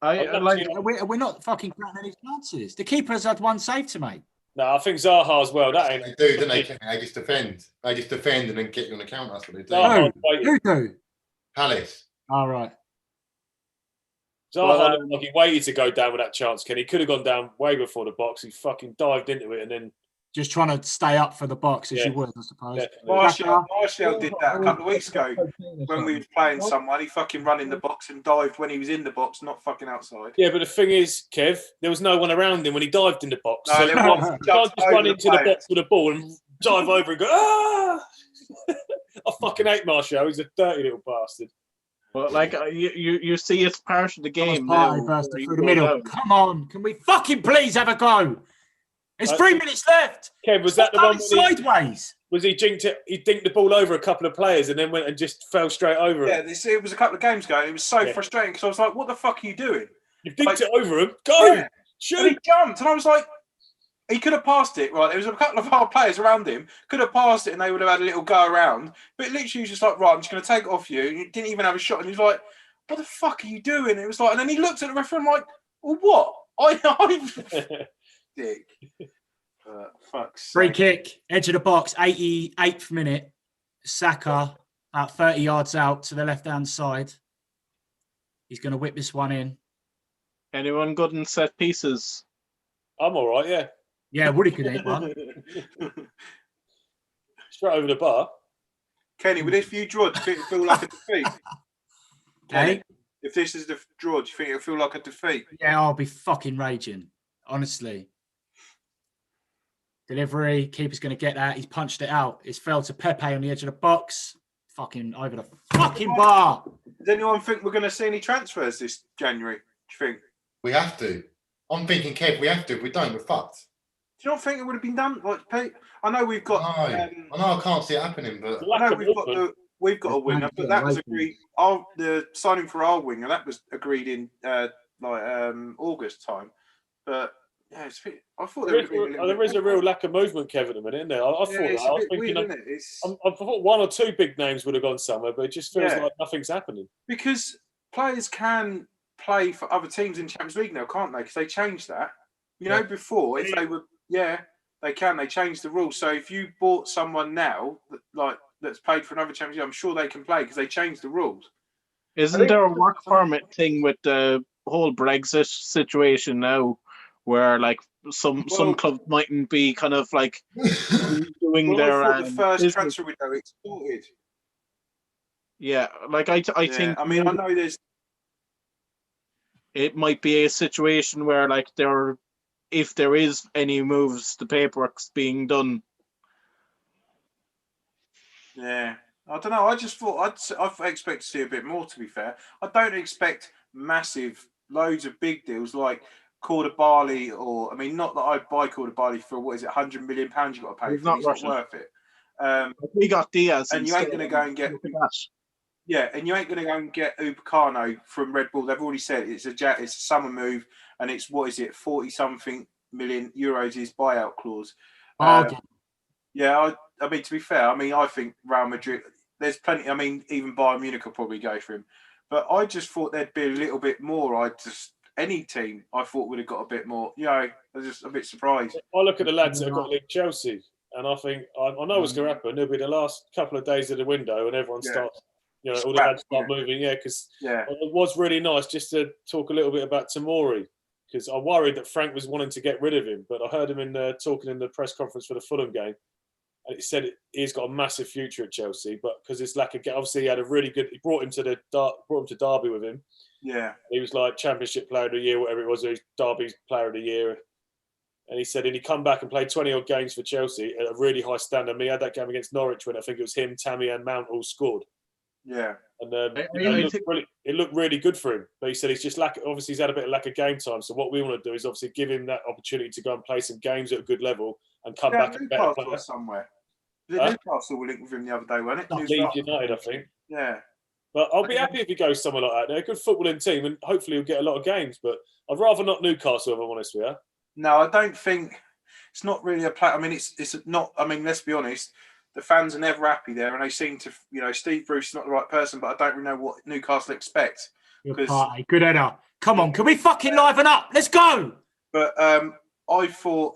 I like. We're not fucking counting any chances. The keeper's had one save to make. No, I think Zaha as well. That That's ain't. what they do, don't they? They just defend. They just defend and then get you on the count. That's what they do. Zaha, waited. Who do? Palace. All right. Zaha Well, looked like he waited to go down with that chance, Ken. He could have gone down way before the box. He fucking dived into it and then Just trying to stay up for the box as Yeah. you would, I suppose. definitely. Martial did that a couple of weeks ago when we was playing someone. He fucking run in the box and dived when he was in the box, not fucking outside. Yeah, but the thing is, Kev, there was no one around him when he dived in the box. No, So there you was. can't just run into the box with a ball and dive over and go, ah! I fucking hate Martial. He's a dirty little bastard. Well, like you see, it's part of the game. Party now, burst where you through the go middle. down. Come on, can we fucking please have a go? There's 3 minutes left. Kev, was Stop that the one going when sideways? he jinked it? He dinked the ball over a couple of players and then went and just fell straight over Yeah, him. it was a couple of games ago. And it was so Yeah. frustrating because I was like, "What the fuck are you doing?" You dinked Like- it over him. Go! Yeah. And Shoot! he jumped, and I was like, he could have passed it, right? There was a couple of our players around him, could have passed it, and they would have had a little go around. But literally, he was just like, right, I'm just going to take it off you. And he didn't even have a shot. And he was like, what the fuck are you doing? It was like, and then he looked at the referee and like, well, what? I'm dick. Fuck's Free sake. kick, edge of the box, 88th minute. Saka, about 30 yards out to the left-hand side. He's going to whip this one in. Anyone good in set pieces? I'm all right, yeah. Yeah, Woody could hit one. Straight over the bar. Kenny, with this view draw, do you think it'll feel like a defeat? Okay. If this is the draw, do you think it'll feel like a defeat? Yeah, I'll be fucking raging. Honestly. Delivery, keeper's going to get that. He's punched it out. It's fell to Pepe on the edge of the box. Fucking over the fucking bar. Does anyone think we're going to see any transfers this January? Do you think? We have to. I'm thinking, Kev, we have to. If we don't, we're fucked. you not think it would have been done? Like, I know we've got. I know I can't see it happening, but I know we've got a It's winger, time to but get that away was from agreed. The signing for our winger that was agreed in August time. But yeah, I thought there would have been a little there bit is a real lack of movement, Kevin, at the minute, isn't there? I thought that. it's I a was bit thinking, weird, isn't it? I thought one or two big names would have gone somewhere, but it just feels Yeah. like nothing's happening. Because players can play for other teams in Champions League now, can't they? Because they changed that. You know, before if they were, they can. They changed the rules. So if you bought someone now, that's played for another Champions League, I'm sure they can play because they changed the rules. Isn't there a work permit thing with the whole Brexit situation now, where like some clubs mightn't be kind of like doing Well, their I thought the first business. transfer window exported. Yeah, like I think. I mean, I know there's. It might be a situation where like if there is any moves, the paperwork's being done. Yeah, I don't know. I just thought I expect to see a bit more. To be fair, I don't expect massive, loads of big deals like Koulibaly, or I mean, not that I'd buy Koulibaly for what is it, £100 million you got to pay He's for. not He's Russian. not worth it. We got Diaz, and you ain't going to go and get. Yeah, and you ain't going to go and get Upamecano from Red Bull. They've already said it's a summer move, and it's 40-something million euros his buyout clause. Yeah, I mean, to be fair, I mean, I think Real Madrid. There's plenty. I mean, even Bayern Munich could probably go for him, but I just thought there'd be a little bit more. Any team I thought would have got a bit more. I was just a bit surprised. I look at the lads that have got to leave Chelsea, and I think I know what's going to happen. It'll be the last couple of days of the window, and everyone starts. All the lads start moving, because it was really nice just to talk a little bit about Tomori, because I worried that Frank was wanting to get rid of him, but I heard him talking in the press conference for the Fulham game, and he said he's got a massive future at Chelsea, but because it's lack of, obviously he had a really good, he brought him to Derby with him. Yeah, he was like Championship Player of the Year, whatever it was, Derby's Player of the Year. And he said, and he come back and played 20 odd games for Chelsea at a really high standard. I mean, he had that game against Norwich when I think it was him, Tammy, and Mount all scored. Yeah, and it looked really good for him. But he said he's just obviously he's had a bit of lack of game time. So what we want to do is obviously give him that opportunity to go and play some games at a good level and come back and better player. Somewhere. Newcastle were linked with him the other day, weren't it? Leeds United, I think. Yeah. But I'll be happy if he goes somewhere like that. They're a good footballing team, and hopefully he'll get a lot of games. But I'd rather not Newcastle, if I'm honest with you. No, I don't think it's not really a play. I mean, it's not. I mean, let's be honest. The fans are never happy there, and they seem to, Steve Bruce is not the right person, but I don't really know what Newcastle expect. Good party, good header. Come on, can we fucking liven up? Let's go. But I thought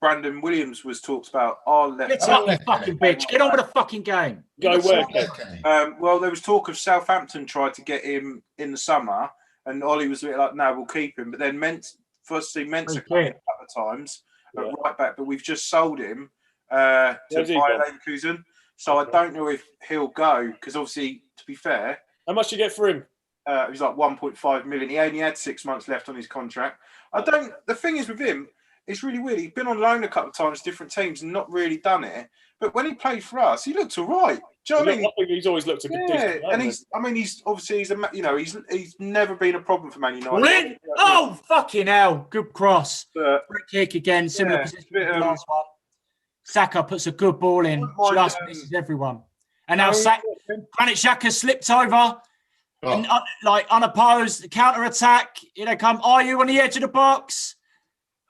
Brandon Williams was talked about our left. Get up, you fucking bitch. Get on with the fucking game. Go where? Well, there was talk of Southampton tried to get him in the summer, and Ollie was a bit like, no, we'll keep him. But then Mensah came in a couple of times at right back, but we've just sold him to Bayer Leverkusen. So I don't know if he'll go, because obviously, to be fair, how much you get for him? It was like 1.5 million. He only had 6 months left on his contract. The thing is with him, it's really weird. He's been on loan a couple of times, different teams, and not really done it. But when he played for us, he looked all right. Do you know what I mean? I think he's always looked a good decent and he's never been a problem for Man United. Oh, fucking hell. Good cross. Free kick again, similar position to the last one. Saka puts a good ball in, just misses everyone. And now Granit Xhaka slipped over, and unopposed, counter attack. Here they come. Are you on the edge of the box?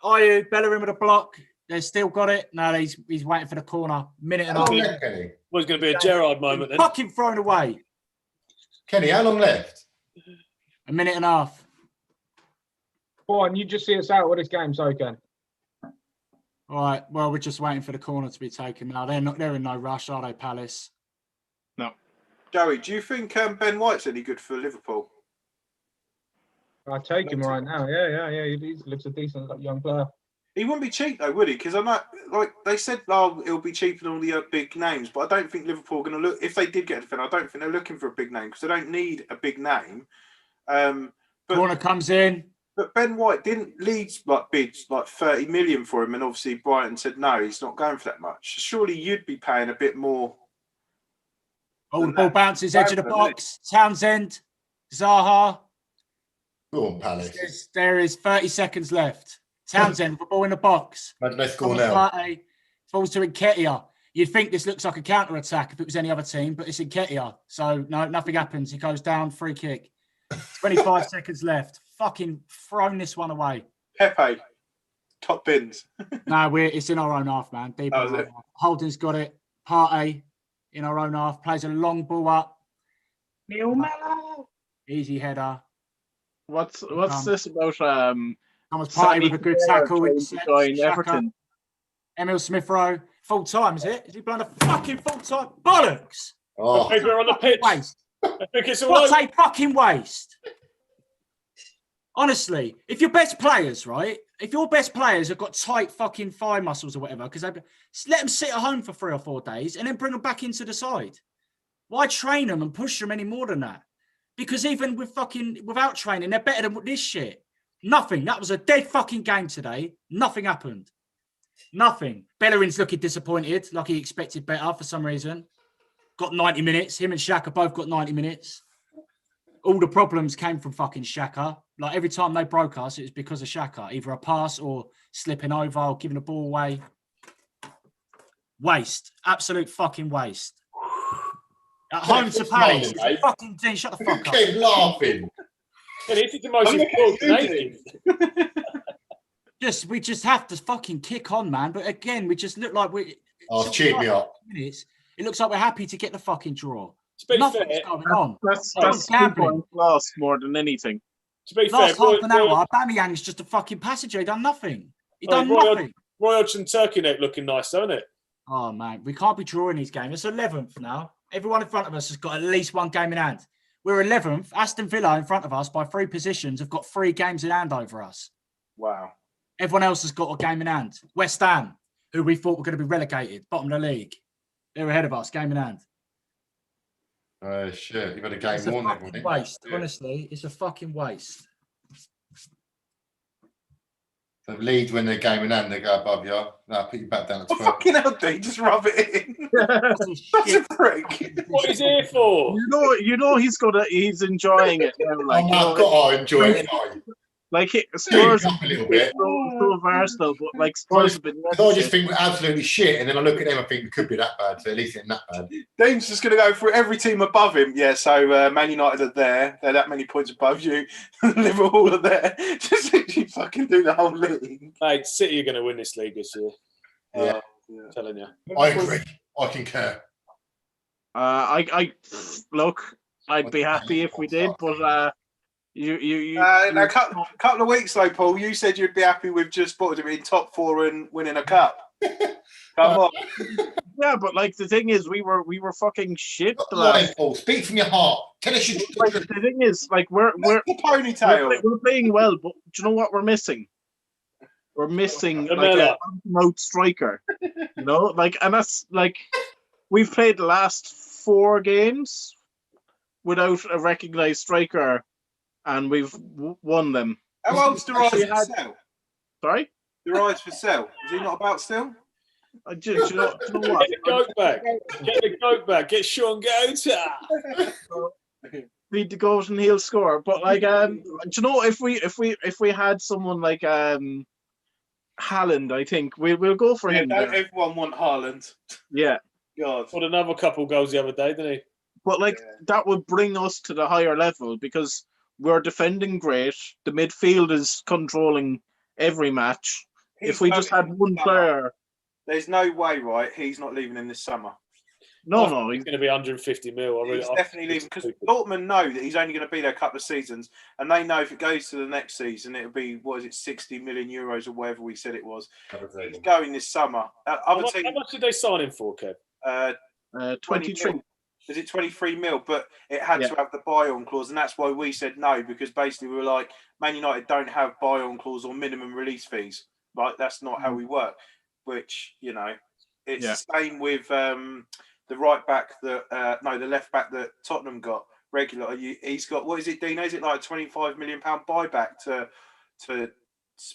Are you Bellerin with a block? They've still got it. No, he's waiting for the corner. Minute and a half. Well, it's going to be a Gerrard moment then. Fucking thrown away. Kenny, how long left? A minute and a half. Go on, you just see us out with this game, so Ken. All right. Well, we're just waiting for the corner to be taken now. They're in no rush, are they, Palace? No. Joey, do you think Ben White's any good for Liverpool? I take him right now. Yeah. He looks a decent young player. He wouldn't be cheap though, would he? Because I'm not like they said, it'll be cheaper than all the big names. But I don't think Liverpool are going to look. If they did get a defender, I don't think they're looking for a big name because they don't need a big name. Corner comes in. But Ben White didn't Leeds bid 30 million for him, and obviously Brighton said no, he's not going for that much. Surely you'd be paying a bit more. Oh, the ball bounces edge of the box. Townsend, Zaha. Go on, Palace. There is 30 seconds left. Townsend with the ball in the box. Imagine they score Thomas now. Partey falls to Nketiah. You'd think this looks like a counter attack if it was any other team, but it's Nketiah. So no, nothing happens. He goes down, free kick. 25 seconds left. Fucking thrown this one away. Pepe, top bins. No, it's in our own half, man. Deep in Oh, is our own it? half. Holden's got it. Partey in our own half plays a long ball up. Neil Mellor. Easy header. What's this about? Thomas Partey with a good tackle. trying to Intercepts join Xhaka. Everton. Emil Smith Rowe. Full time, is it? Is he playing a fucking full time? Bollocks! Oh, Maybe on the pitch. Waste. I think it's all What over. a fucking waste. Honestly, if your best players, right? If your best players have got tight fucking thigh muscles or whatever, because let them sit at home for 3 or 4 days and then bring them back into the side. Why train them and push them any more than that? Because even without training, they're better than this shit. Nothing. That was a dead fucking game today. Nothing happened. Nothing. Bellerin's looking disappointed, like he expected better for some reason. Got 90 minutes. Him and Xhaka both got 90 minutes. All the problems came from fucking Xhaka. Like every time they broke us, it was because of Xhaka. Either a pass or slipping over or giving the ball away. Waste. Absolute fucking waste. At home to Palace. It's a fucking thing. Shut the fuck up. keep laughing. And this is the most important thing. We just have to fucking kick on, man. But again, we just look like we. Oh, cheer me up. Minutes, it looks like we're happy to get the fucking draw. To be Nothing's fair, going on. That's It's 2 gambling. points lost more than anything. to be Last fair, half an hour, Aubameyang's just a fucking passenger. He done nothing. He done nothing. Roy Hodgson Turkey neck looking nice, don't it? Oh man, we can't be drawing these games. It's 11th now. Everyone in front of us has got at least 1 game in hand. We're 11th. Aston Villa in front of us by 3 positions have got 3 games in hand over us. Wow. Everyone else has got a game in hand. West Ham, who we thought were going to be relegated, bottom of the league. They're ahead of us, game in hand. Oh shit! You've had a It's game a worn then, fucking wouldn't waste. you? Honestly, it's a fucking waste. So if Leeds win their game in hand, they go above you. No, put you back down to Oh, 12. fucking hell, D, just rub it in. That's a That's shit. a prick. What is here for? You know he's enjoying it now. Like, I've got to enjoy it. Spurs Up a little bit. so of Arsenal, but like Spurs have been. I just think we're absolutely shit, and then I look at them, I think it could be that bad. So at least it's not that bad. Dean's just going to go through every team above him. Yeah, so Man United are there. They're that many points above you. Liverpool are there. Just literally fucking do the whole league. Mate, City are going to win this league this year. Yeah. I'm telling you. I agree. I concur. I look. I'd be happy if we did, but A couple of weeks though, Paul, you said you'd be happy with just what would it be, top 4 and winning a cup. Come on. yeah, but like the thing is, we were fucking shit. The Lying, last. Paul. Speak from your heart. Tell us your Like, the thing is, like we're The ponytail. we're playing well, but do you know what we're missing? We're missing like Lamella. a out striker. You know, like, and that's like we've played the last 4 games without a recognised striker, and we've won them. How old's the rise Actually for had- sell? Sorry, The rise for sell. Is he not about still? do you know what? Get the goat back. Get the goat back. Get Sean Gota. Feed the goat and he'll score. But like, do you know if we had someone like Haaland, I think we'll go for Yeah, him. don't there. everyone want Haaland? Yeah, God. Got another couple goals the other day, didn't he? but like Yeah. that would bring us to the higher level because we're defending great. The midfield is controlling every match. He's If we just had going one in the summer. player, There's no way, right? He's not leaving in this summer. no, He's going to be 150 mil. He's definitely leaving because Dortmund know that he's only going to be there a couple of seasons, and they know if it goes to the next season, it'll be 60 million euros or whatever we said it was. He's going this summer. How Other much, team, how much did they sign him for, Kev? 23. mil. Is it 23 mil? But it had Yeah. to have the buy-on clause, and that's why we said no, because basically we were like, Man United don't have buy-on clause or minimum release fees. Like that's not how we work. Which it's Yeah. the same with the right back that the left back that Tottenham got regular. He's got, what is it, Dino? Is it like a £25 million buyback to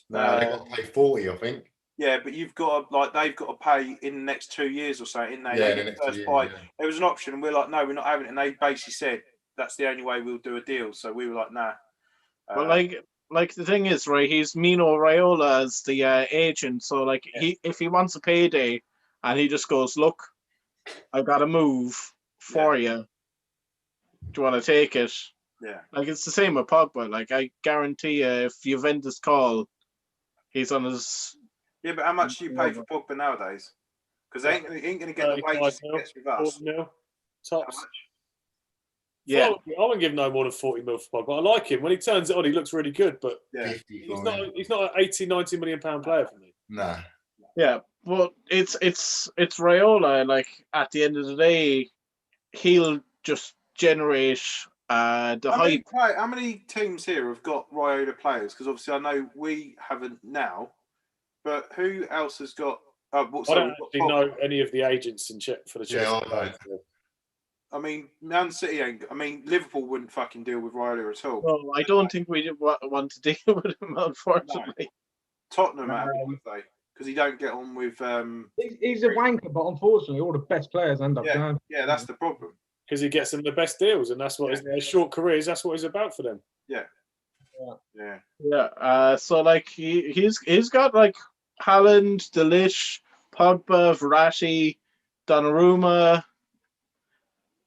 No, they got to pay 40, I think. yeah, but you've got to, they've got to pay in the next 2 years or so, in they? Yeah, They in the get next first year, buy. yeah. There was an option, and we're like, no, we're not having it. And they basically said that's the only way we'll do a deal. So we were like, nah. But like like the thing is, right? He's Mino Raiola as the agent, so like if he wants a payday, and he just goes, "Look, I got a move for you. Do you want to take it?" Yeah. Like it's the same with Pogba. Like I guarantee you, if Juventus call, he's on his. Yeah, but how much do you pay for Pogba nowadays? Because they ain't going to get the 35 wages he mil, gets with us. 40 mil, How tops. much? Yeah, I wouldn't give no more than 40 mil for Pogba. I like him. When he turns it on, he looks really good, but Yeah. 50 he's for not him. he's not an 80, 90 million pound player for me. Nah. yeah. Well, it's Raiola. Like at the end of the day, he'll just generate the hype. How many teams here have got Raiola players? Because obviously I know we haven't now, but who else has got? I don't actually know any of the agents in for the Yeah, Chelsea I players. I mean, Man City ain't. I mean, Liverpool wouldn't fucking deal with Raiola at all. No, I don't think we want to deal with him, unfortunately. Tottenham have, would they? Because he don't get on with. He's a wanker, but unfortunately, all the best players end up going. Yeah, that's the problem. Because he gets them the best deals, and that's what is their short careers. That's what it's about for them. Yeah. Yeah. So like he's got like Haaland, De Ligt, Pogba, Verratti, Donnarumma.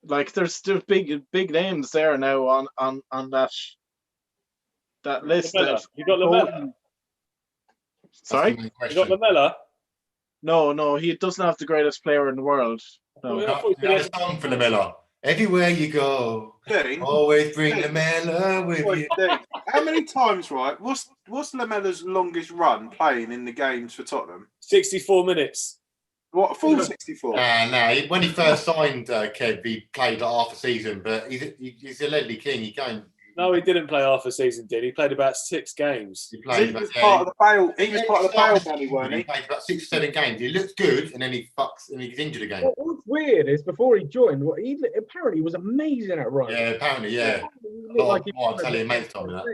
Like there's big names there now on that list. Lamella. You got Lamella. Sorry? That's the main You got question. Lamella. No, he doesn't have the greatest player in the world. No. Yeah. You have a song for Lamella. Everywhere you go, Dean, always bring Lamella with wait, you. Dean, how many times, right? What's Lamella's longest run playing in the games for Tottenham? 64 minutes. What, a full 64? No. When he first signed Kev, he played like half a season, but he's a Ledley King. He came. No, he didn't play half a season, did he? He played about 6 games. He He played. was part of the Bale. He was part of the Bale money, weren't He he? played about 6 or 7 games. He looked good, and then he fucks and he's injured again. What's weird is before he joined, he apparently was amazing at running. Yeah, apparently, yeah. He looked like he I'll was tell you, a- mates told me that.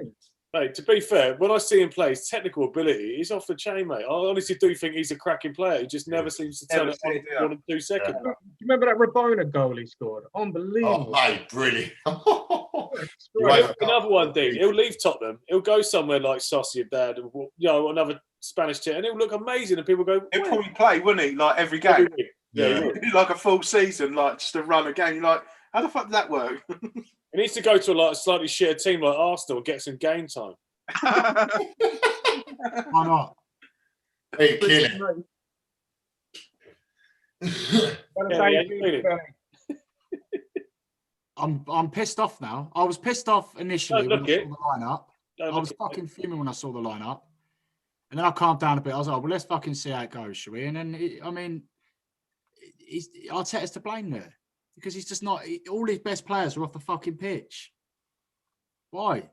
Mate, to be fair, when I see him play, his technical ability, he's off the chain, mate. I honestly do think he's a cracking player. He just never seems to turn Never it on seen it, for more than 2 seconds. Do you remember that Rabona goal he scored? Oh, Unbelievable. mate, brilliant. Right. Another one, Dean. He'll leave Tottenham. He'll go somewhere like Sociedad, another Spanish team, and he'll look amazing. And people go, He'll "Wow." probably play, wouldn't he? Like every Every game. week. Yeah. he will. Like a full season, like just to run a game. You're like, how the fuck did that work? He needs to go to a slightly shitter team like Arsenal and get some game time. Why not? Hey, kill it. Yeah, feeling. I'm pissed off now. I was pissed off initially Don't when I look saw the lineup. Don't I was look at fucking fuming when I saw the lineup, and then I calmed down a bit. I was like, "Well, let's fucking see how it goes, shall we?" And then, Arteta's to blame there because he's just not. All his best players are off the fucking pitch. Why?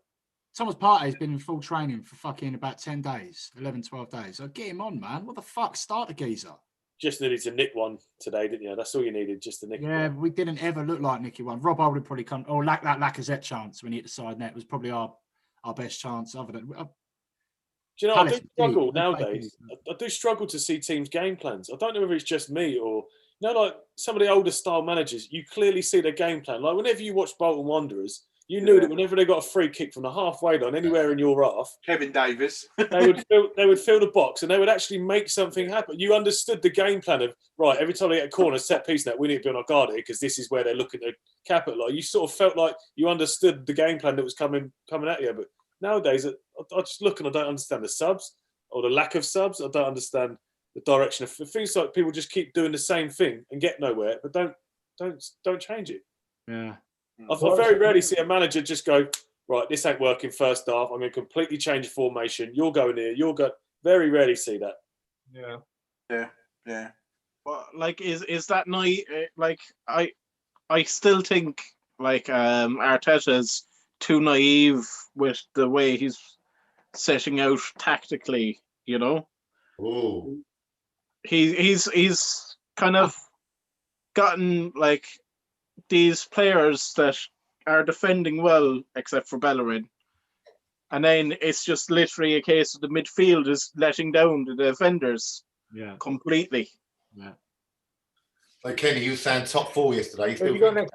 Thomas Partey's been in full training for fucking about 10 days, 11, 12 days. So get him on, man. What the fuck? Start the geezer. Just needed to nick one today, didn't you? That's all you needed, just to nick Yeah, one. we didn't ever look like Nicky one. Rob Oldham probably come, or that Lacazette chance when he hit the side net was probably our best chance other than. Do you know, I do Palace, struggle we played nowadays. decent. I do struggle to see teams' game plans. I don't know whether it's just me or, like some of the older style managers, you clearly see their game plan. Like whenever you watch Bolton Wanderers, you knew that whenever they got a free kick from the halfway line, anywhere in your half, Kevin Davis. they would fill the box and they would actually make something happen. You understood the game plan of, right, every time they get a corner, set piece net, we need to be on our guard here because this is where they're looking to capitalise. You sort of felt like you understood the game plan that was coming at you. But nowadays, I just look and I don't understand the subs or the lack of subs. I don't understand the direction of things. Like people just keep doing the same thing and get nowhere, but don't change it. Yeah. I very rarely see a manager just go, right, this ain't working first half. I'm going to completely change the formation. You're going here. You're going. Very rarely see that. Yeah. But like, is that naive? Like, I still think like Arteta's too naive with the way he's setting out tactically. You know, Oh, he's kind of gotten like these players that are defending well, except for Bellerin. And then it's just literally a case of the midfield is letting down the defenders Yeah. completely. Yeah. like Kenny, you were saying top 4 yesterday. Who you got next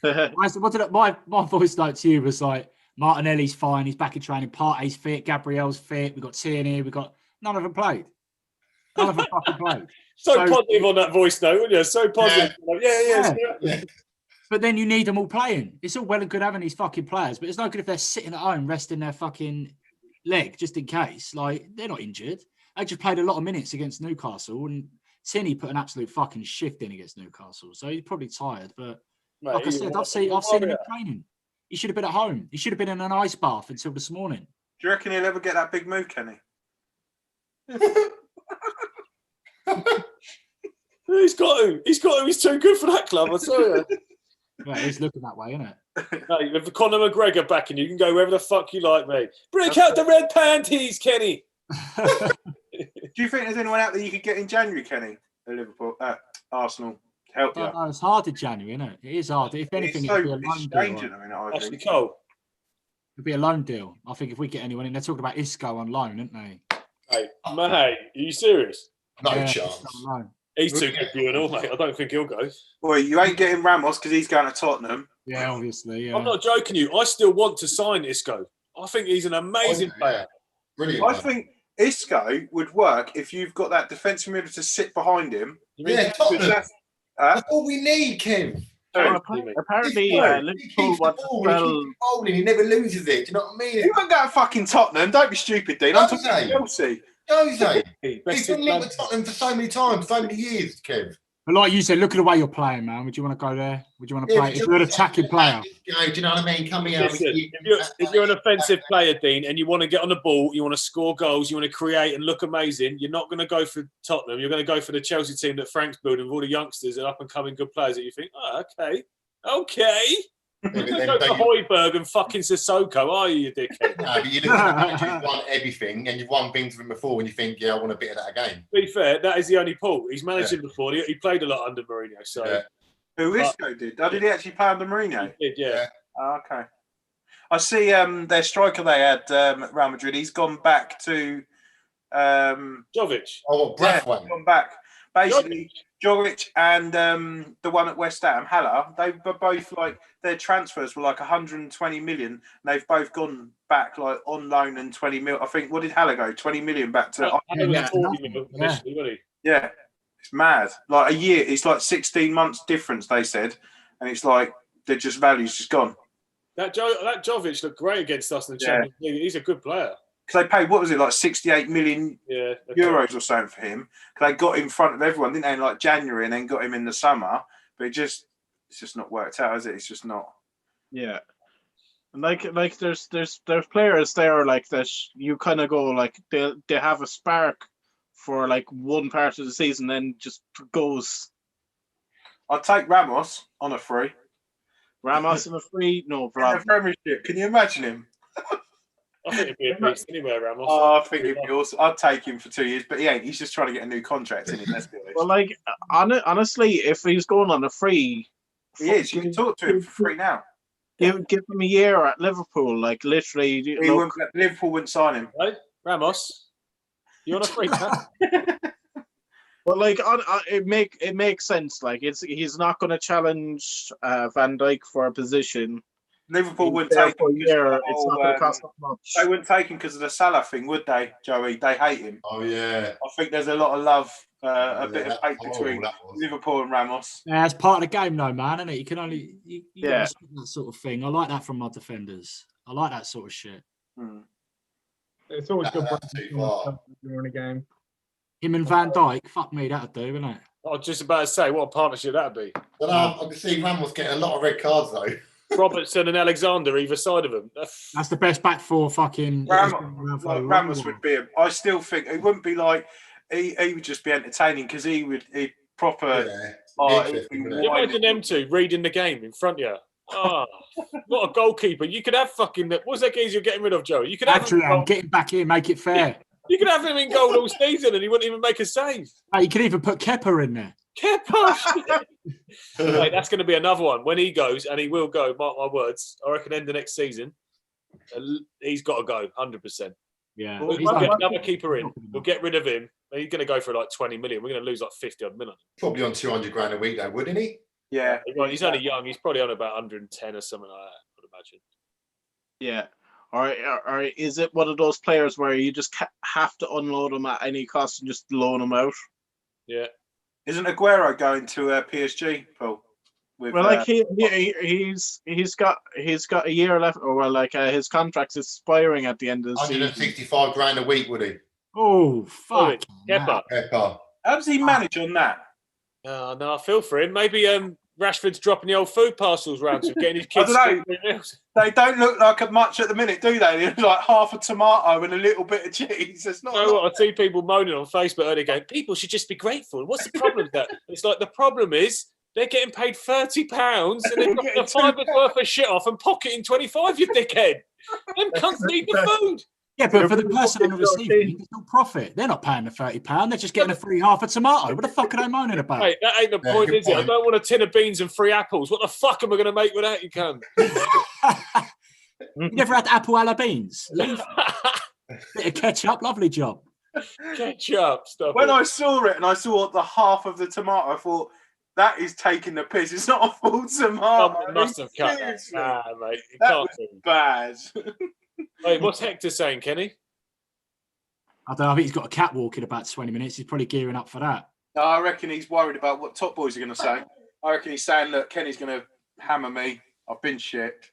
time? What did my voice note to you was like, Martinelli's fine. He's back in training. Partey's fit. Gabriel's fit. We've got Tierney. We've got none of them played. None of them fucking played. So, So- positive on that voice note, wouldn't you? So positive. Like, yeah. Yeah. But then you need them all playing. It's all well and good having these fucking players, but it's no good if they're sitting at home resting their fucking leg just in case. Like, they're not injured. They just played a lot of minutes against Newcastle, and Tierney put an absolute fucking shift in against Newcastle. So he's probably tired. But Mate, like I he's said, a I've seen him in warrior. training. He should have been at home. He should have been in an ice bath until this morning. Do you reckon he'll ever get that big move, Kenny? He's got him. He's got him. He's too good for that club, I tell you. Yeah, he's looking that way, isn't it? Mate, with Conor McGregor backing you can go wherever the fuck you like, mate. Break out the red panties, Kenny. Do you think there's anyone out there you could get in January, Kenny? At Liverpool, Arsenal, to help you? No, it's hard in January, isn't it? It is hard. If anything, It's it'd be a it's loan strange deal. at the minute, I Ashley think. Cole. It'd be a loan deal. I think if we get anyone in, they're talking about Isco on loan, aren't they? Hey, mate, are you serious? No Yeah, chance. Isco on loan. He's too good for you and all, mate. I don't think he'll go. Boy, you ain't getting Ramos because he's going to Tottenham. Yeah, obviously. Yeah. I'm not joking you. I still want to sign Isco. I think he's an amazing player. Brilliant. I man. think Isco would work if you've got that defensive midfielder to sit behind him. You mean Yeah, Tottenham. That's- That's all we need, Kim. Apparently, He's good. He Liverpool keeps the want to ball, he sell. keeps bowling, he never loses it. Do you know what I mean? He won't go to fucking Tottenham. Don't be stupid, Dean. I'm talking about Jose. Chelsea. Jose. Best He's been linked with Tottenham for so many times, so many years, Kev. But like you said, look at the way you're playing, man. Would you want to go there? Would you want to Yeah, play? but If you're an attacking player, You know, do you know what I mean? Come here. Listen, if you're an offensive player, Dean, and you want to get on the ball, you want to score goals, you want to create and look amazing, you're not going to go for Tottenham. You're going to go for the Chelsea team that Frank's building with all the youngsters and up-and-coming good players that you think, oh, okay. You're going to go for Højbjerg and fucking Sissoko, are you, you dickhead? No, but you look at the manager who's won everything, and you've won things with him before, and you think, yeah, I want a bit of that again. To be fair, that is the only pull. He's managed him before. He played a lot under Mourinho, so Yeah. Who Isco did? Oh, did he actually play under Mourinho? he did, yeah. Oh, okay. I see their striker they had at Real Madrid. He's gone back to Jovic. Oh, what, Brathwaite? gone back. Basically, Joric and the one at West Ham, Haller, they were both like their transfers were like 120 million. And they've both gone back like on loan and 20 mil. I think what did Haller go? 20 million back to. Haller was yeah, 40 nothing. mil Yeah. initially, wasn't he? Yeah, it's mad. Like a year, it's like 16 months difference. They said, and it's like they're just values just gone. That Jovic looked great against us in the Yeah. Champions League. He's a good player. Because they paid what was it like 68 million Yeah. okay. euros or something for him. Because they got in front of everyone, didn't they? In like January, and then got him in the summer. But it's just not worked out, is it? It's just not. Yeah. And like there's players there like that you kind of go like they have a spark for like one part of the season, then just goes. I'd take Ramos on a free. Ramos in a free, no In the problem. Premiership. Can you imagine him? I think it'd be a beast anywhere, Ramos. Oh, I think it'd be awesome. I'd take him for 2 years, but he ain't. He's just trying to get a new contract in it. Let's be honest. Well, like honestly, if he's going on a free, He is. You can talk to him for free now. give him a year at Liverpool. Like literally, Liverpool wouldn't sign him. Right? Ramos, you on a free man? But like, it makes sense. Like, he's not going to challenge Van Dijk for a position. Liverpool wouldn't There take for a him. 'cause year. of the It's whole, not going to cost that much. They wouldn't take him because of the Salah thing, would they, Joey? They hate him. Oh, yeah. I think there's a lot of love, a bit of That's hate horrible, between that was. Liverpool and Ramos. yeah, it's part of the game, though, man. Isn't it? You can only you Yeah. respect that sort of thing. I like that from my defenders. I like that sort of shit. Hmm. It's always good That's too far. during a game. Him and Van Dijk, fuck me, that'd do, wouldn't it? I was just about to say, what a partnership that'd be. But I can see Ramos getting a lot of red cards, though. Robertson and Alexander either side of him. That's the best back four fucking. Ramos would be. I still think it wouldn't be like he would just be entertaining because he'd proper. Yeah. Oh, Interesting, it'd be isn't it? You wide- imagine them two reading the game in front of you. Ah, what a goalkeeper! You could have fucking. What's that geezer you're getting rid of, Joe? You could have him, Adrian, get him back in, make it fair. you could have him in goal all season, and he wouldn't even make a save. Hey, you could even put Kepa in there. Kepa! Mate, that's going to be another one when he goes, and he will go. Mark my words. I reckon end of next season, he's got to go 100%. Yeah. We'll He's get like- another keeper in. We'll get rid of him. He's going to go for like 20 million. We're going to lose like 50 odd million. Probably on 200 grand a week, though, wouldn't he? Yeah, Well, he's only young. He's probably on about 110 or something like that, I would imagine. Yeah. Or is it one of those players where you just have to unload them at any cost and just loan them out? Yeah. Isn't Aguero going to PSG, Paul? With, Well, like he's got a year left, or well, like his contract's expiring at the end of the season. 165 grand a week, would he? Oh fuck! Kepa. Pepper. how does he manage on that? Oh, no, I feel for him. Maybe Rashford's dropping the old food parcels round to him, getting his I kids. don't know. They don't look like much at the minute, do they? They're like half a tomato and a little bit of cheese. It's not. You know what? I see people moaning on Facebook earlier going, people should just be grateful. What's the problem with that? It's like the problem is they're getting paid £30 and they're dropping a £5 worth of shit off and pocketing 25, you dickhead. Them cunts need the food. Yeah, but for the person on the receiving, it's not profit. They're not paying the £30. They're just getting a free half a tomato. What the fuck are they moaning about? Mate, that ain't the Yeah, point, good is it? I point. don't want a tin of beans and 3 apples. What the fuck am I going to make with that, you cunt? You never had apple a la beans? Leave. Bit of ketchup, lovely job. Ketchup stuff. When I saw it and I saw the half of the tomato, I thought that is taking the piss. It's not a full tomato. Someone must have cut that. Seriously. Nah, mate. It That can't was be. bad. Wait, what's Hector saying, Kenny? I don't know. I think he's got a catwalk in about 20 minutes. He's probably gearing up for that. No, I reckon he's worried about what Top Boys are going to say. I reckon he's saying that Kenny's going to hammer me. I've been shit.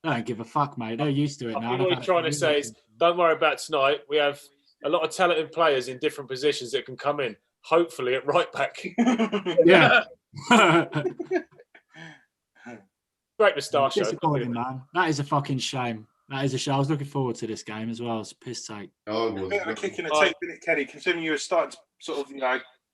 They don't give a fuck, mate. They're used to it I now. think They've what had he's it trying for to say years. is, don't worry about tonight. We have a lot of talented players in different positions that can come in. Hopefully at right back. Yeah. Great moustache. Disappointing, man. That is a fucking shame. That is a shame. I was looking forward to this game as well. It's a piss take. Oh, A bit of a kick in the Oh. teeth, isn't it, Kenny? Considering you were starting to sort of,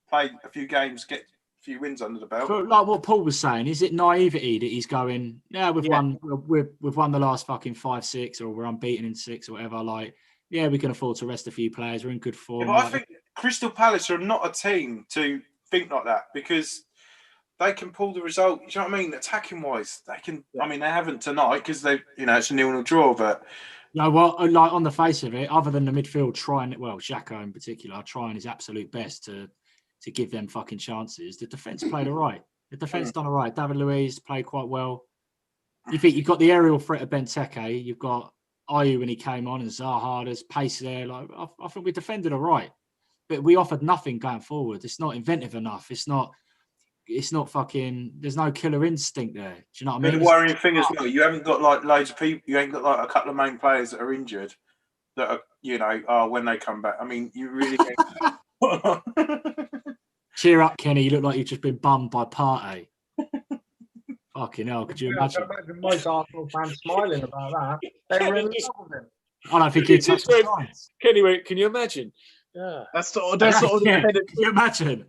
play a few games, get a few wins under the belt. But like what Paul was saying, is it naivety that he's going, yeah, we've won the last fucking 5-6, or we're unbeaten in 6 or whatever. Like, yeah, we can afford to rest a few players. We're in good form. Yeah, but I Like, think Crystal Palace are not a team to think like that, because they can pull the result. You know what I mean? Attacking wise, they can. I mean, they haven't tonight because they, it's a 0-0 draw. But you know what? Like on the face of it, other than the midfield trying, well, Xhaka in particular, trying his absolute best to give them fucking chances. The defence played all right. The defence done all right. David Luiz played quite well. You think you've got the aerial threat of Benteke. You've got Ayew when he came on, and Zaha. There's pace there. Like I think we defended all right, but we offered nothing going forward. It's not inventive enough. It's not fucking. There's no killer instinct there. Do you know what I the mean? worrying thing as well, you haven't got like loads of people. You ain't got like a couple of main players that are injured. That are, when they come back. I mean, you really. Cheer up, Kenny. You look like you've just been bummed by Partey. Fucking hell, could you I imagine? can imagine most Arsenal fans smiling about that. They were in love with him. I don't think he'd touch the sides. Kenny went, can you imagine? Yeah. That's the only Yeah, can you imagine?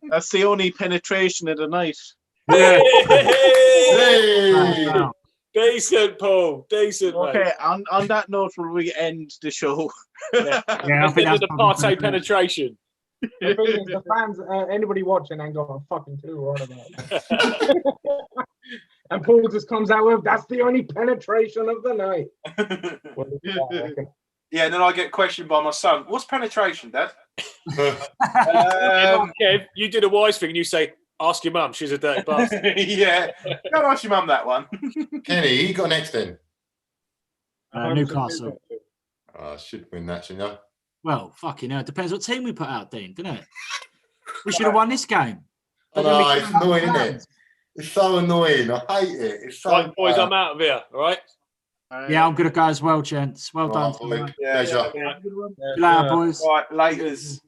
that's the only penetration of the night. Yeah. Hey! Wow. Decent, Paul. Decent, Okay, mate. on that note, will we end the show? Yeah, I Let's think get that's to the probably partay pretty good. penetration. The thing is, the fans, anybody watching ain't got a fucking clue what about. And Paul just comes out with, that's the only penetration of the night. Well, I reckon. Yeah, and then I get questioned by my son. What's penetration, Dad? Kev, you did a wise thing and you say, ask your mum, she's a dirty bastard. Yeah, go and ask your mum that one. Kenny, you got next then. Newcastle. I should win that, shouldn't I? Well, fucking hell. It depends what team we put out, Dean, doesn't it? We should have won this game. I But then we know, could it's have had annoying, isn't it? plans. It's so annoying. I hate it. It's so Right, boys, bad. I'm out of here, all right? Yeah, I'm going to go as well, gents. Well done. Right, boy. tonight. Yeah. Pleasure. See you later, boys. Right, laters.